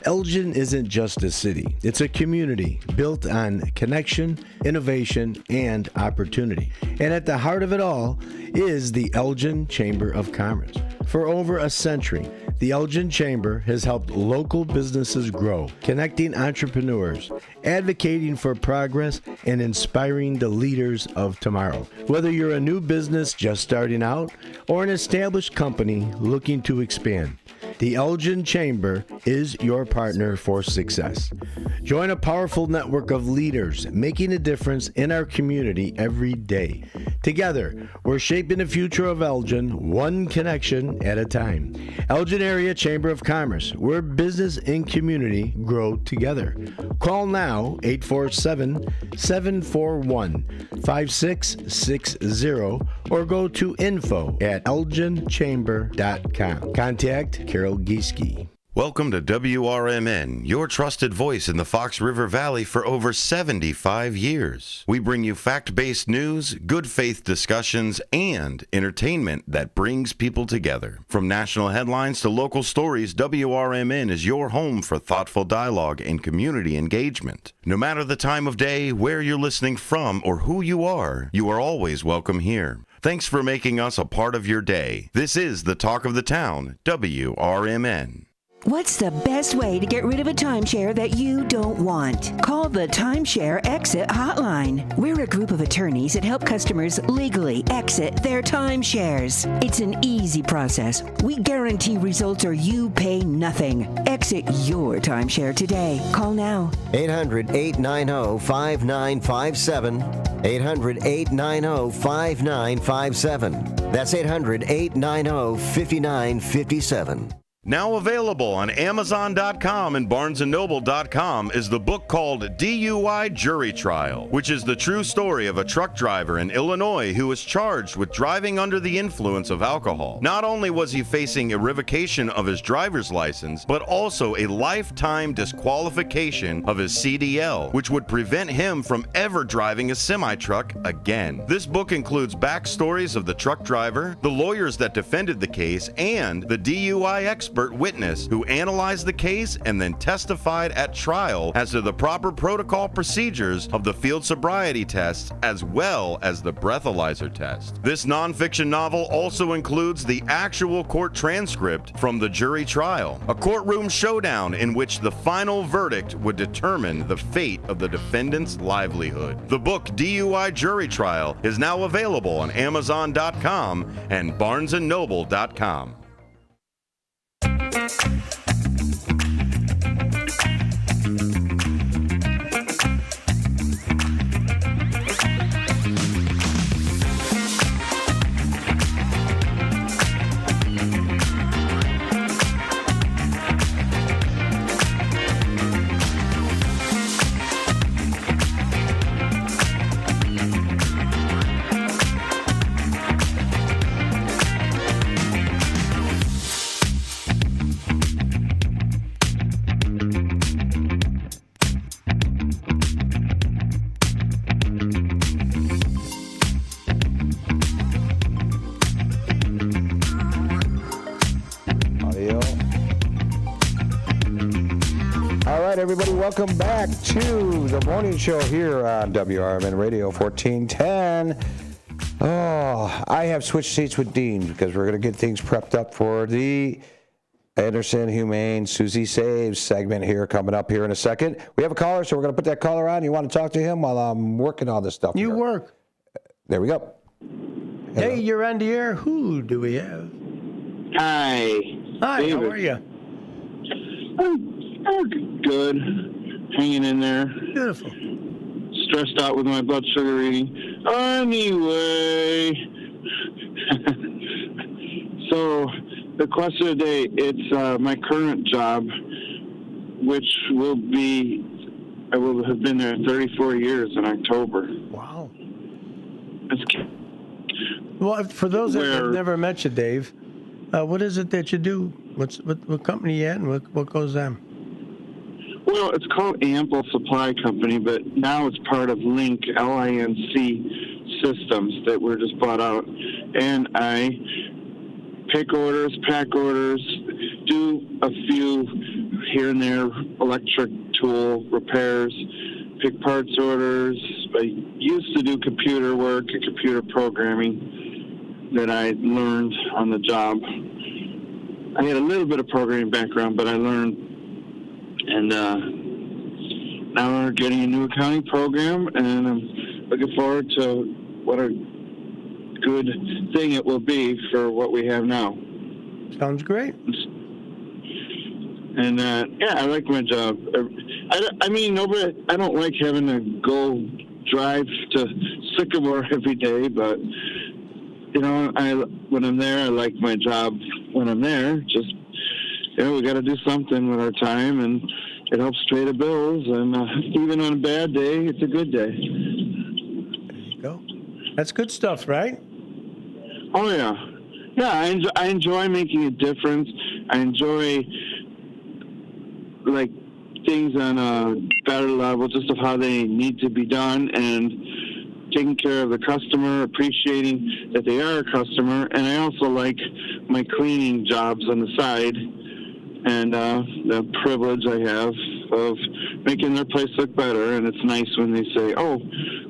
S8: Elgin isn't just a city. It's a community built on connection, innovation, and opportunity. And at the heart of it all is the Elgin Chamber of Commerce. For over a century, the Elgin Chamber has helped local businesses grow, connecting entrepreneurs, advocating for progress, and inspiring the leaders of tomorrow. Whether you're a new business just starting out or an established company looking to expand, the Elgin Chamber is your partner for success. Join a powerful network of leaders making a difference in our community every day. Together, we're shaping the future of Elgin one connection at a time. Elgin Area Chamber of Commerce, where business and community grow together. Call now 847-741-5660 or go to info@elginchamber.com. Contact Carol Gieske.
S7: Welcome to WRMN, your trusted voice in the Fox River Valley for over 75 years. We bring you fact-based news, good faith discussions, and entertainment that brings people together. From national headlines to local stories, WRMN is your home for thoughtful dialogue and community engagement. No matter the time of day, where you're listening from, or who you are always welcome here. Thanks for making us a part of your day. This is the Talk of the Town, WRMN.
S5: What's the best way to get rid of a timeshare that you don't want? Call the Timeshare Exit Hotline. We're a group of attorneys that help customers legally exit their timeshares. It's an easy process. We guarantee results or you pay nothing. Exit your timeshare today. Call now.
S14: 800-890-5957. 800-890-5957. That's 800-890-5957.
S7: Now available on Amazon.com and BarnesandNoble.com is the book called DUI Jury Trial, which is the true story of a truck driver in Illinois who was charged with driving under the influence of alcohol. Not only was he facing a revocation of his driver's license, but also a lifetime disqualification of his CDL, which would prevent him from ever driving a semi-truck again. This book includes backstories of the truck driver, the lawyers that defended the case, and the DUI expert witness who analyzed the case and then testified at trial as to the proper protocol procedures of the field sobriety tests as well as the breathalyzer test. This nonfiction novel also includes the actual court transcript from the jury trial, a courtroom showdown in which the final verdict would determine the fate of the defendant's livelihood. The book DUI Jury Trial is now available on Amazon.com and BarnesandNoble.com.
S18: Everybody, welcome back to the morning show here on WRMN Radio 1410. Oh, I have switched seats with Dean because we're going to get things prepped up for the Anderson Humane Susie Saves segment here coming up here in a second. We have a caller, so we're going to put that caller on. You want to talk to him while I'm working on this stuff?
S9: You work.
S18: There we go.
S9: Hello. Hey, you're on the air. Who do we have?
S23: Hi.
S9: Hi,
S23: David.
S9: How are you?
S23: I'm good. Hanging in there.
S9: Beautiful.
S23: Stressed out with my blood sugar reading. Anyway. So, the question of the day, it's my current job, which I will have been there 34 years in October.
S9: Wow. Well, for those that have never met you, Dave, what is it that you do? What company you at and what goes on?
S23: Well, it's called Ample Supply Company, but now it's part of Link, L-I-N-C Systems that were just bought out. And I pick orders, pack orders, do a few here and there electric tool repairs, pick parts orders. I used to do computer work and computer programming that I learned on the job. I had a little bit of programming background, but I learned. And now we're getting a new accounting program, and I'm looking forward to what a good thing it will be for what we have now.
S9: Sounds great.
S23: And, yeah, I like my job. I mean, I don't like having to go drive to Sycamore every day, but, you know, when I'm there, I like my job when I'm there. Just, you know, we got to do something with our time, and it helps pay the bills. And even on a bad day, it's a good day.
S9: There you go. That's good stuff, right?
S23: Oh, yeah. Yeah, I enjoy making a difference. I enjoy like things on a better level, just of how they need to be done, and taking care of the customer, appreciating that they are a customer. And I also like my cleaning jobs on the side, and the privilege I have of making their place look better. And it's nice when they say, "Oh,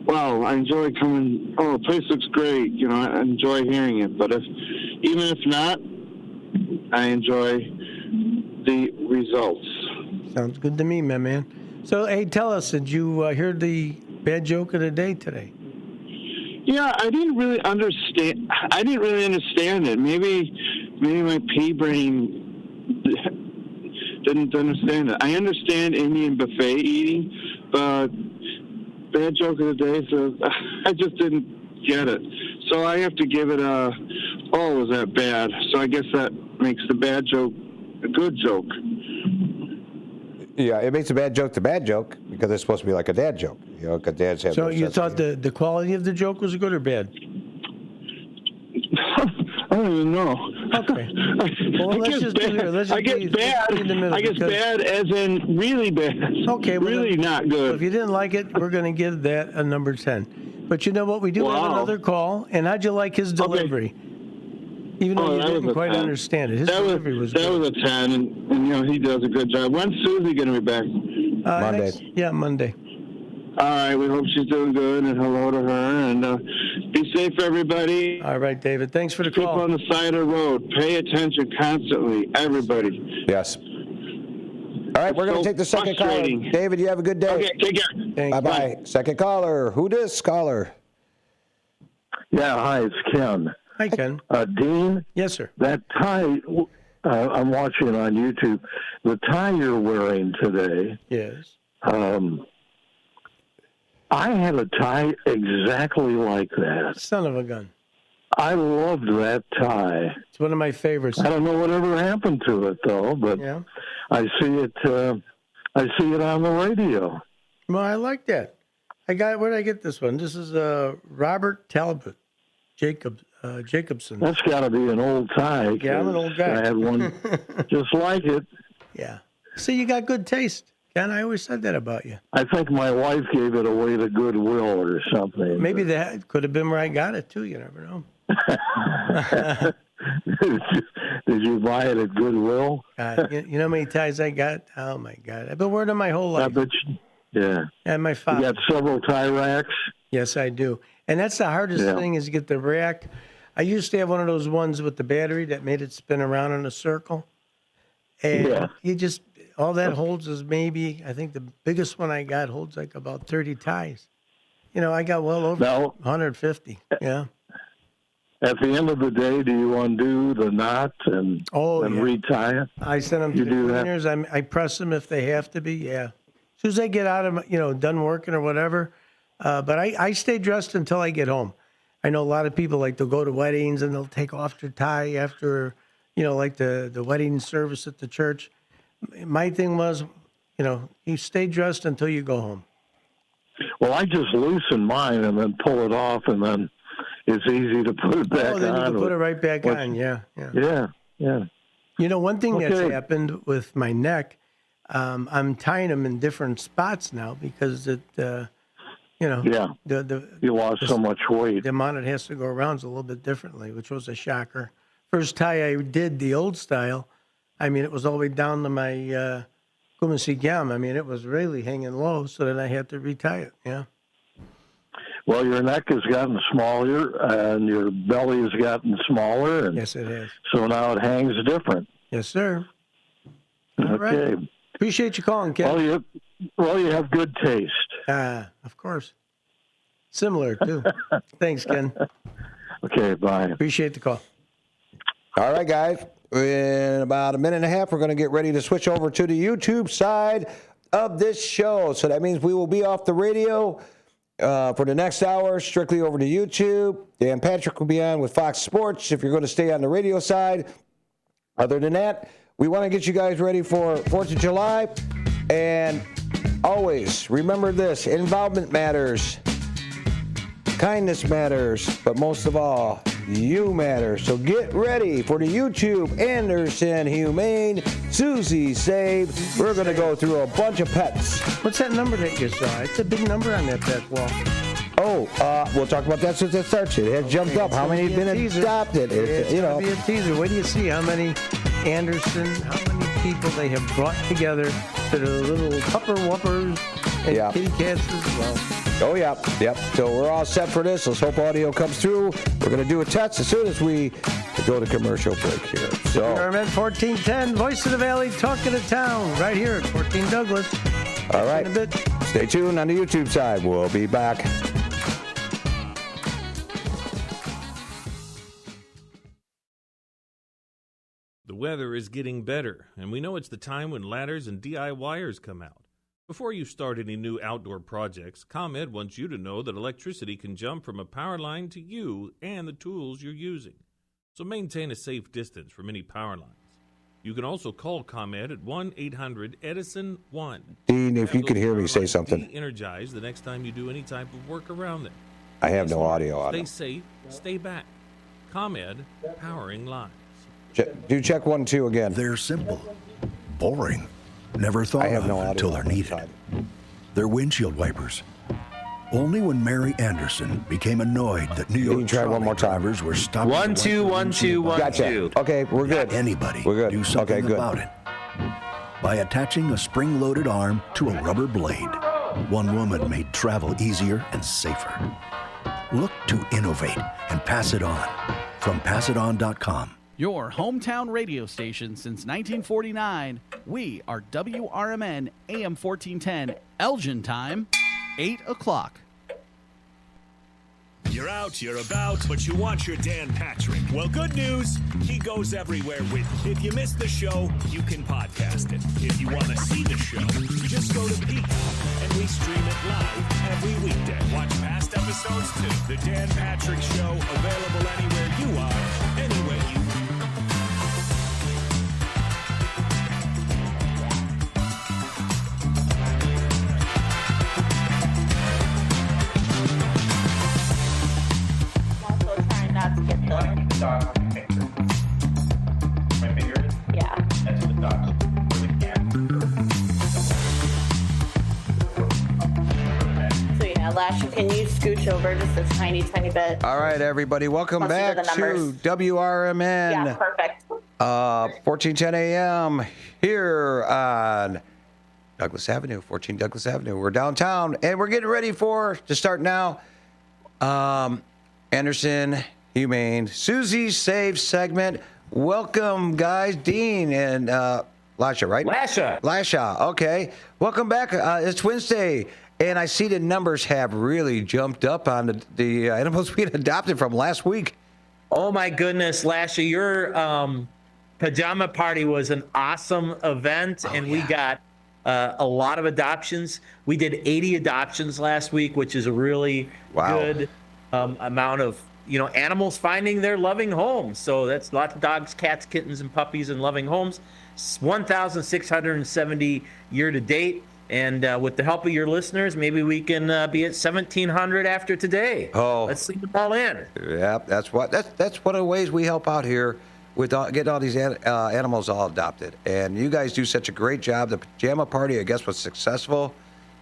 S23: wow, I enjoy coming. Oh, the place looks great." You know, I enjoy hearing it. But even if not, I enjoy the results.
S9: Sounds good to me, my man. So, hey, tell us, did you hear the bad joke of the day today?
S23: Yeah, I didn't really understand it. Maybe my pea brain didn't understand it. I understand Indian buffet eating, but bad joke of the day, so I just didn't get it. So I have to give it was that bad? So I guess that makes the bad joke a good joke.
S18: Yeah, it makes a bad joke because it's supposed to be like a dad joke. You know, because dads have.
S9: So you thought the quality of the joke was good or bad?
S23: I don't even know.
S9: Okay. Well,
S23: I guess bad as in really bad.
S9: Okay. Well,
S23: really not good.
S9: If you didn't like it, we're going to give that a number 10. But you know what? We do have another call. And how'd you like his delivery? Even though you didn't quite understand it. His delivery was good.
S23: That was a 10, and you know, he does a good job. When's Susie going to be back?
S18: Monday.
S9: Monday.
S23: All right, we hope she's doing good, and hello to her, and be safe, everybody.
S9: All right, David, thanks for the
S23: call. Keep on the side of the road. Pay attention constantly, everybody.
S18: Yes. All right, we're going to take the second caller. David, you have a good day.
S23: Okay, take care.
S9: Thanks.
S18: Bye-bye. Second caller. Who dis, caller?
S1: Yeah, hi, it's Ken.
S9: Hi, Ken.
S1: Dean?
S9: Yes, sir.
S1: That tie, I'm watching on YouTube, the tie you're wearing today.
S9: Yes.
S1: I had a tie exactly like that.
S9: Son of a gun.
S1: I loved that tie.
S9: It's one of my favorites.
S1: I don't know whatever happened to it, though, but I see it on the radio.
S9: Well, I like that. Where did I get this one? This is Robert Talbot Jacobson.
S1: That's got to be an old tie.
S9: Yeah, I'm an old guy.
S1: I had one just like it.
S9: Yeah. See, you got good taste. Ken, I always said that about you.
S1: I think my wife gave it away to Goodwill or something.
S9: Maybe that could have been where I got it, too. You never know.
S1: Did you buy it at Goodwill?
S9: You know how many ties I got? Oh, my God. I've been wearing them my whole life.
S1: I bet you, yeah.
S9: And my father.
S1: You got several tie racks?
S9: Yes, I do. And that's the hardest thing is to get the rack. I used to have one of those ones with the battery that made it spin around in a circle. And you just, all that holds is maybe, I think the biggest one I got holds like about 30 ties. You know, I got well over 150. Yeah.
S1: At the end of the day, do you undo the knot and retie it?
S9: I send them to the cleaners. I press them if they have to be, yeah. As soon as I get out of, done working or whatever. But I stay dressed until I get home. I know a lot of people like to go to weddings and they'll take off their tie after, like the wedding service at the church. My thing was, you stay dressed until you go home.
S1: Well, I just loosen mine and then pull it off, and then it's easy to put it back on.
S9: Then you can put it right back on, yeah. One thing that's happened with my neck, I'm tying them in different spots now because it,
S1: you lost so much weight.
S9: The amount it has to go around is a little bit differently, which was a shocker. First tie I did, the old style, I mean, it was all the way down to my Kumasi gam. I mean, it was really hanging low, so then I had to retie it, yeah.
S1: Well, your neck has gotten smaller, and your belly has gotten smaller. And
S9: yes, it has.
S1: So now it hangs different.
S9: Yes, sir. All right. Appreciate you calling, Ken.
S1: Well, you have good taste.
S9: Of course. Similar, too. Thanks, Ken.
S1: Okay, bye.
S9: Appreciate the call.
S18: All right, guys. In about a minute and a half, we're going to get ready to switch over to the YouTube side of this show. So that means we will be off the radio for the next hour, strictly over to YouTube. Dan Patrick will be on with Fox Sports if you're going to stay on the radio side. Other than that, we want to get you guys ready for 4th of July. And always remember this, involvement matters. Kindness matters, but most of all, you matter. So get ready for the YouTube Anderson Humane Susie Save. We're going to go through a bunch of pets.
S9: What's that number that you saw? It's a big number on that pet wall.
S18: Oh, we'll talk about that since it starts. It has jumped up. How many have been adopted?
S9: It's going to be a teaser. Wait do you see how many Anderson, how many people they have brought together to the little pupper whoppers and kitty cats as well.
S18: Oh, yeah. Yep. So we're all set for this. Let's hope audio comes through. We're going to do a test as soon as we go to commercial break here. So,
S9: WRMN 1410, Voice of the Valley, Talk of the Town, right here at 14 Douglas.
S18: All right. Stay tuned on the YouTube side. We'll be back.
S2: The weather is getting better, and we know it's the time when ladders and DIYers come out. Before you start any new outdoor projects, ComEd wants you to know that electricity can jump from a power line to you and the tools you're using. So maintain a safe distance from any power lines. You can also call ComEd at 1-800-EDISON-1.
S18: Dean, if you could hear me say something.
S2: Energize the next time you do any type of work around them.
S18: I have no audio on
S2: Stay
S18: it.
S2: safe, stay back. ComEd, powering lives.
S18: Do check 1, 2 again.
S15: They're simple, boring, never thought of until they're needed. They're windshield wipers. Only when Mary Anderson became annoyed that New York drivers were stopping.
S19: 1, 2, 1, 2, 1,
S18: Gotcha.
S19: 2.
S18: Okay, we're good.
S15: Anybody
S18: we're good.
S15: do something
S18: okay, good.
S15: about it by attaching a spring-loaded arm to a rubber blade. One woman made travel easier and safer. Look to innovate and pass it on. From passiton.com.
S20: Your hometown radio station since 1949. We are WRMN AM 1410, Elgin time, 8 o'clock.
S24: You're out, you're about, but you want your Dan Patrick. Well, good news, he goes everywhere with you. If you missed the show, you can podcast it. If you want to see the show, just go to Peacock, and we stream it live every weekday. Watch past episodes too. The Dan Patrick Show, available anywhere you are, anywhere you are.
S26: Lasher, can you scooch over just a tiny bit?
S18: All right, everybody. Welcome back to WRMN.
S26: Yeah, perfect.
S18: 1410 a.m. here on Douglas Avenue, 14 Douglas Avenue. We're downtown, and we're getting ready to start now. Anderson, Humane, Susie Save segment. Welcome, guys. Dean and Lasha, right? Lasha. Okay. Welcome back. It's Wednesday. And I see the numbers have really jumped up on the animals being adopted from last week.
S19: Oh, my goodness, Lasha, your pajama party was an awesome event, and we got a lot of adoptions. We did 80 adoptions last week, which is a really good amount of animals finding their loving homes. So that's lots of dogs, cats, kittens, and puppies in loving homes. 1,670 year to date. And with the help of your listeners, maybe we can be at 1,700 after today.
S18: Oh,
S19: let's leave them all in.
S18: Yeah, that's one of the ways we help out here with getting all these animals all adopted. And you guys do such a great job. The pajama party, I guess, was successful.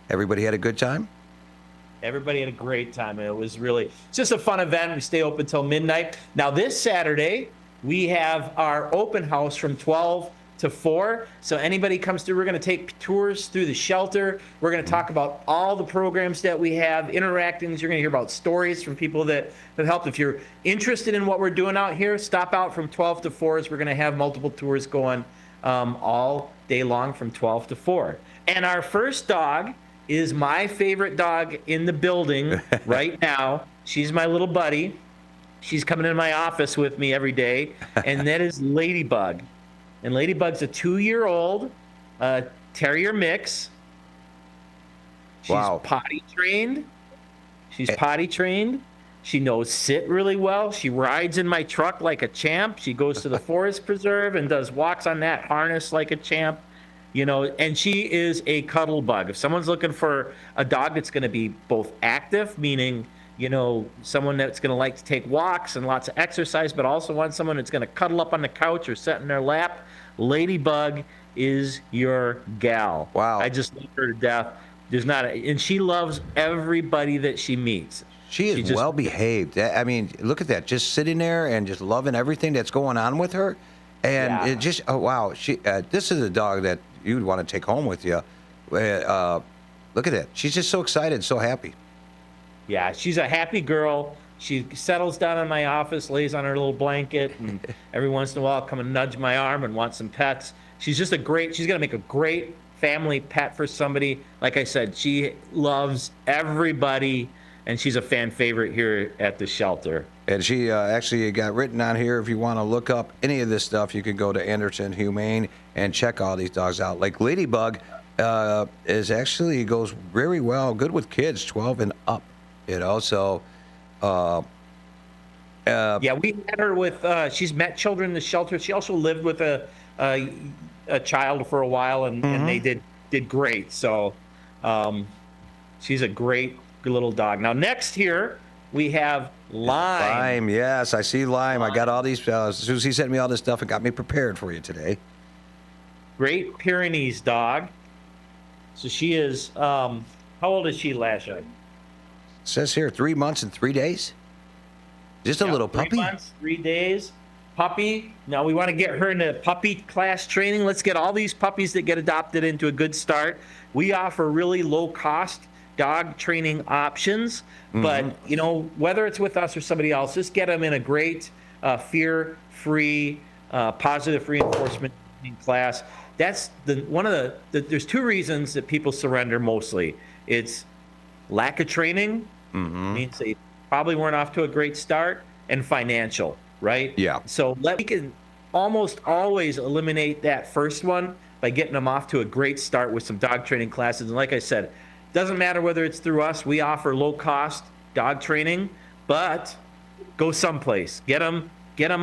S18: Everybody had a good time.
S19: Everybody had a great time. It was just a fun event. We stay open till midnight. Now this Saturday we have our open house from 12 to 4. So anybody comes through, we're going to take tours through the shelter. We're going to talk about all the programs that we have, interactions. You're going to hear about stories from people that have helped. If you're interested in what we're doing out here, stop out from 12 to 4. We're going to have multiple tours going all day long from 12 to 4. And our first dog is my favorite dog in the building right now. She's my little buddy. She's coming in my office with me every day, and that is Ladybug. And Ladybug's a 2-year-old terrier mix. She's potty trained. Potty trained. She knows sit really well. She rides in my truck like a champ. She goes to the forest preserve and does walks on that harness like a champ. And she is a cuddle bug. If someone's looking for a dog that's going to be both active, meaning someone that's going to like to take walks and lots of exercise, but also wants someone that's going to cuddle up on the couch or sit in their lap, Ladybug is your gal.
S10: Wow.
S19: I just love her to death. And she loves everybody that she meets.
S10: She is well behaved. I mean, look at that. Just sitting there and just loving everything that's going on with her. And it just, oh, wow. This is a dog that you'd want to take home with you. Look at that. She's just so excited, so happy.
S19: Yeah, she's a happy girl. She settles down in my office, lays on her little blanket, and every once in a while come and nudge my arm and want some pets. She's just she's going to make a great family pet for somebody. Like I said, she loves everybody, and she's a fan favorite here at the shelter.
S10: And she actually got written on here. If you want to look up any of this stuff, you can go to Anderson Humane and check all these dogs out. Like Ladybug goes very well, good with kids, 12 and up. So
S19: we had her with. She's met children in the shelter. She also lived with a child for a while, and they did great. So she's a great little dog. Now next here we have Lime.
S10: Lime, yes, I see Lime. I got all these. Susie sent me all this stuff and got me prepared for you today.
S19: Great Pyrenees dog. So she is. How old is she, Lasha?
S10: It says here 3 months and 3 days. Just a little puppy.
S19: 3 months, 3 days. Puppy. Now we want to get her into puppy class training. Let's get all these puppies that get adopted into a good start. We offer really low cost dog training options, but whether it's with us or somebody else, just get them in a great fear-free, positive reinforcement class. That's there's two reasons that people surrender mostly. It's lack of training, means they probably weren't off to a great start, and financial, right?
S10: Yeah.
S19: So we can almost always eliminate that first one by getting them off to a great start with some dog training classes. And like I said, doesn't matter whether it's through us. We offer low-cost dog training, but go someplace. Get them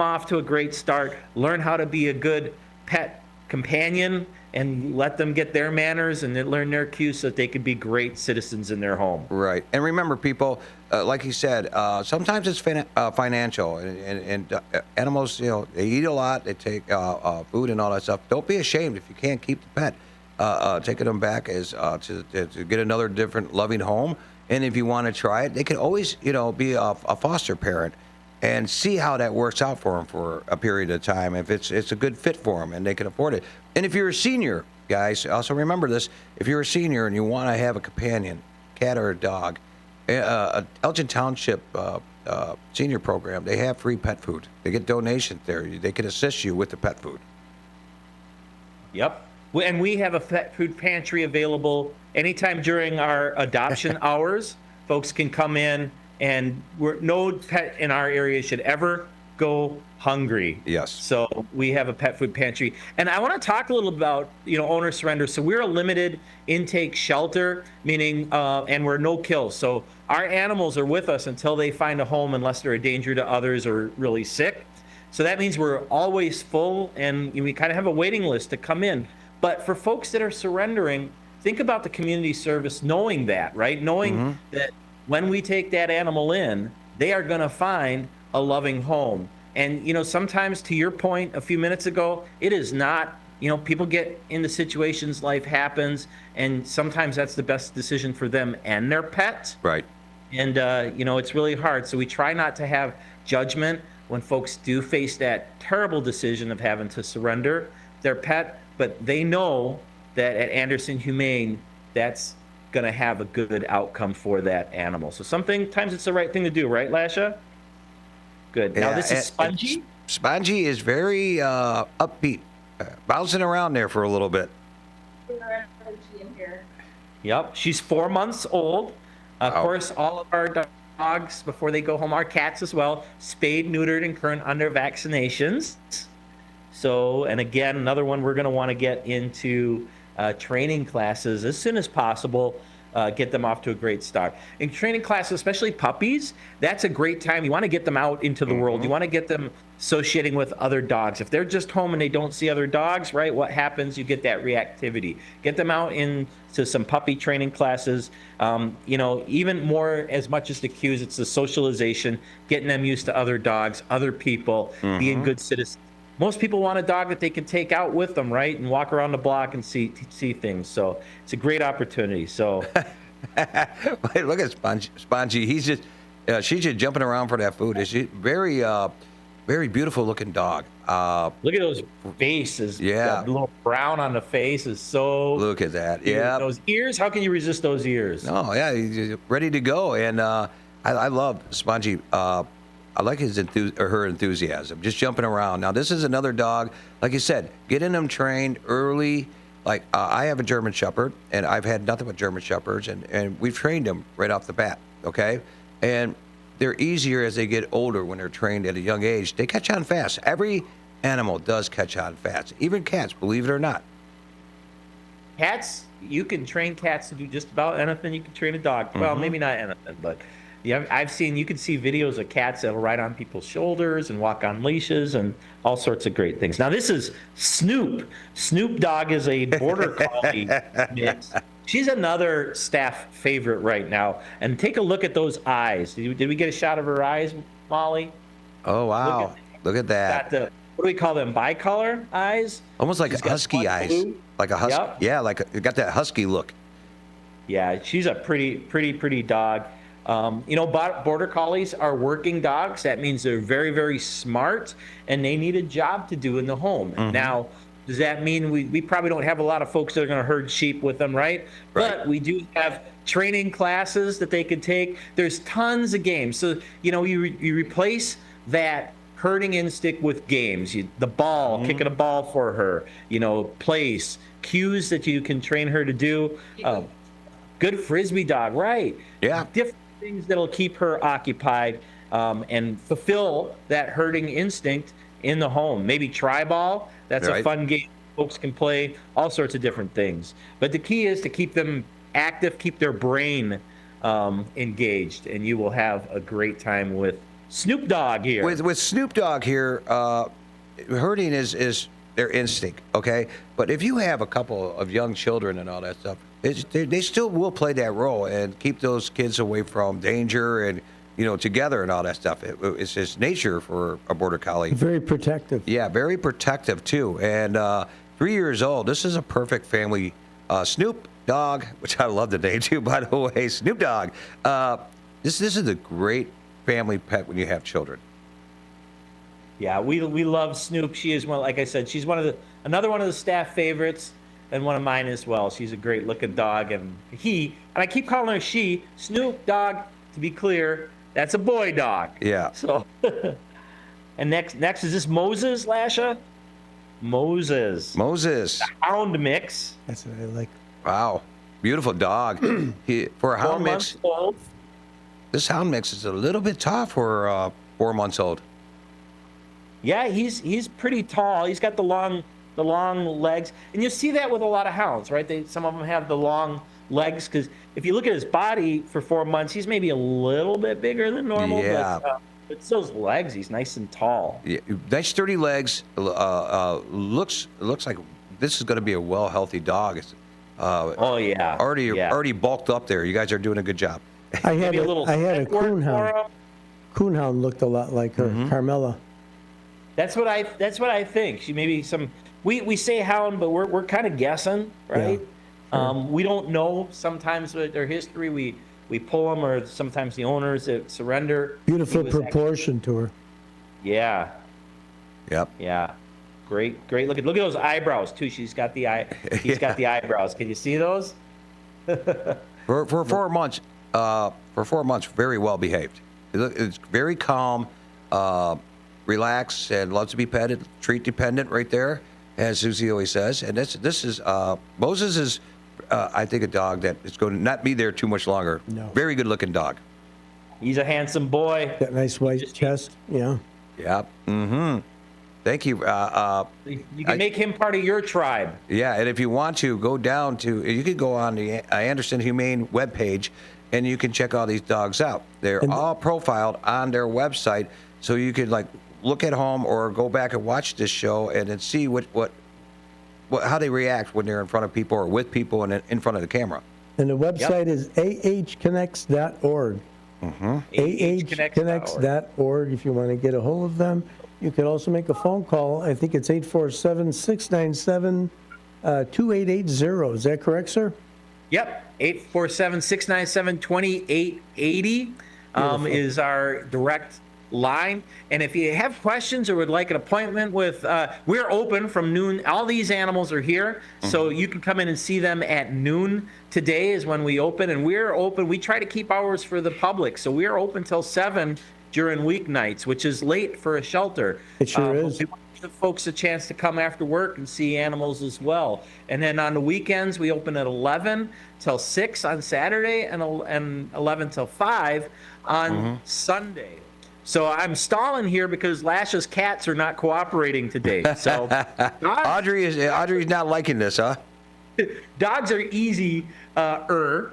S19: off to a great start. Learn how to be a good pet companion, and let them get their manners and learn their cues so that they can be great citizens in their home.
S10: Right. And remember, people, like you said, sometimes it's financial. And animals, they eat a lot. They take food and all that stuff. Don't be ashamed if you can't keep the pet. Taking them back is to get another different loving home. And if you want to try it, they can always, be a foster parent and see how that works out for them for a period of time. If it's a good fit for them and they can afford it. And if you're a senior, guys, also remember this: if you're a senior and you want to have a companion, cat or a dog, Elgin Township senior program, they have free pet food. They get donations there. They can assist you with the pet food.
S19: Yep. And we have a pet food pantry available anytime during our adoption hours. Folks can come in, and no pet in our area should ever go hungry.
S10: Yes.
S19: So we have a pet food pantry. And I want to talk a little about, owner surrender. So we're a limited intake shelter, meaning, and we're no kill. So our animals are with us until they find a home, unless they're a danger to others or really sick. So that means we're always full, and we kind of have a waiting list to come in. But for folks that are surrendering, think about the community service, knowing that, right? Knowing that when we take that animal in, they are going to find a loving home. And, sometimes, to your point a few minutes ago, it is not, people get into situations, life happens, and sometimes that's the best decision for them and their pet.
S10: Right.
S19: And, it's really hard. So we try not to have judgment when folks do face that terrible decision of having to surrender their pet, but they know that at Anderson Humane, that's going to have a good outcome for that animal. So sometimes it's the right thing to do, right, Lasha? Good. Now this is Spongy.
S10: Spongy is very upbeat, bouncing around there for a little bit.
S19: Yep, she's 4 months old. Of course, all of our dogs, before they go home, our cats as well, spayed, neutered, and current under vaccinations. So, and again, another one we're going to want to get into training classes as soon as possible, get them off to a great start. In training classes, especially puppies, that's a great time. You want to get them out into the world. You want to get them associating with other dogs. If they're just home and they don't see other dogs, right, what happens? You get that reactivity. Get them out into some puppy training classes. Even more, as much as the cues, it's the socialization, getting them used to other dogs, other people, being good citizens. most people want a dog that they can take out with them, right, and walk around the block and see things. So it's a great opportunity. So,
S10: Wait, look at Spongy. He's just she's just jumping around for that food. Is she very very beautiful looking dog.
S19: Look at those faces.
S10: Yeah,
S19: that little brown on the face is so.
S10: Look at that. Yeah,
S19: those ears. How can you resist those ears?
S10: Oh yeah, he's ready to go. And I love Spongy. I like his her enthusiasm, just jumping around. Now, this is another dog, like you said, getting them trained early. Like, I have a German Shepherd, and I've had nothing but German Shepherds, and we've trained them right off the bat, okay? And they're easier as they get older when they're trained at a young age. They catch on fast. Every animal does catch on fast, even cats, believe it or not.
S19: Cats, you can train cats to do just about anything you can train a dog. Well, maybe not anything, but... Yeah, you can see videos of cats that'll ride on people's shoulders and walk on leashes and all sorts of great things. Now, this is Snoop. Snoop Dogg is a border collie mix. She's another staff favorite right now. And take a look at those eyes. Did we get a shot of her eyes, Molly?
S10: Oh, wow. Look at that.
S19: Got what do we call them? Bicolor eyes?
S10: Almost like a husky eyes. Blue. Like a husky. Yep. Yeah, it got that husky look.
S19: Yeah, she's a pretty dog. Border collies are working dogs. That means they're very, very smart, and they need a job to do in the home. Now, does that mean we probably don't have a lot of folks that are going to herd sheep with them, right? But we do have training classes that they could take. There's tons of games. So, you replace that herding instinct with games. The ball, kicking a ball for her, place, cues that you can train her to do. Good Frisbee dog, right?
S10: Yeah.
S19: Different things that'll keep her occupied and fulfill that herding instinct in the home. Maybe Tri-Ball, that's a fun game folks can play, all sorts of different things. But the key is to keep them active, keep their brain engaged, and you will have a great time with Snoop Dogg here.
S10: With Snoop Dogg here, herding is their instinct, okay? But if you have a couple of young children and all that stuff, they still will play that role and keep those kids away from danger and, together and all that stuff. It's just nature for a border collie.
S9: Very protective.
S10: Yeah, very protective, too. And 3 years old, this is a perfect family. Snoop Dogg, which I love the name, too, by the way, Snoop Dogg. This is a great family pet when you have children.
S19: Yeah, we love Snoop. She is like I said, she's another one of the staff favorites. And one of mine as well. She's a great looking dog, and I keep calling her she. Snoop Dogg, to be clear, that's a boy dog.
S10: Yeah.
S19: So, and next is this Moses, Lasha? Moses.
S10: The
S19: hound mix.
S9: That's what I like.
S10: Wow, beautiful dog. For a hound mix, this hound mix is a little bit tall for 4 months old.
S19: Yeah, he's pretty tall. He's got the long legs, and you see that with a lot of hounds, right? Some of them have the long legs, because if you look at his body for 4 months, he's maybe a little bit bigger than normal.
S10: Yeah.
S19: But it's those legs. He's nice and tall.
S10: Yeah, nice sturdy legs. Looks like this is going to be a healthy dog. Already bulked up there. You guys are doing a good job.
S9: I had a coonhound. Coonhound looked a lot like her, Carmela.
S19: That's what I think. She maybe some. We say hound, but we're kind of guessing, right? Yeah. We don't know sometimes with their history. We pull them, or sometimes the owners that surrender.
S9: Beautiful proportion to her.
S19: Yeah.
S10: Yep.
S19: Yeah. Great. Look at those eyebrows too. He's got the eyebrows. Can you see those?
S10: for 4 months. For 4 months, very well behaved. It's very calm. Relaxed and loves to be petted, treat dependent right there, as Susie always says. And this is Moses is, I think, a dog that is going to not be there too much longer.
S9: No.
S10: Very good looking dog.
S19: He's a handsome boy.
S9: That nice white chest. Yeah.
S10: Yeah. Mm-hmm. Thank you.
S19: You can make him part of your tribe.
S10: Yeah, and if you want to, you can go on the Anderson Humane webpage, and you can check all these dogs out. They're all profiled on their website, so you could look at home or go back and watch this show and then see how they react when they're in front of people or with people and in front of the camera.
S9: And the website is ahconnects.org.
S10: Mm-hmm.
S9: ahconnects.org if you want to get a hold of them. you can also make a phone call. I think it's 847-697-2880. Is that correct, sir?
S19: Yep, 847-697-2880 is our direct line. And if you have questions or would like an appointment with, we're open from noon. All these animals are here, so you can come in and see them at noon. Today is when we open, and we're open. We try to keep hours for the public, so we're open till 7 during weeknights, which is late for a shelter.
S9: It sure is.
S19: We want to give folks a chance to come after work and see animals as well. And then on the weekends, we open at 11 till 6 on Saturday and 11 till 5 on Sunday. So I'm stalling here because Lasha's cats are not cooperating today. So
S10: Audrey's not liking this, huh?
S19: Dogs are easy to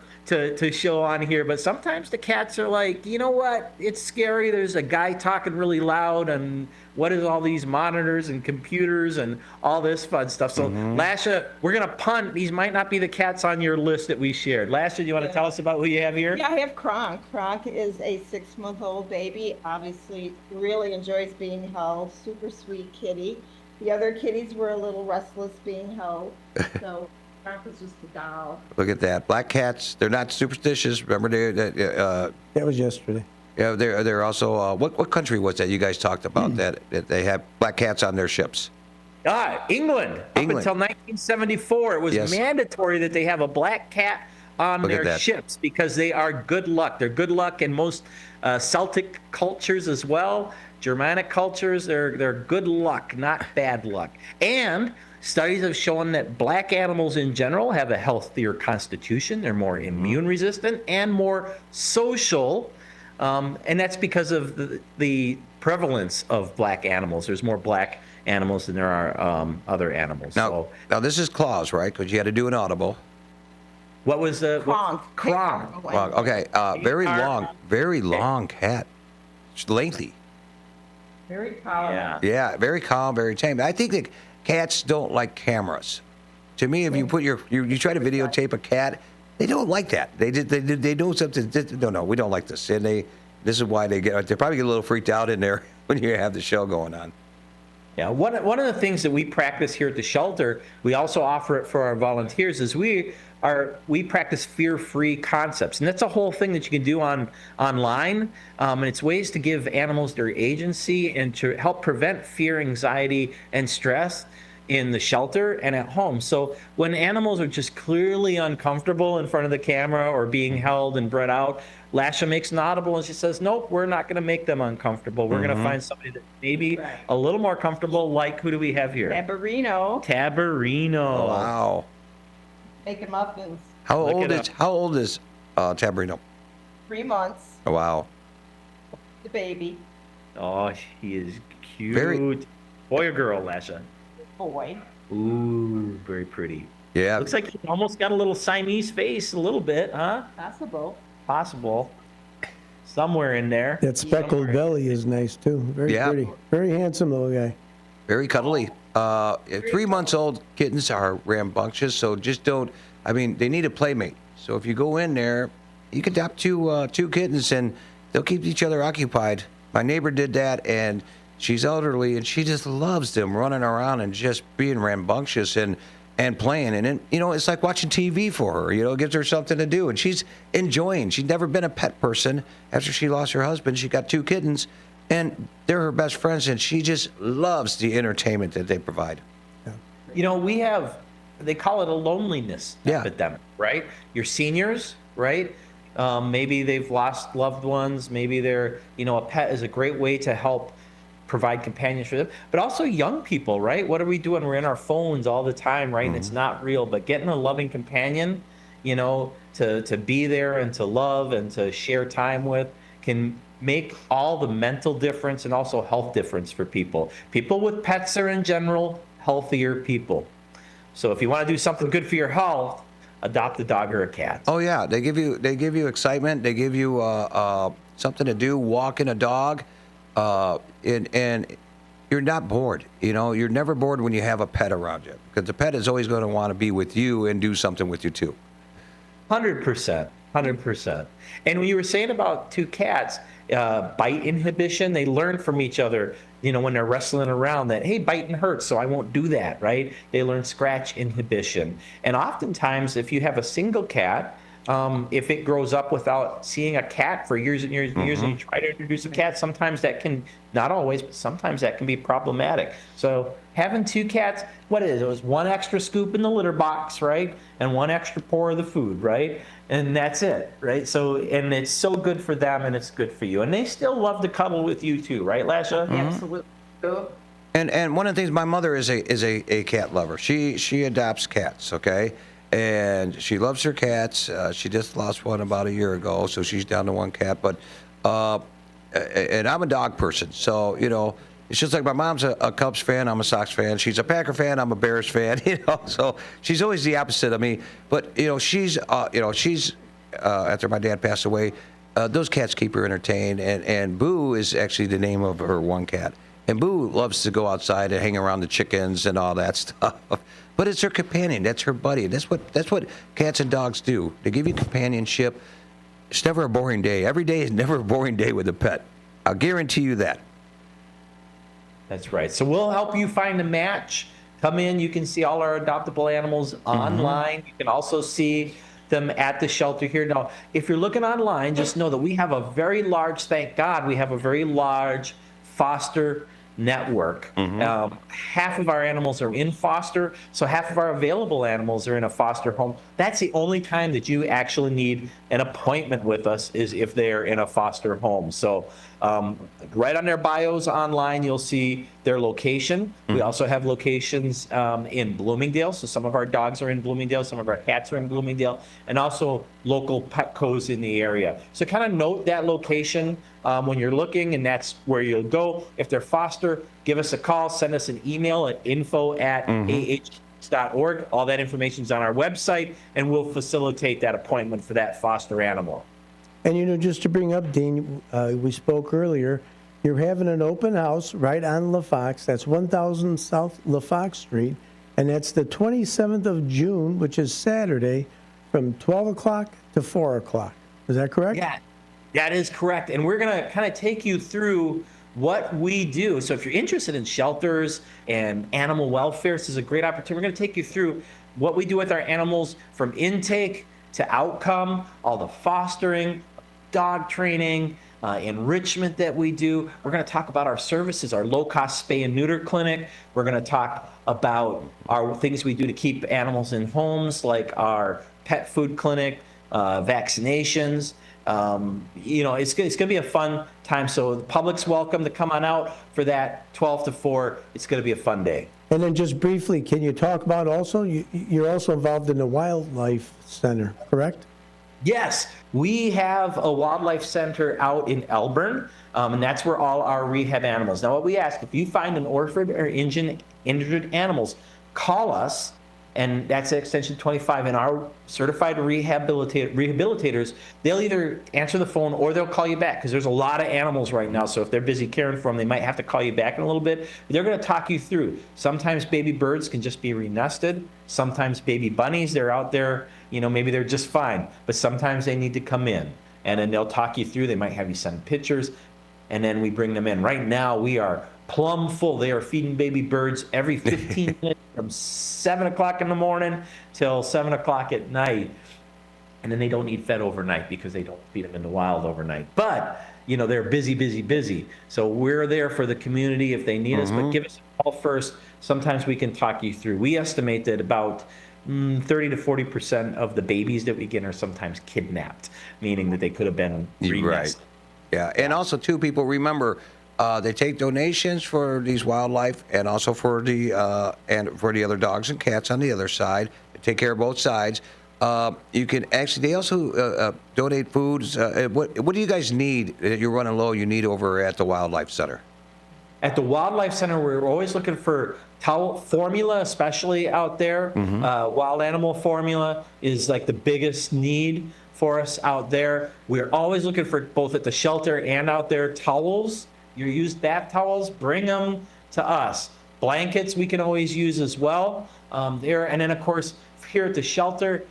S19: show on here, but sometimes the cats are like, you know what? It's scary. There's a guy talking really loud, and what is all these monitors and computers and all this fun stuff? So Lasha, we're gonna punt. These might not be the cats on your list that we shared. Lasha, do you want to tell us about who you have here?
S4: Yeah, I have Kronk. Kronk is a 6-month-old baby. Obviously, really enjoys being held. Super sweet kitty. The other kitties were a little restless being held. So Kronk was just a doll.
S10: Look at that. Black cats, they're not superstitious. Remember,
S9: that was yesterday.
S10: Yeah, they're also, what country was that you guys talked about that they have black cats on their ships?
S19: England. Up until 1974, it was mandatory that they have a black cat on their ships because they are good luck. They're good luck in most Celtic cultures as well. Germanic cultures, they're good luck, not bad luck. And studies have shown that black animals in general have a healthier constitution. They're more immune resistant and more social. And that's because of the prevalence of black animals. There's more black animals than there are other animals.
S10: Now this is Claus, right? Because you had to do an audible.
S19: What was the
S4: Kronk?
S10: Okay, very long cat. It's lengthy.
S4: Very calm.
S10: Yeah, very calm, very tame. I think that cats don't like cameras. To me, if you put you try to videotape a cat, they don't like that. They do something. No, we don't like this. And this is why they probably get a little freaked out in there when you have the show going on.
S19: Yeah, one of the things that we practice here at the shelter, we also offer it for our volunteers, is we practice fear-free concepts, and that's a whole thing that you can do online. And it's ways to give animals their agency and to help prevent fear, anxiety, and stress in the shelter and at home. So when animals are just clearly uncomfortable in front of the camera or being held and bred out, Lasha makes an audible and she says, nope, we're not going to make them uncomfortable. We're going to find somebody that maybe a little more comfortable, like who do we have here?
S4: Tabarino.
S10: Oh, wow.
S4: Making muffins.
S10: How old is Tabarino?
S4: 3 months.
S10: Oh, wow.
S4: The baby.
S19: Oh, he is cute. Boy or girl, Lasha?
S4: Boy.
S19: Ooh, very pretty.
S10: Yeah.
S19: Looks like he almost got a little Siamese face, a little bit, huh?
S4: Possible.
S19: Somewhere in there.
S9: That speckled belly is nice too. Very pretty. Very handsome little guy.
S10: Very cuddly. 3 months old kittens are rambunctious, so just don't. I mean, they need a playmate. So if you go in there, you can adopt two kittens, and they'll keep each other occupied. My neighbor did that, and she's elderly, and she just loves them running around and just being rambunctious and playing. And it's like watching TV for her. It gives her something to do, and she's enjoying. She's never been a pet person. After she lost her husband, she got 2 kittens, and they're her best friends, and she just loves the entertainment that they provide.
S19: We have, they call it a loneliness epidemic, right? Your seniors, right? Maybe they've lost loved ones. Maybe they're, a pet is a great way to help provide companionship for them, but also young people, right? What are we doing? We're in our phones all the time, right? And it's not real, but getting a loving companion, to be there and to love and to share time with can make all the mental difference and also health difference for people. People with pets are in general healthier people. So if you want to do something good for your health, adopt a dog or a cat.
S10: Oh yeah, they give you excitement. They give you something to do. Walking a dog. And you're not bored. You're never bored when you have a pet around you, because the pet is always going to want to be with you and do something with you too.
S19: 100%. And when you were saying about 2 cats, bite inhibition, they learn from each other. when they're wrestling around that, hey, biting hurts, so I won't do that, right? They learn scratch inhibition. And oftentimes, if you have a single cat, if it grows up without seeing a cat for years and years and years, and you try to introduce a cat, sometimes that can, not always, but sometimes that can be problematic. So having 2 cats, what is it? It was 1 extra scoop in the litter box, right? And 1 extra pour of the food, right? And that's it, right? So, and it's so good for them and it's good for you. And they still love to cuddle with you too, right, Lasha?
S4: Absolutely.
S10: And one of the things, my mother is a cat lover. She adopts cats, okay? And she loves her cats. She just lost one about a year ago, so she's down to 1 cat. But and I'm a dog person, so it's just like my mom's a Cubs fan, I'm a Sox fan. She's a Packer fan, I'm a Bears fan. So she's always the opposite of me. But she's after my dad passed away, those cats keep her entertained. And Boo is actually the name of her 1 cat. And Boo loves to go outside and hang around the chickens and all that stuff. But it's her companion. That's her buddy. That's what cats and dogs do. They give you companionship. It's never a boring day. Every day is never a boring day with a pet. I'll guarantee you that.
S19: That's right. So we'll help you find a match. Come in. You can see all our adoptable animals online. You can also see them at the shelter here. Now, if you're looking online, just know that we have a very large, thank God, we have a very large foster network. Half of our animals are in foster, so half of our available animals are in a foster home. That's the only time that you actually need an appointment with us, is if they're in a foster home. So right on their bios online, you'll see their location. We also have locations in Bloomingdale, so some of our dogs are in Bloomingdale, some of our cats are in Bloomingdale, and also local Petcos in the area. So kind of note that location when you're looking, and that's where you'll go. If they're foster, give us a call, send us an email at info@ah.org. All that information is on our website, and we'll facilitate that appointment for that foster animal.
S9: And just to bring up, Dean, we spoke earlier, you're having an open house right on LaFox. That's 1000 South LaFox Street, and that's the 27th of June, which is Saturday, from 12 o'clock to 4 o'clock. Is that correct?
S19: Yeah, that is correct. And we're going to kind of take you through what we do. So if you're interested in shelters and animal welfare, this is a great opportunity. We're going to take you through what we do with our animals, from intake to outcome, all the fostering, dog training, enrichment that we do. We're going to talk about our services, our low-cost spay and neuter clinic. We're going to talk about our things we do to keep animals in homes, like our pet food clinic, vaccinations. It's going to be a fun time. So the public's welcome to come on out for that 12 to 4. It's going to be a fun day.
S9: And then just briefly, can you talk about also, you're also involved in the Wildlife Center, correct?
S19: Yes, we have a wildlife center out in Elgin, and that's where all our rehab animals. Now, what we ask, if you find an orphaned or injured animals, call us, and that's at extension 25. And our certified rehabilitators, they'll either answer the phone or they'll call you back, because there's a lot of animals right now. So if they're busy caring for them, they might have to call you back in a little bit. They're going to talk you through. Sometimes baby birds can just be renested. Sometimes baby bunnies, they're out there, maybe they're just fine, but sometimes they need to come in, and then they'll talk you through. They might have you send pictures, and then we bring them in. Right now, we are plumb full. They are feeding baby birds every 15 minutes from 7 o'clock in the morning till 7 o'clock at night. And then they don't need fed overnight, because they don't feed them in the wild overnight. But, they're busy. So we're there for the community if they need us. But give us a call first. Sometimes we can talk you through. We estimate that about 30 to 40% of the babies that we get are sometimes kidnapped, meaning that they could have been renested.
S10: Right. Yeah. And also, too, people remember, they take donations for these wildlife, and also for the other dogs and cats on the other side. They take care of both sides. You can actually, they also donate foods. What do you guys need that you're running low? You need over at the Wildlife Center.
S19: At the Wildlife Center, we're always looking for towel formula, especially out there. Wild animal formula is like the biggest need for us out there. We're always looking for, both at the shelter and out there, towels. Your used bath towels, bring them to us. Blankets we can always use as well there. And then, of course, here at the shelter,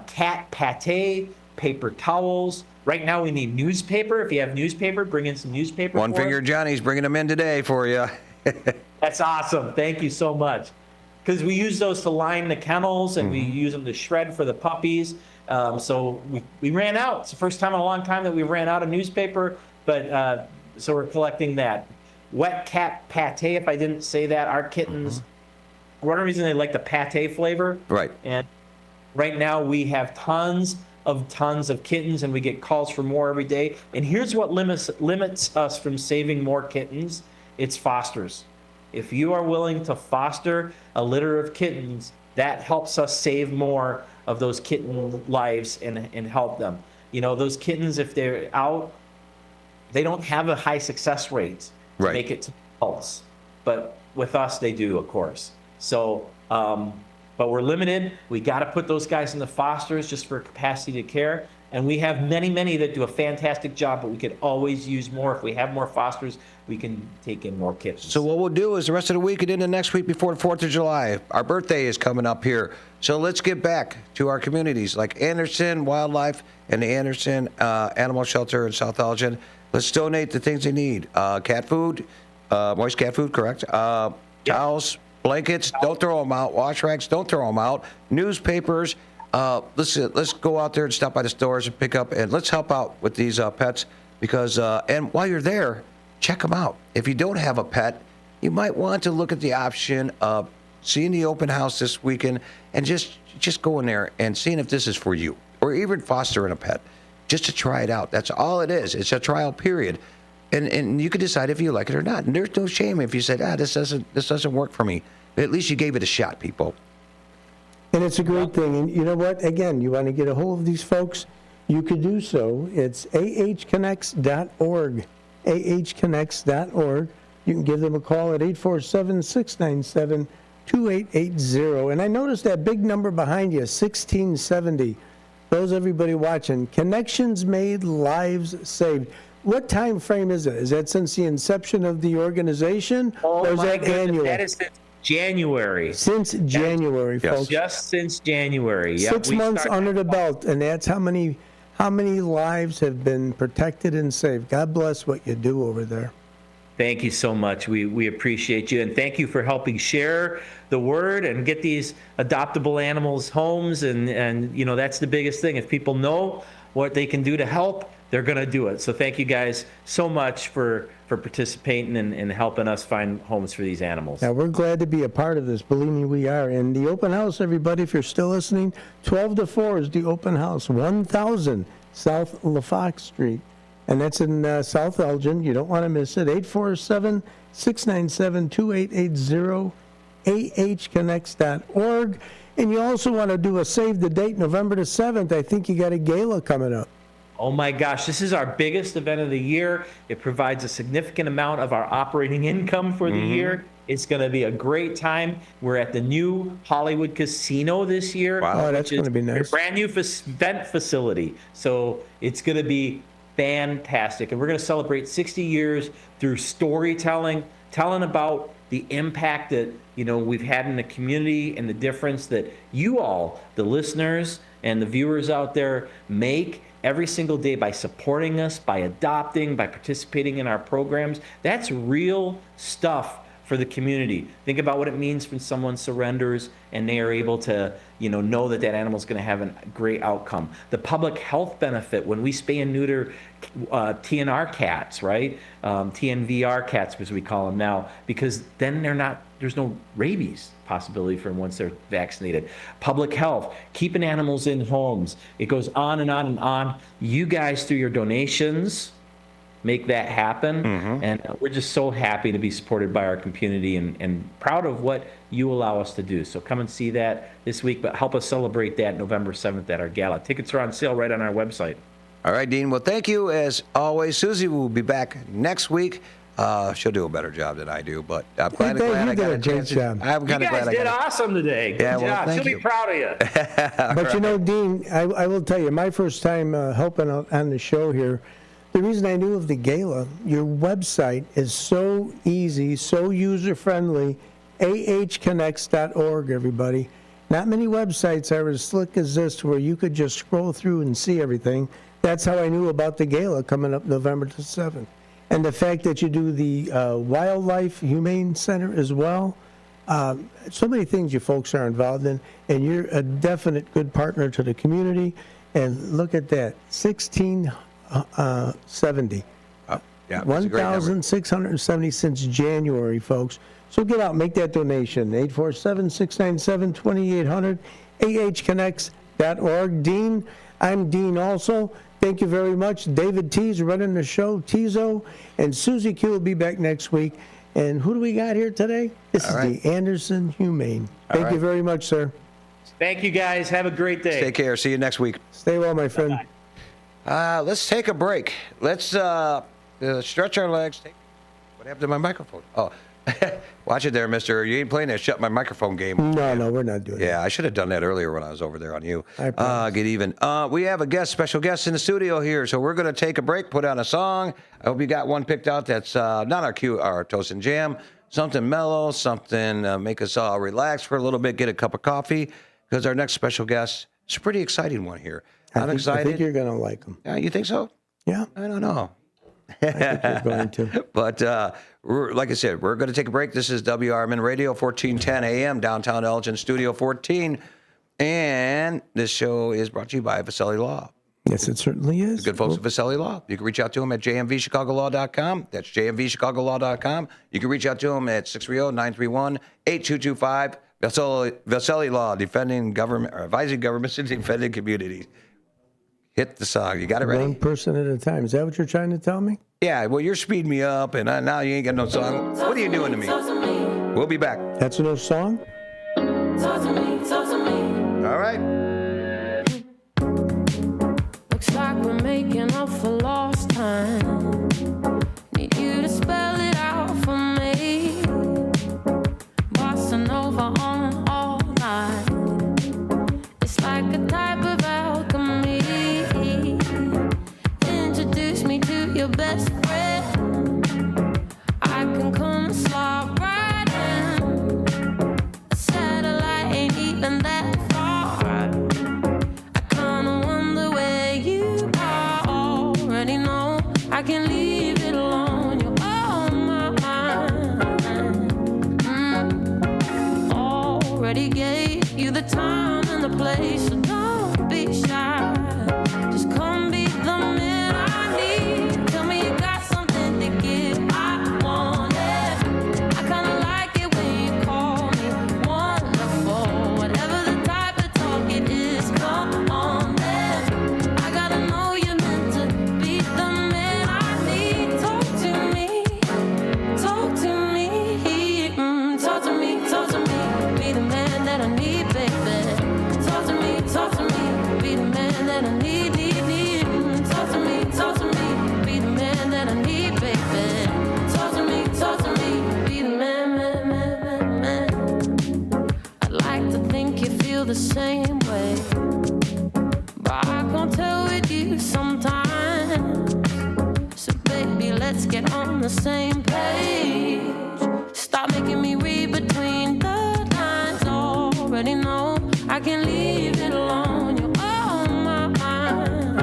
S19: cat pate, paper towels. Right now we need newspaper. If you have newspaper, bring in some newspaper.
S10: One Finger Johnny's bringing them in today for you.
S19: That's awesome. Thank you so much. Because we use those to line the kennels, and we use them to shred for the puppies. So we ran out. It's the first time in a long time that we ran out of newspaper, but so we're collecting that. Wet cat pate, if I didn't say that. Our kittens, for whatever reason, they like the pate flavor.
S10: Right.
S19: And right now we have tons of kittens, and we get calls for more every day. And here's what limits us from saving more kittens. It's fosters. If you are willing to foster a litter of kittens, that helps us save more of those kitten lives and help them. You know, those kittens, if they're out, they don't have a high success rate to make it to adults. But with us, they do, of course. So, but we're limited. We got to put those guys in the fosters just for capacity to care. And we have many, many that do a fantastic job, but we could always use more. If we have more fosters, we can take in more kittens.
S10: So what we'll do is the rest of the week and into next week before the 4th of July, our birthday is coming up here. So let's get back to our communities like Anderson Wildlife and the Anderson Animal Shelter in South Elgin. Let's donate the things they need. Cat food, moist cat food, correct? Towels, blankets, don't throw them out. Wash rags, don't throw them out. Newspapers. Let's go out there and stop by the stores and pick up, and let's help out with these pets because, and while you're there, check them out. If you don't have a pet, you might want to look at the option of seeing the open house this weekend and just go in there and seeing if this is for you, or even fostering a pet, just to try it out. That's all it is. It's a trial period, and you can decide if you like it or not. And there's no shame if you said, this doesn't work for me. But at least you gave it a shot, people.
S9: And it's a great thing. And you know what? Again, you want to get a hold of these folks, you could do so. It's ahconnects.org. ahconnects.org. You can give them a call at 847-697-2880. And I noticed that big number behind you, 1670. Those everybody watching. Connections made, lives saved. What time frame is it? Is that since the inception of the organization?
S19: Oh,
S9: or is
S19: my
S9: that
S19: goodness,
S9: annual?
S19: that is January.
S9: Since January, folks.
S19: Just since January. Yep,
S9: 6 months under the belt, and that's how many lives have been protected and saved. God bless what you do over there.
S19: Thank you so much. We appreciate you, and thank you for helping share the word and get these adoptable animals homes. And you know, that's the biggest thing. If people know what they can do to help, they're going to do it. So thank you guys so much for participating and helping us find homes for these animals.
S9: Now, we're glad to be a part of this. Believe me, we are. And the open house, everybody, if you're still listening, 12 to 4 is the open house, 1000 South LaFox Street. And that's in South Elgin. You don't want to miss it. 847-697-2880, ahconnects.org. And you also want to do a save the date, November the 7th. I think you got a gala coming up.
S19: Oh my gosh, this is our biggest event of the year. It provides a significant amount of our operating income for the year. It's going to be a great time. We're at the new Hollywood Casino this year.
S9: Wow, that's going to be nice.
S19: A brand new event facility. So it's going to be fantastic. And we're going to celebrate 60 years through storytelling, telling about the impact that, you know, we've had in the community and the difference that you all, the listeners and the viewers out there, make every single day by supporting us, by adopting, by participating in our programs. That's real stuff for the community. Think about what it means when someone surrenders and they are able to, you know that that animal is going to have a great outcome. The public health benefit when we spay and neuter TNR cats, right? TNVR cats, as we call them now, because then there's no rabies possibility for them once they're vaccinated. Public health, keeping animals in homes. It goes on and on and on. You guys, through your donations, make that happen. And we're just so happy to be supported by our community and proud of what you allow us to do. So come and see that this week, but help us celebrate that November 7th at our gala. Tickets are on sale right on our website.
S10: All right, Dean. Well, thank you as always. Susie will be back next week. She'll do a better job than I do, but I'm glad I got a chance. I'm kind of glad I got it.
S19: You guys did awesome today. Good job. She'll be proud of you.
S9: But you know, Dean, I will tell you, my first time helping out on the show here, the reason I knew of the gala, your website is so easy, so user-friendly, ahconnects.org, everybody. Not many websites are as slick as this where you could just scroll through and see everything. That's how I knew about the gala coming up November the 7th. And the fact that you do the Wildlife Humane Center as well. So many things you folks are involved in, and you're a definite good partner to the community. And look at that, 1670.
S10: Yeah,
S9: 1,670 since January, folks. So get out, make that donation. 847-697-2800, ahconnects.org. Dean, I'm Dean also. Thank you very much. David T's running the show, Teaso, and Susie Q will be back next week. And who do we got here today? This is the Anderson Humane. Thank you very much, sir.
S19: Thank you, guys. Have a great day.
S10: Take care. See you next week.
S9: Stay well, my friend.
S10: Let's take a break. Let's stretch our legs. What happened to my microphone? Oh, watch it there, mister. You ain't playing that shut my microphone game.
S9: No, we're not doing that.
S10: Yeah, I should have done that earlier when I was over there on you. Get even. We have a special guest in the studio here, so we're going to take a break, put on a song. I hope you got one picked out that's not our Toast and Jam, something mellow, something make us all relax for a little bit, get a cup of coffee, because our next special guest is a pretty exciting one here. I'm excited.
S9: I think you're going to like him.
S10: Yeah, you think so?
S9: Yeah.
S10: I don't know.
S9: I think you're going to.
S10: But like I said, we're going to take a break. This is WRMN Radio, 1410 AM, downtown Elgin, Studio 14. And this show is brought to you by Vaselli Law.
S9: Yes, it certainly is.
S10: The good folks at Vaselli Law. You can reach out to them at jmvchicagolaw.com. That's jmvchicagolaw.com. You can reach out to them at 630-931-8225. Vaselli Law, defending government, or advising governments and defending communities. Hit the song. You got it ready?
S9: One person at a time. Is that what you're trying to tell me?
S10: Yeah, well, you're speeding me up, and now you ain't got no song. What are you doing to me? We'll be back.
S9: That's no song?
S11: Talk to me, talk to me.
S10: All right.
S11: Looks like we're making up for lost time. Need you to spell it out for me. Bossa Nova on all night. It's like a type of alchemy. Introduce me to your best friend. I can come and slide right in. A satellite ain't even that far. I kinda wonder where you are. Already know I can leave it alone. You're on my mind. Already gave you the time and the place, so don't be shy. Just come be the man I need. Tell me you got something to give. I want it. I kinda like it when you call me wonderful. Whatever the type of talk it is, come on then. I gotta know you're meant to be the man I need. Talk to me, talk to me, talk to me, talk to me. Be the man that I need, baby. Talk to me, be the man that I need. Talk to me, be the man that I need, baby. Talk to me, be the man. I'd like to think you feel the same way, but I can't tell with you sometimes. So baby, let's get on the same page. Stop making me read between the lines. Already know I can leave it alone. You're on my mind.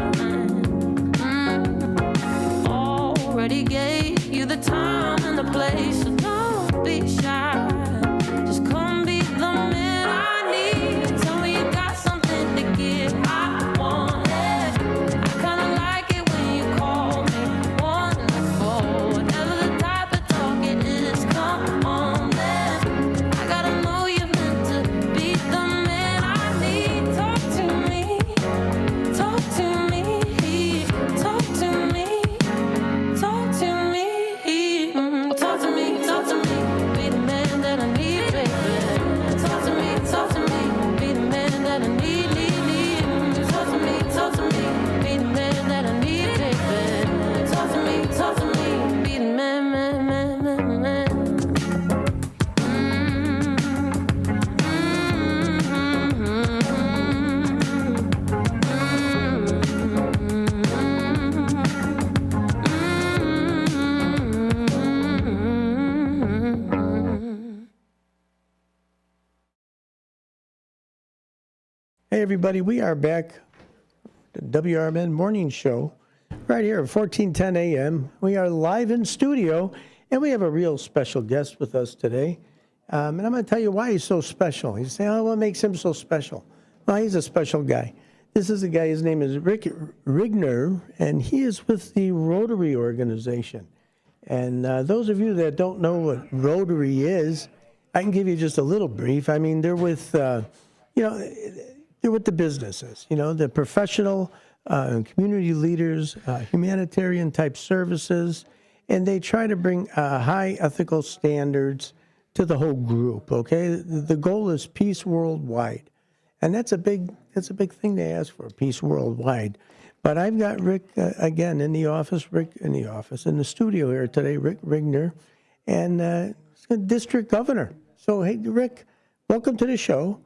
S11: Already gave you the time and the place, so don't be shy. Just come be the man I need. Tell me you got something to give. I want it. I kinda like it when you call me wonderful. Whatever the type of talk it is, come on then. I gotta know you're meant to be the man I need. Talk to me, talk to me, talk to me, talk to me, talk to me, talk to me. Be the man
S9: Hey, everybody, we are back. The WRMN Morning Show right here at 1410 a.m. We are live in studio, and we have a real special guest with us today. And I'm going to tell you why he's so special. You say, oh, what makes him so special? Well, he's a special guy. This is a guy, his name is Rick Rigner, and he is with the Rotary organization. And those of you that don't know what Rotary is, I can give you just a little brief. I mean, they're with, they're with the businesses, the professional community leaders, humanitarian type services, and they try to bring high ethical standards to the whole group. Okay, the goal is peace worldwide, and that's a big thing they ask for, peace worldwide. But I've got Rick again in the studio here today, Rick Rigner, and district governor. So hey, Rick, welcome to the show.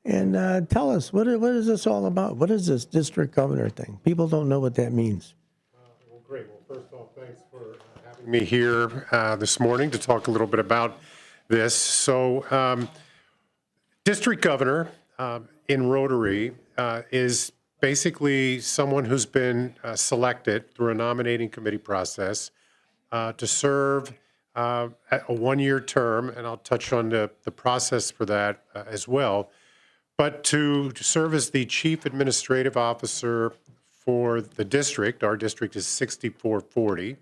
S9: And tell us, what is this all about? What is this district governor thing? People don't know what that means.
S3: Well, great. Well, first of all, thanks for having me here this morning to talk a little bit about this. So, district governor in Rotary is basically someone who's been selected through a nominating committee process to serve a one-year term, and I'll touch on the process for that as well. But to serve as the chief administrative officer for the district, our district is 6440,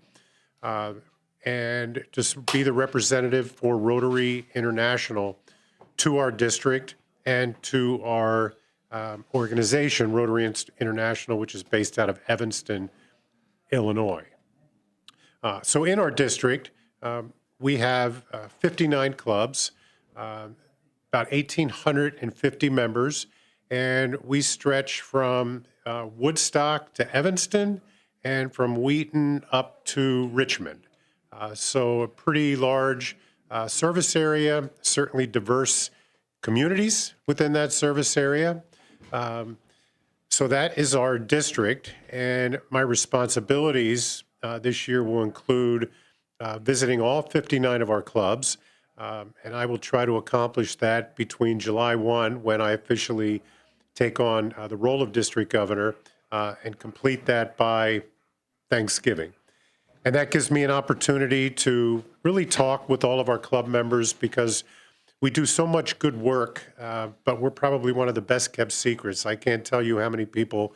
S3: and just be the representative for Rotary International to our district and to our organization, Rotary International, which is based out of Evanston, Illinois. So in our district, we have 59 clubs, about 1,850 members, and we stretch from Woodstock to Evanston and from Wheaton up to Richmond. So a pretty large service area, certainly diverse communities within that service area. So that is our district, and my responsibilities this year will include visiting all 59 of our clubs. And I will try to accomplish that between July 1, when I officially take on the role of district governor, and complete that by Thanksgiving. And that gives me an opportunity to really talk with all of our club members, because we do so much good work, but we're probably one of the best kept secrets. I can't tell you how many people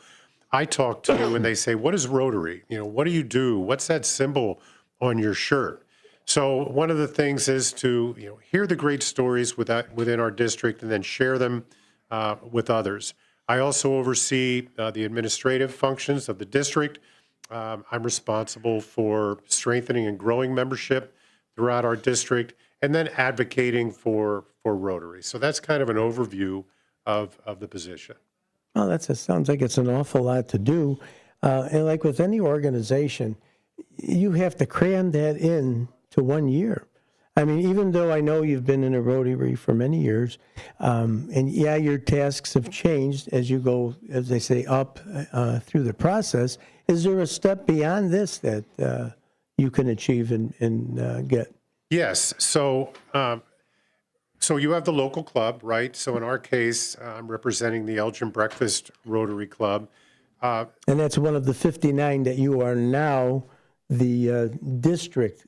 S3: I talk to and they say, what is Rotary? What do you do? What's that symbol on your shirt? So one of the things is to hear the great stories within our district and then share them with others. I also oversee the administrative functions of the district. I'm responsible for strengthening and growing membership throughout our district, and then advocating for Rotary. So that's kind of an overview of the position.
S9: Well, sounds like it's an awful lot to do. And like with any organization, you have to cram that in to 1 year. I mean, even though I know you've been in a Rotary for many years, and yeah, your tasks have changed as you go, as they say, up through the process. Is there a step beyond this that you can achieve and get?
S3: Yes. So you have the local club, right? So in our case, I'm representing the Elgin Breakfast Rotary Club.
S9: And that's one of the 59 that you are now the district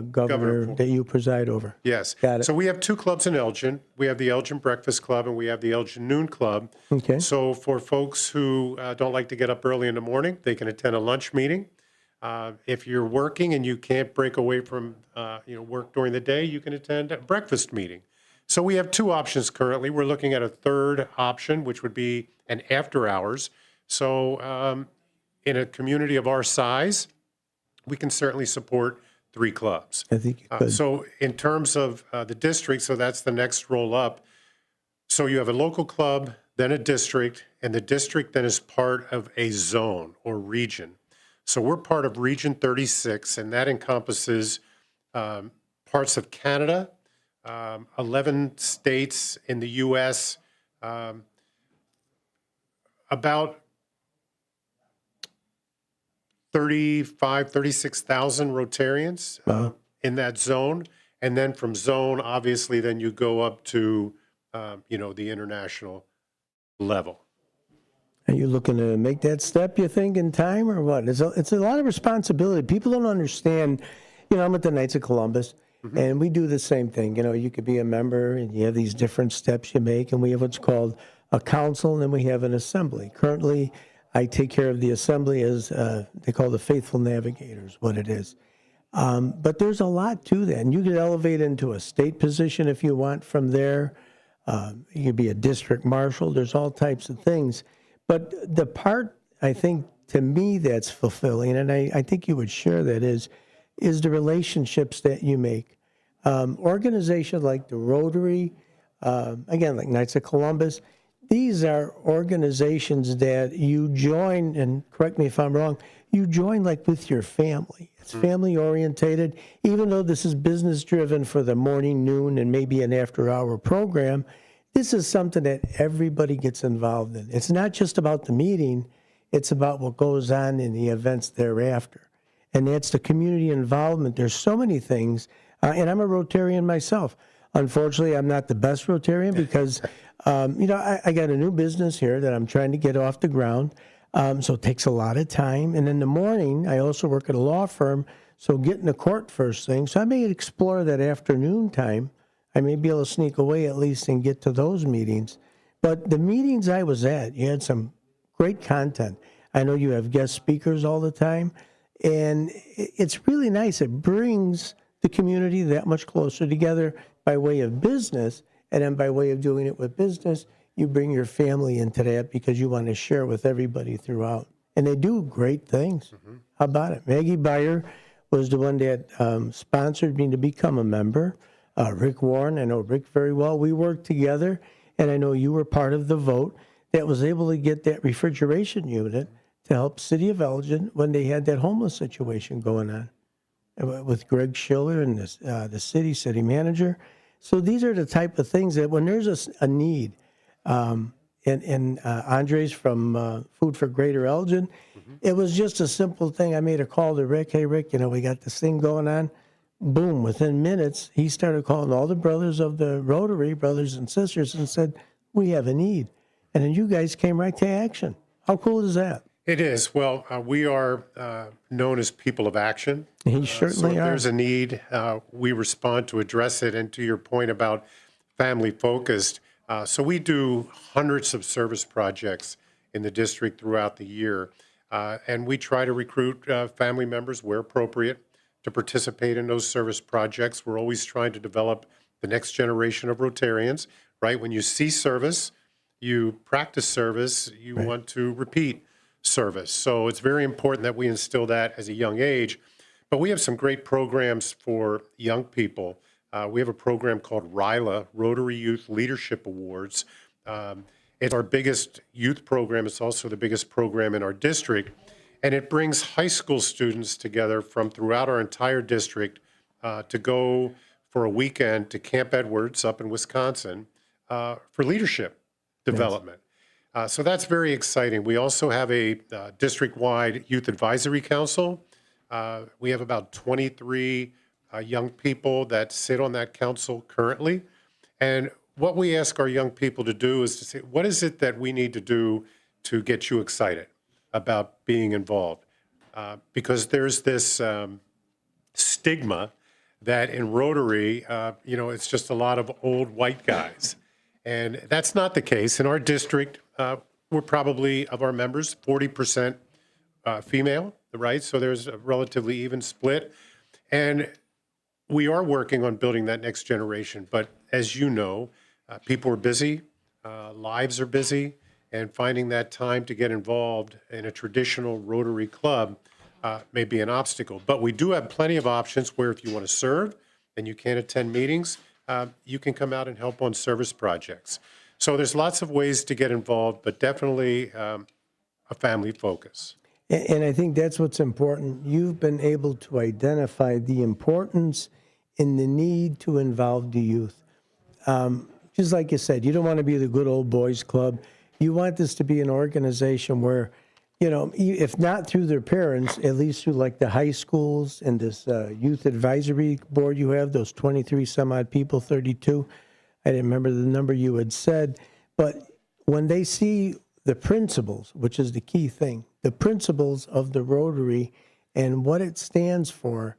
S9: governor that you preside over.
S3: Yes.
S9: Got it.
S3: So we have two clubs in Elgin. We have the Elgin Breakfast Club and we have the Elgin Noon Club.
S9: Okay.
S3: So for folks who don't like to get up early in the morning, they can attend a lunch meeting. If you're working and you can't break away from work during the day, you can attend a breakfast meeting. So we have two options currently. We're looking at a third option, which would be an after hours. So in a community of our size, we can certainly support 3 clubs.
S9: I think you could.
S3: So in terms of the district, so that's the next roll up. So you have a local club, then a district, and the district then is part of a zone or region. So we're part of Region 36, and that encompasses parts of Canada, 11 states in the U.S., about 36,000 Rotarians in that zone. And then from zone, obviously, then you go up to, the international level.
S9: Are you looking to make that step, you think, in time, or what? It's a lot of responsibility. People don't understand. I'm at the Knights of Columbus, and we do the same thing. You could be a member, and you have these different steps you make, and we have what's called a council, and then we have an assembly. Currently, I take care of the assembly as they call the faithful navigators, what it is. But there's a lot to that, and you could elevate into a state position if you want from there. You could be a district marshal. There's all types of things. But the part, I think, to me that's fulfilling, and I think you would share that, is the relationships that you make. Organizations like the Rotary, again, like Knights of Columbus, these are organizations that you join, and correct me if I'm wrong, you join like with your family. It's family orientated. Even though this is business driven for the morning, noon, and maybe an after hour program, this is something that everybody gets involved in. It's not just about the meeting, it's about what goes on in the events thereafter. And that's the community involvement. There's so many things, and I'm a Rotarian myself. Unfortunately, I'm not the best Rotarian because, I got a new business here that I'm trying to get off the ground. So it takes a lot of time. And in the morning, I also work at a law firm, so getting to court first thing. So I may explore that afternoon time. I may be able to sneak away at least and get to those meetings. But the meetings I was at, you had some great content. I know you have guest speakers all the time. And it's really nice. It brings the community that much closer together by way of business. And then by way of doing it with business, you bring your family into that because you want to share with everybody throughout. And they do great things. How about it? Maggie Beyer was the one that sponsored me to become a member. Rick Warren, I know Rick very well. We worked together, and I know you were part of the vote that was able to get that refrigeration unit to help City of Elgin when they had that homeless situation going on with Greg Schiller and the city manager. So these are the type of things that when there's a need, and Andres from Food for Greater Elgin, it was just a simple thing. I made a call to Rick. Hey, Rick, we got this thing going on. Boom, within minutes, he started calling all the brothers of the Rotary, brothers and sisters, and said, we have a need. And then you guys came right to action. How cool is that?
S3: It is. Well, we are known as people of action.
S9: He certainly
S3: so if
S9: are.
S3: there's a need, we respond to address it. And to your point about family focused, so we do hundreds of service projects in the district throughout the year. And we try to recruit family members where appropriate to participate in those service projects. We're always trying to develop the next generation of Rotarians, right? When you see service, you practice service, you want to repeat service. So it's very important that we instill that as a young age. But we have some great programs for young people. We have a program called RYLA, Rotary Youth Leadership Awards. It's our biggest youth program. It's also the biggest program in our district. And it brings high school students together from throughout our entire district to go for a weekend to Camp Edwards up in Wisconsin for leadership development. So that's very exciting. We also have a district-wide youth advisory council. We have about 23 young people that sit on that council currently. And what we ask our young people to do is to say, what is it that we need to do to get you excited about being involved? Because there's this stigma that in Rotary, it's just a lot of old white guys. And that's not the case. In our district, we're probably, of our members, 40% female, right? So there's a relatively even split. And we are working on building that next generation. But as you know, people are busy, lives are busy, and finding that time to get involved in a traditional Rotary club may be an obstacle. But we do have plenty of options where if you want to serve and you can't attend meetings, you can come out and help on service projects. So there's lots of ways to get involved, but definitely a family focus.
S9: And I think that's what's important. You've been able to identify the importance and the need to involve the youth. Just like you said, you don't want to be the good old boys club. You want this to be an organization where, if not through their parents, at least through like the high schools and this youth advisory board you have, those 23 some odd people, 32. I didn't remember the number you had said. But when they see the principles, which is the key thing, the principles of the Rotary and what it stands for,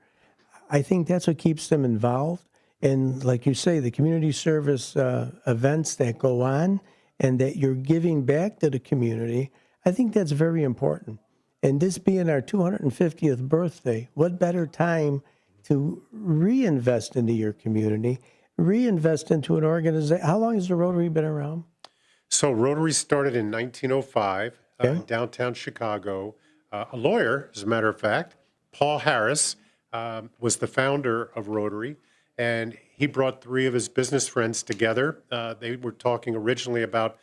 S9: I think that's what keeps them involved. And like you say, the community service events that go on and that you're giving back to the community, I think that's very important. And this being our 250th birthday, what better time to reinvest into your community, reinvest into an organization. How long has the Rotary been around?
S3: So Rotary started in 1905 in downtown Chicago. A lawyer, as a matter of fact, Paul Harris, was the founder of Rotary, and he brought three of his business friends together. They were talking originally about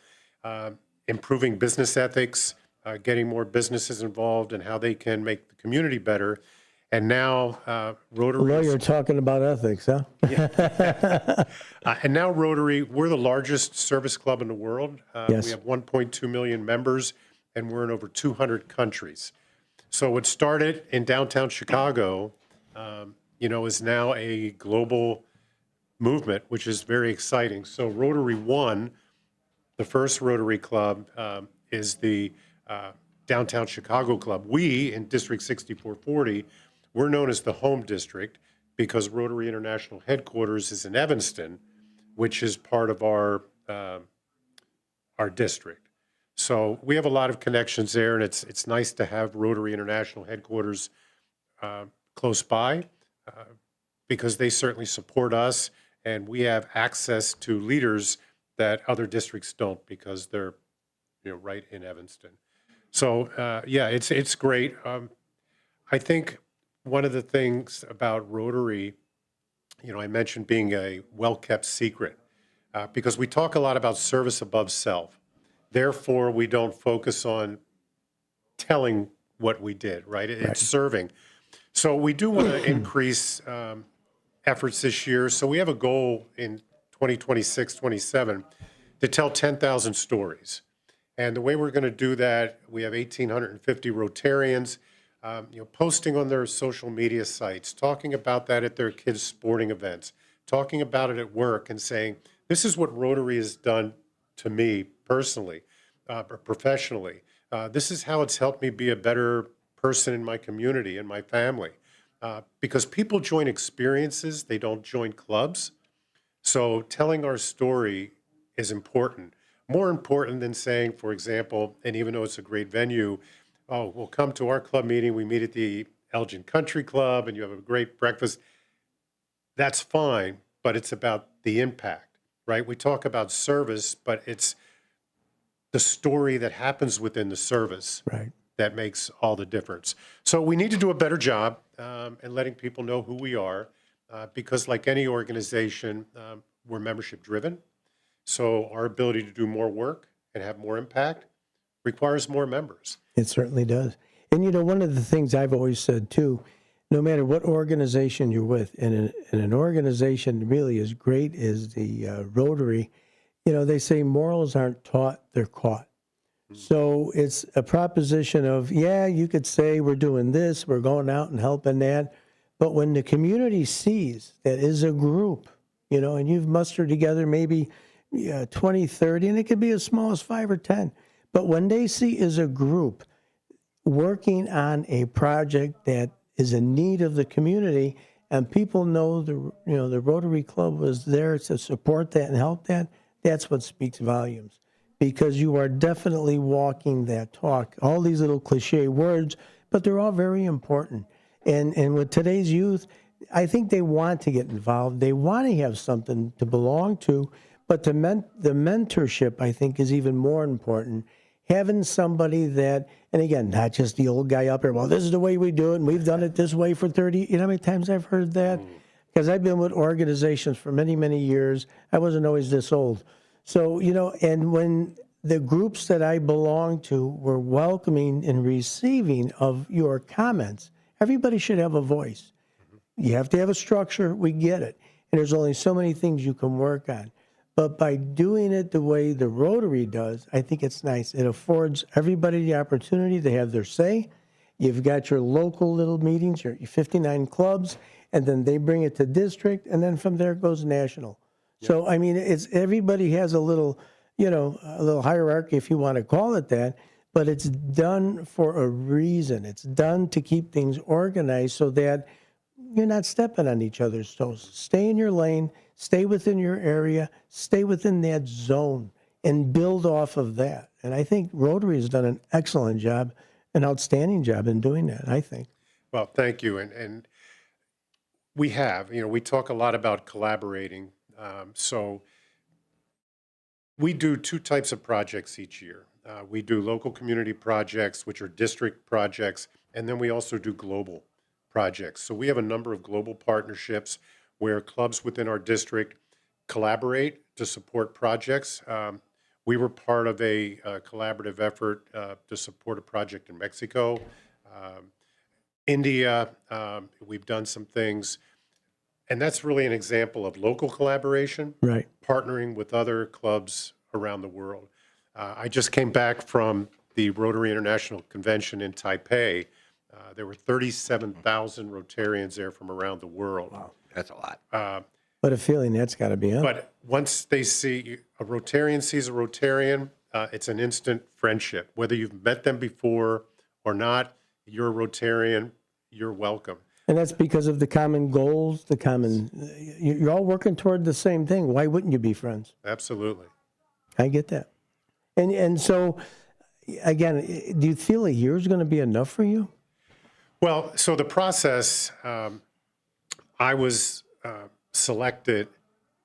S3: improving business ethics, getting more businesses involved, and how they can make the community better. And now Rotary.
S9: Well, you're talking about ethics, huh?
S3: And now Rotary, we're the largest service club in the world.
S9: Yes.
S3: We have 1.2 million members, and we're in over 200 countries. So what started in downtown Chicago, is now a global movement, which is very exciting. So Rotary One, the first Rotary Club, is the downtown Chicago Club. We, in District 6440, we're known as the home district because Rotary International headquarters is in Evanston, which is part of our district. So we have a lot of connections there, and it's nice to have Rotary International headquarters close by because they certainly support us, and we have access to leaders that other districts don't because they're right in Evanston. So it's great. I think one of the things about Rotary, I mentioned being a well-kept secret because we talk a lot about service above self. Therefore, we don't focus on telling what we did, right? It's serving. So we do want to increase efforts this year. So we have a goal in 2026, 27 to tell 10,000 stories. And the way we're going to do that, we have 1,850 Rotarians, posting on their social media sites, talking about that at their kids' sporting events, talking about it at work and saying, this is what Rotary has done to me personally, professionally. This is how it's helped me be a better person in my community and my family. Because people join experiences, they don't join clubs. So telling our story is important. More important than saying, for example, and even though it's a great venue, we'll come to our club meeting, we meet at the Elgin Country Club, and you have a great breakfast. That's fine, but it's about the impact, right? We talk about service, but it's the story that happens within the service that makes all the difference. So we need to do a better job in letting people know who we are, because like any organization, we're membership driven. So our ability to do more work and have more impact requires more members.
S9: It certainly does. And one of the things I've always said too, no matter what organization you're with, and an organization really as great as the Rotary, they say morals aren't taught, they're caught. So it's a proposition of, you could say we're doing this, we're going out and helping that. But when the community sees that is a group, and you've mustered together maybe 20, 30, and it could be as small as 5 or 10. But when they see as a group working on a project that is in need of the community, and people know the Rotary Club was there to support that and help that, that's what speaks volumes. Because you are definitely walking that talk. All these little cliche words, but they're all very important. And with today's youth, I think they want to get involved. They want to have something to belong to. But the mentorship, I think, is even more important. Having somebody that, and again, not just the old guy up here, well, this is the way we do it, and we've done it this way for 30, how many times I've heard that? Because I've been with organizations for many, many years. I wasn't always this old. So, and when the groups that I belong to were welcoming and receiving of your comments, everybody should have a voice. You have to have a structure, we get it. And there's only so many things you can work on. But by doing it the way the Rotary does, I think it's nice. It affords everybody the opportunity to have their say. You've got your local little meetings, your 59 clubs, and then they bring it to district, and then from there it goes national. So, it's everybody has a little a little hierarchy, if you want to call it that, but it's done for a reason. It's done to keep things organized so that you're not stepping on each other's toes. Stay in your lane, stay within your area, stay within that zone, and build off of that. And I think Rotary has done an excellent job, an outstanding job in doing that, I think.
S3: Well, thank you. And we have, we talk a lot about collaborating. So we do two types of projects each year. We do local community projects, which are district projects, and then we also do global projects. So we have a number of global partnerships where clubs within our district collaborate to support projects. We were part of a collaborative effort to support a project in Mexico. India, we've done some things. And that's really an example of local collaboration,
S9: right?
S3: Partnering with other clubs around the world. I just came back from the Rotary International Convention in Taipei. There were 37,000 Rotarians there from around the world.
S10: Wow, that's a lot.
S9: But a feeling that's got to be up.
S3: But once they see a Rotarian sees a Rotarian, it's an instant friendship. Whether you've met them before or not, you're a Rotarian, you're welcome.
S9: And that's because of the common goals, you're all working toward the same thing. Why wouldn't you be friends?
S3: Absolutely.
S9: I get that. And so, again, do you feel a year is going to be enough for you?
S3: Well, so the process, I was selected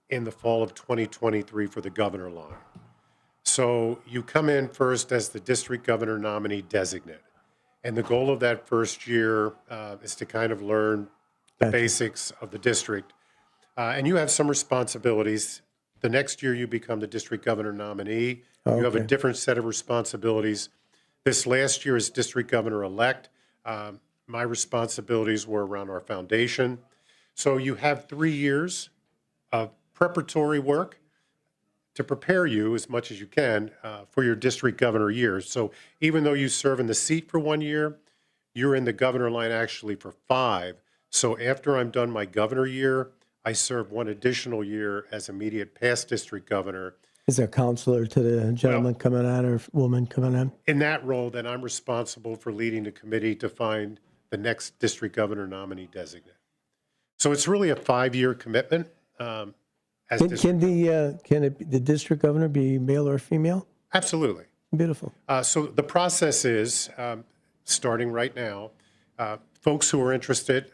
S3: in the fall of 2023 for the governor line. So you come in first as the district governor nominee designate. And the goal of that first year is to kind of learn the basics of the district. And you have some responsibilities. The next year you become the district governor nominee.
S9: Okay.
S3: You have a different set of responsibilities. This last year as district governor-elect, my responsibilities were around our foundation. So you have 3 years of preparatory work to prepare you as much as you can for your district governor year. So even though you serve in the seat for 1 year, you're in the governor line actually for 5. So after I'm done my governor year, I serve 1 additional year as immediate past district governor.
S9: Is there a counselor to the gentleman coming on or woman coming on?
S3: In that role, then I'm responsible for leading the committee to find the next district governor nominee designate. So it's really a 5-year commitment.
S9: Can the district governor be male or female?
S3: Absolutely.
S9: Beautiful.
S3: So the process is, starting right now, folks who are interested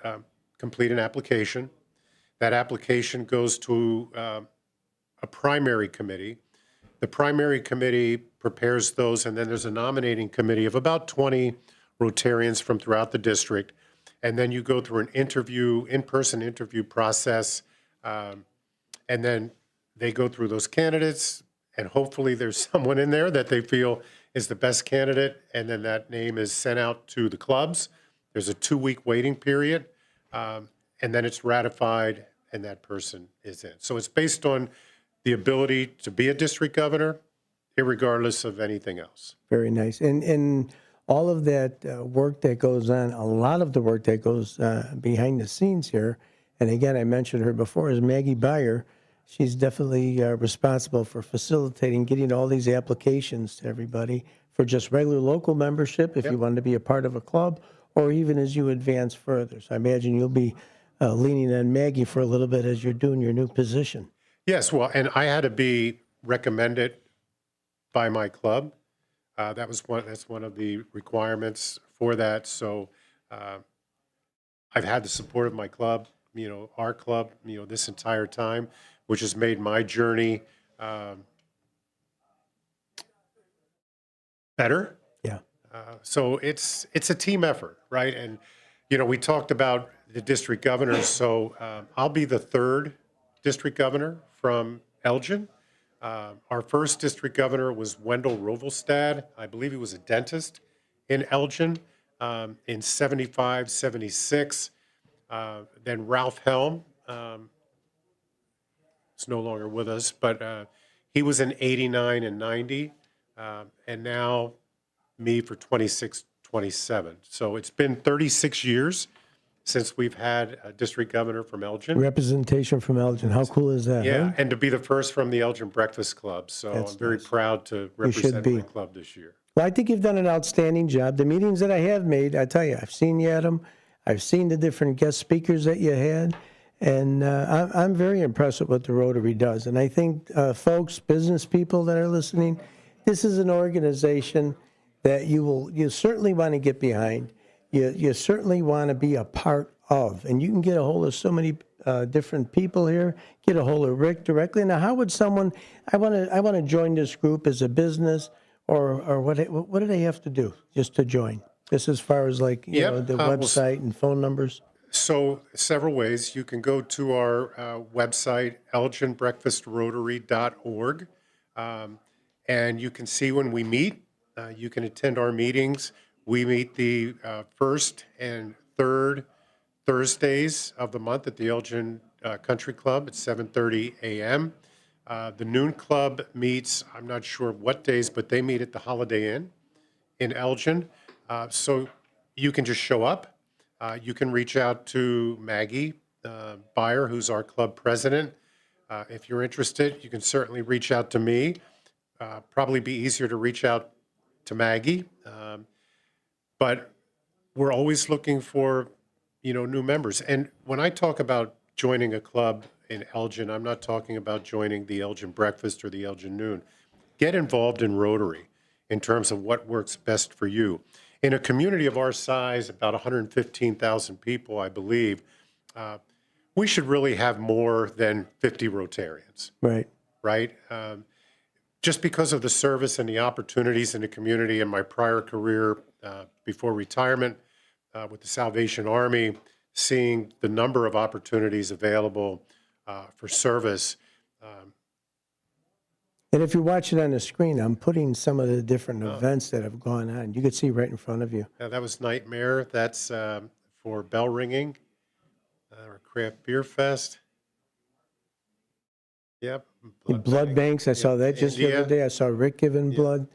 S3: complete an application. That application goes to a primary committee. The primary committee prepares those, and then there's a nominating committee of about 20 Rotarians from throughout the district. And then you go through an in-person interview process, and then they go through those candidates, and hopefully there's someone in there that they feel is the best candidate, and then that name is sent out to the clubs. There's a 2-week waiting period, and then it's ratified, and that person is in. So it's based on the ability to be a district governor, irregardless of anything else.
S9: Very nice. And all of that work that goes on, a lot of the work that goes behind the scenes here, and again, I mentioned her before, is Maggie Byer. She's definitely responsible for facilitating getting all these applications to everybody for just regular local membership if you want to be a part of a club, or even as you advance further. So I imagine you'll be leaning on Maggie for a little bit as you're doing your new position.
S3: Yes, well, and I had to be recommended by my club. That's one of the requirements for that. So I've had the support of my club, our club, this entire time, which has made my journey better.
S9: Yeah.
S3: So it's a team effort, right? And we talked about the district governors. So I'll be the 3rd district governor from Elgin. Our first district governor was Wendell Rovelstad. I believe he was a dentist in Elgin in 75, 76. Then Ralph Helm is no longer with us, but he was in 89 and 90. And now me for 26, 27. So it's been 36 years since we've had a district governor from Elgin.
S9: Representation from Elgin. How cool is that?
S3: Yeah,
S9: huh?
S3: and to be the first from the Elgin Breakfast Club. So
S9: That's
S3: I'm very
S9: nice.
S3: proud to
S9: You should
S3: represent
S9: be.
S3: my club this year.
S9: Well, I think you've done an outstanding job. The meetings that I have made, I tell you, I've seen you at them. I've seen the different guest speakers that you had, and I'm very impressed with what the Rotary does. And I think, folks, business people that are listening, this is an organization that you certainly want to get behind. You certainly want to be a part of, and you can get a hold of so many different people here. Get a hold of Rick directly. Now, how would someone? I want to join this group as a business, or what do they have to do just to join? Just as far as like you know, the website and phone numbers.
S3: So several ways. You can go to our website, elginbreakfastrotary.org, and you can see when we meet. You can attend our meetings. We meet the first and third Thursdays of the month at the Elgin Country Club at 7:30 a.m. The Noon Club meets, I'm not sure what days, but they meet at the Holiday Inn in Elgin. So you can just show up. You can reach out to Maggie Beyer, who's our club president. If you're interested, you can certainly reach out to me. Probably be easier to reach out to Maggie. But we're always looking for, new members. And when I talk about joining a club in Elgin, I'm not talking about joining the Elgin Breakfast or the Elgin Noon. Get involved in Rotary in terms of what works best for you. In a community of our size, about 115,000 people, I believe, we should really have more than 50 Rotarians.
S9: Right.
S3: Right? Just because of the service and the opportunities in the community in my prior career before retirement with the Salvation Army, seeing the number of opportunities available for service.
S9: And if you're watching on the screen, I'm putting some of the different events that have gone on. You can see right in front of you.
S3: That was Nightmare. That's for bell ringing or Craft Beer Fest. Yep.
S9: Blood banks. I saw that just the other day. I saw Rick giving blood.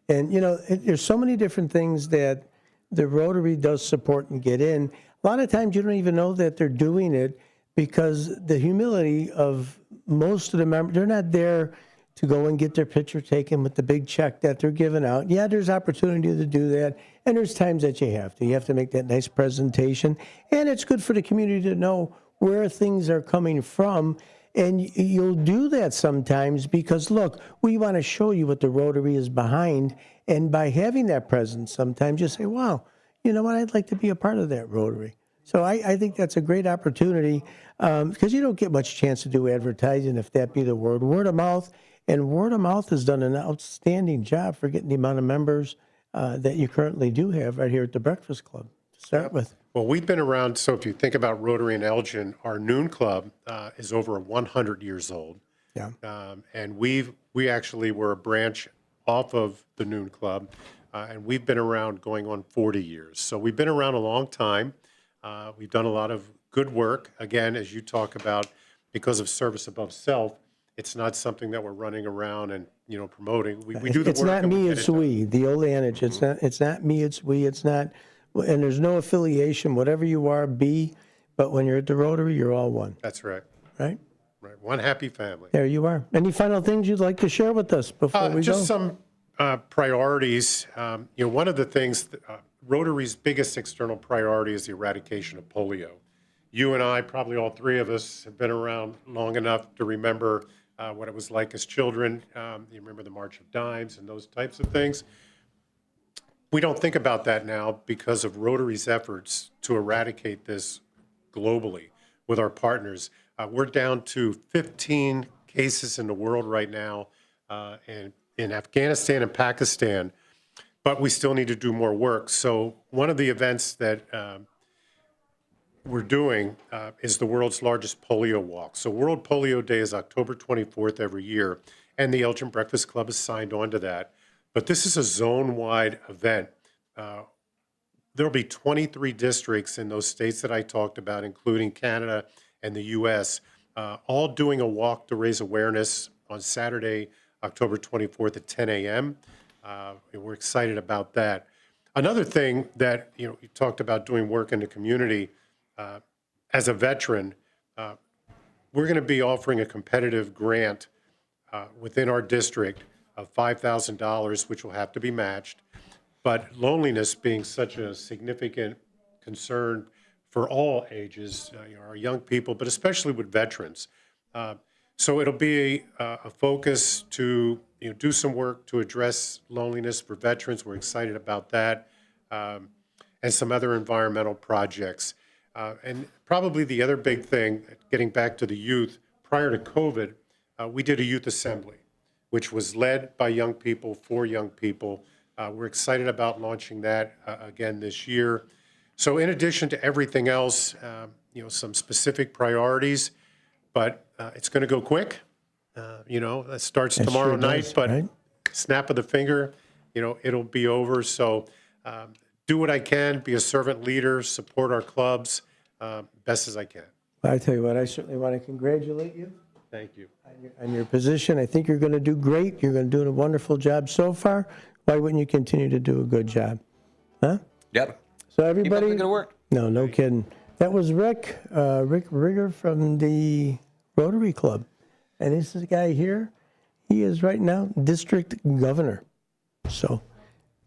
S9: And, there's so many different things that the Rotary does support and get in. A lot of times you don't even know that they're doing it because the humility of most of the members, they're not there to go and get their picture taken with the big check that they're giving out. Yeah, there's opportunity to do that, and there's times that you have to. You have to make that nice presentation, and it's good for the community to know where things are coming from, and you'll do that sometimes because, look, we want to show you what the Rotary is behind, and by having that presence, sometimes you say, wow, you know what, I'd like to be a part of that Rotary. So I think that's a great opportunity because you don't get much chance to do advertising, if that be the word. Word of mouth. And word of mouth has done an outstanding job for getting the amount of members that you currently do have right here at the Breakfast Club to start with.
S3: Well, we've been around, so if you think about Rotary in Elgin, our Noon Club is over 100 years old.
S9: Yeah.
S3: And we actually were a branch off of the Noon Club, and we've been around going on 40 years. So we've been around a long time. We've done a lot of good work. Again, as you talk about, because of service above self, it's not something that we're running around and promoting. We do the
S9: it's
S3: work.
S9: Not me, it's we. The old adage. It's not me, it's we. It's not, and there's no affiliation. Whatever you are, be. But when you're at the Rotary, you're all one.
S3: That's right.
S9: Right.
S3: Right. One happy family.
S9: There you are. Any final things you'd like to share with us before we
S3: just
S9: go?
S3: some priorities. One of the things, Rotary's biggest external priority is the eradication of polio. You and I, probably all three of us, have been around long enough to remember what it was like as children. You remember the March of Dimes and those types of things. We don't think about that now because of Rotary's efforts to eradicate this globally with our partners. We're down to 15 cases in the world right now, and in Afghanistan and Pakistan, but we still need to do more work. So one of the events that we're doing is the world's largest polio walk. So World Polio Day is October 24th every year, and the Elgin Breakfast Club has signed on to that. But this is a zone-wide event. There'll be 23 districts in those states that I talked about, including Canada and the U.S., all doing a walk to raise awareness on Saturday, October 24th at 10 a.m. We're excited about that. Another thing that, you talked about doing work in the community, as a veteran, we're going to be offering a competitive grant within our district of $5,000, which will have to be matched. But loneliness being such a significant concern for all ages, our young people, but especially with veterans. So it'll be a focus to do some work to address loneliness for veterans. We're excited about that, and some other environmental projects. And probably the other big thing, getting back to the youth, prior to COVID, we did a youth assembly, which was led by young people for young people. We're excited about launching that again this year. So in addition to everything else, some specific priorities, but it's going to go quick. That starts tomorrow night, but right? Snap of the finger, it'll be over. So do what I can, be a servant leader, support our clubs best as I can.
S9: I tell you what, I certainly want to congratulate you.
S3: Thank you.
S9: On your position. I think you're going to do great. You're going to do a wonderful job so far. Why wouldn't you continue to do a good job? Huh?
S10: Yep.
S9: So everybody,
S10: keep up the good work.
S9: No kidding. That was Rick Rigger from the Rotary Club. And this is a guy here. He is right now district governor. So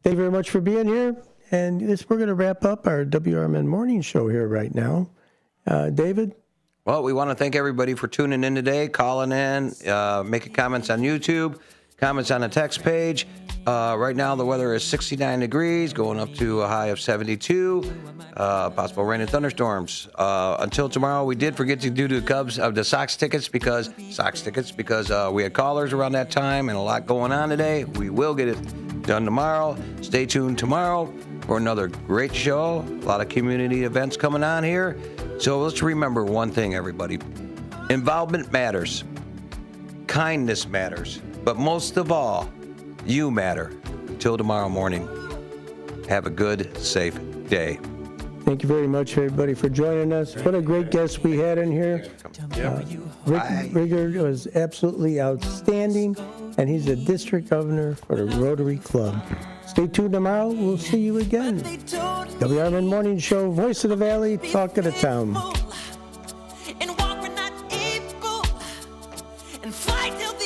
S9: thank you very much for being here. And we're going to wrap up our WRMN morning show here right now. David?
S10: Well, we want to thank everybody for tuning in today, calling in, making comments on YouTube, comments on the text page. Right now, the weather is 69 degrees, going up to a high of 72. Possible rain and thunderstorms. Until tomorrow, we did forget to do the Cubs of the Sox tickets because we had callers around that time and a lot going on today. We will get it done tomorrow. Stay tuned tomorrow for another great show. A lot of community events coming on here. So let's remember one thing, everybody. Involvement matters. Kindness matters. But most of all, you matter. Until tomorrow morning, have a good, safe day.
S9: Thank you very much, everybody, for joining us. What a great guest we had in here. Rick Rigger was absolutely outstanding, and he's a district governor for the Rotary Club. Stay tuned tomorrow. We'll see you again. WRMN Morning Show, Voice of the Valley, Talk of the Town.
S6: And walk when not able, and fight till the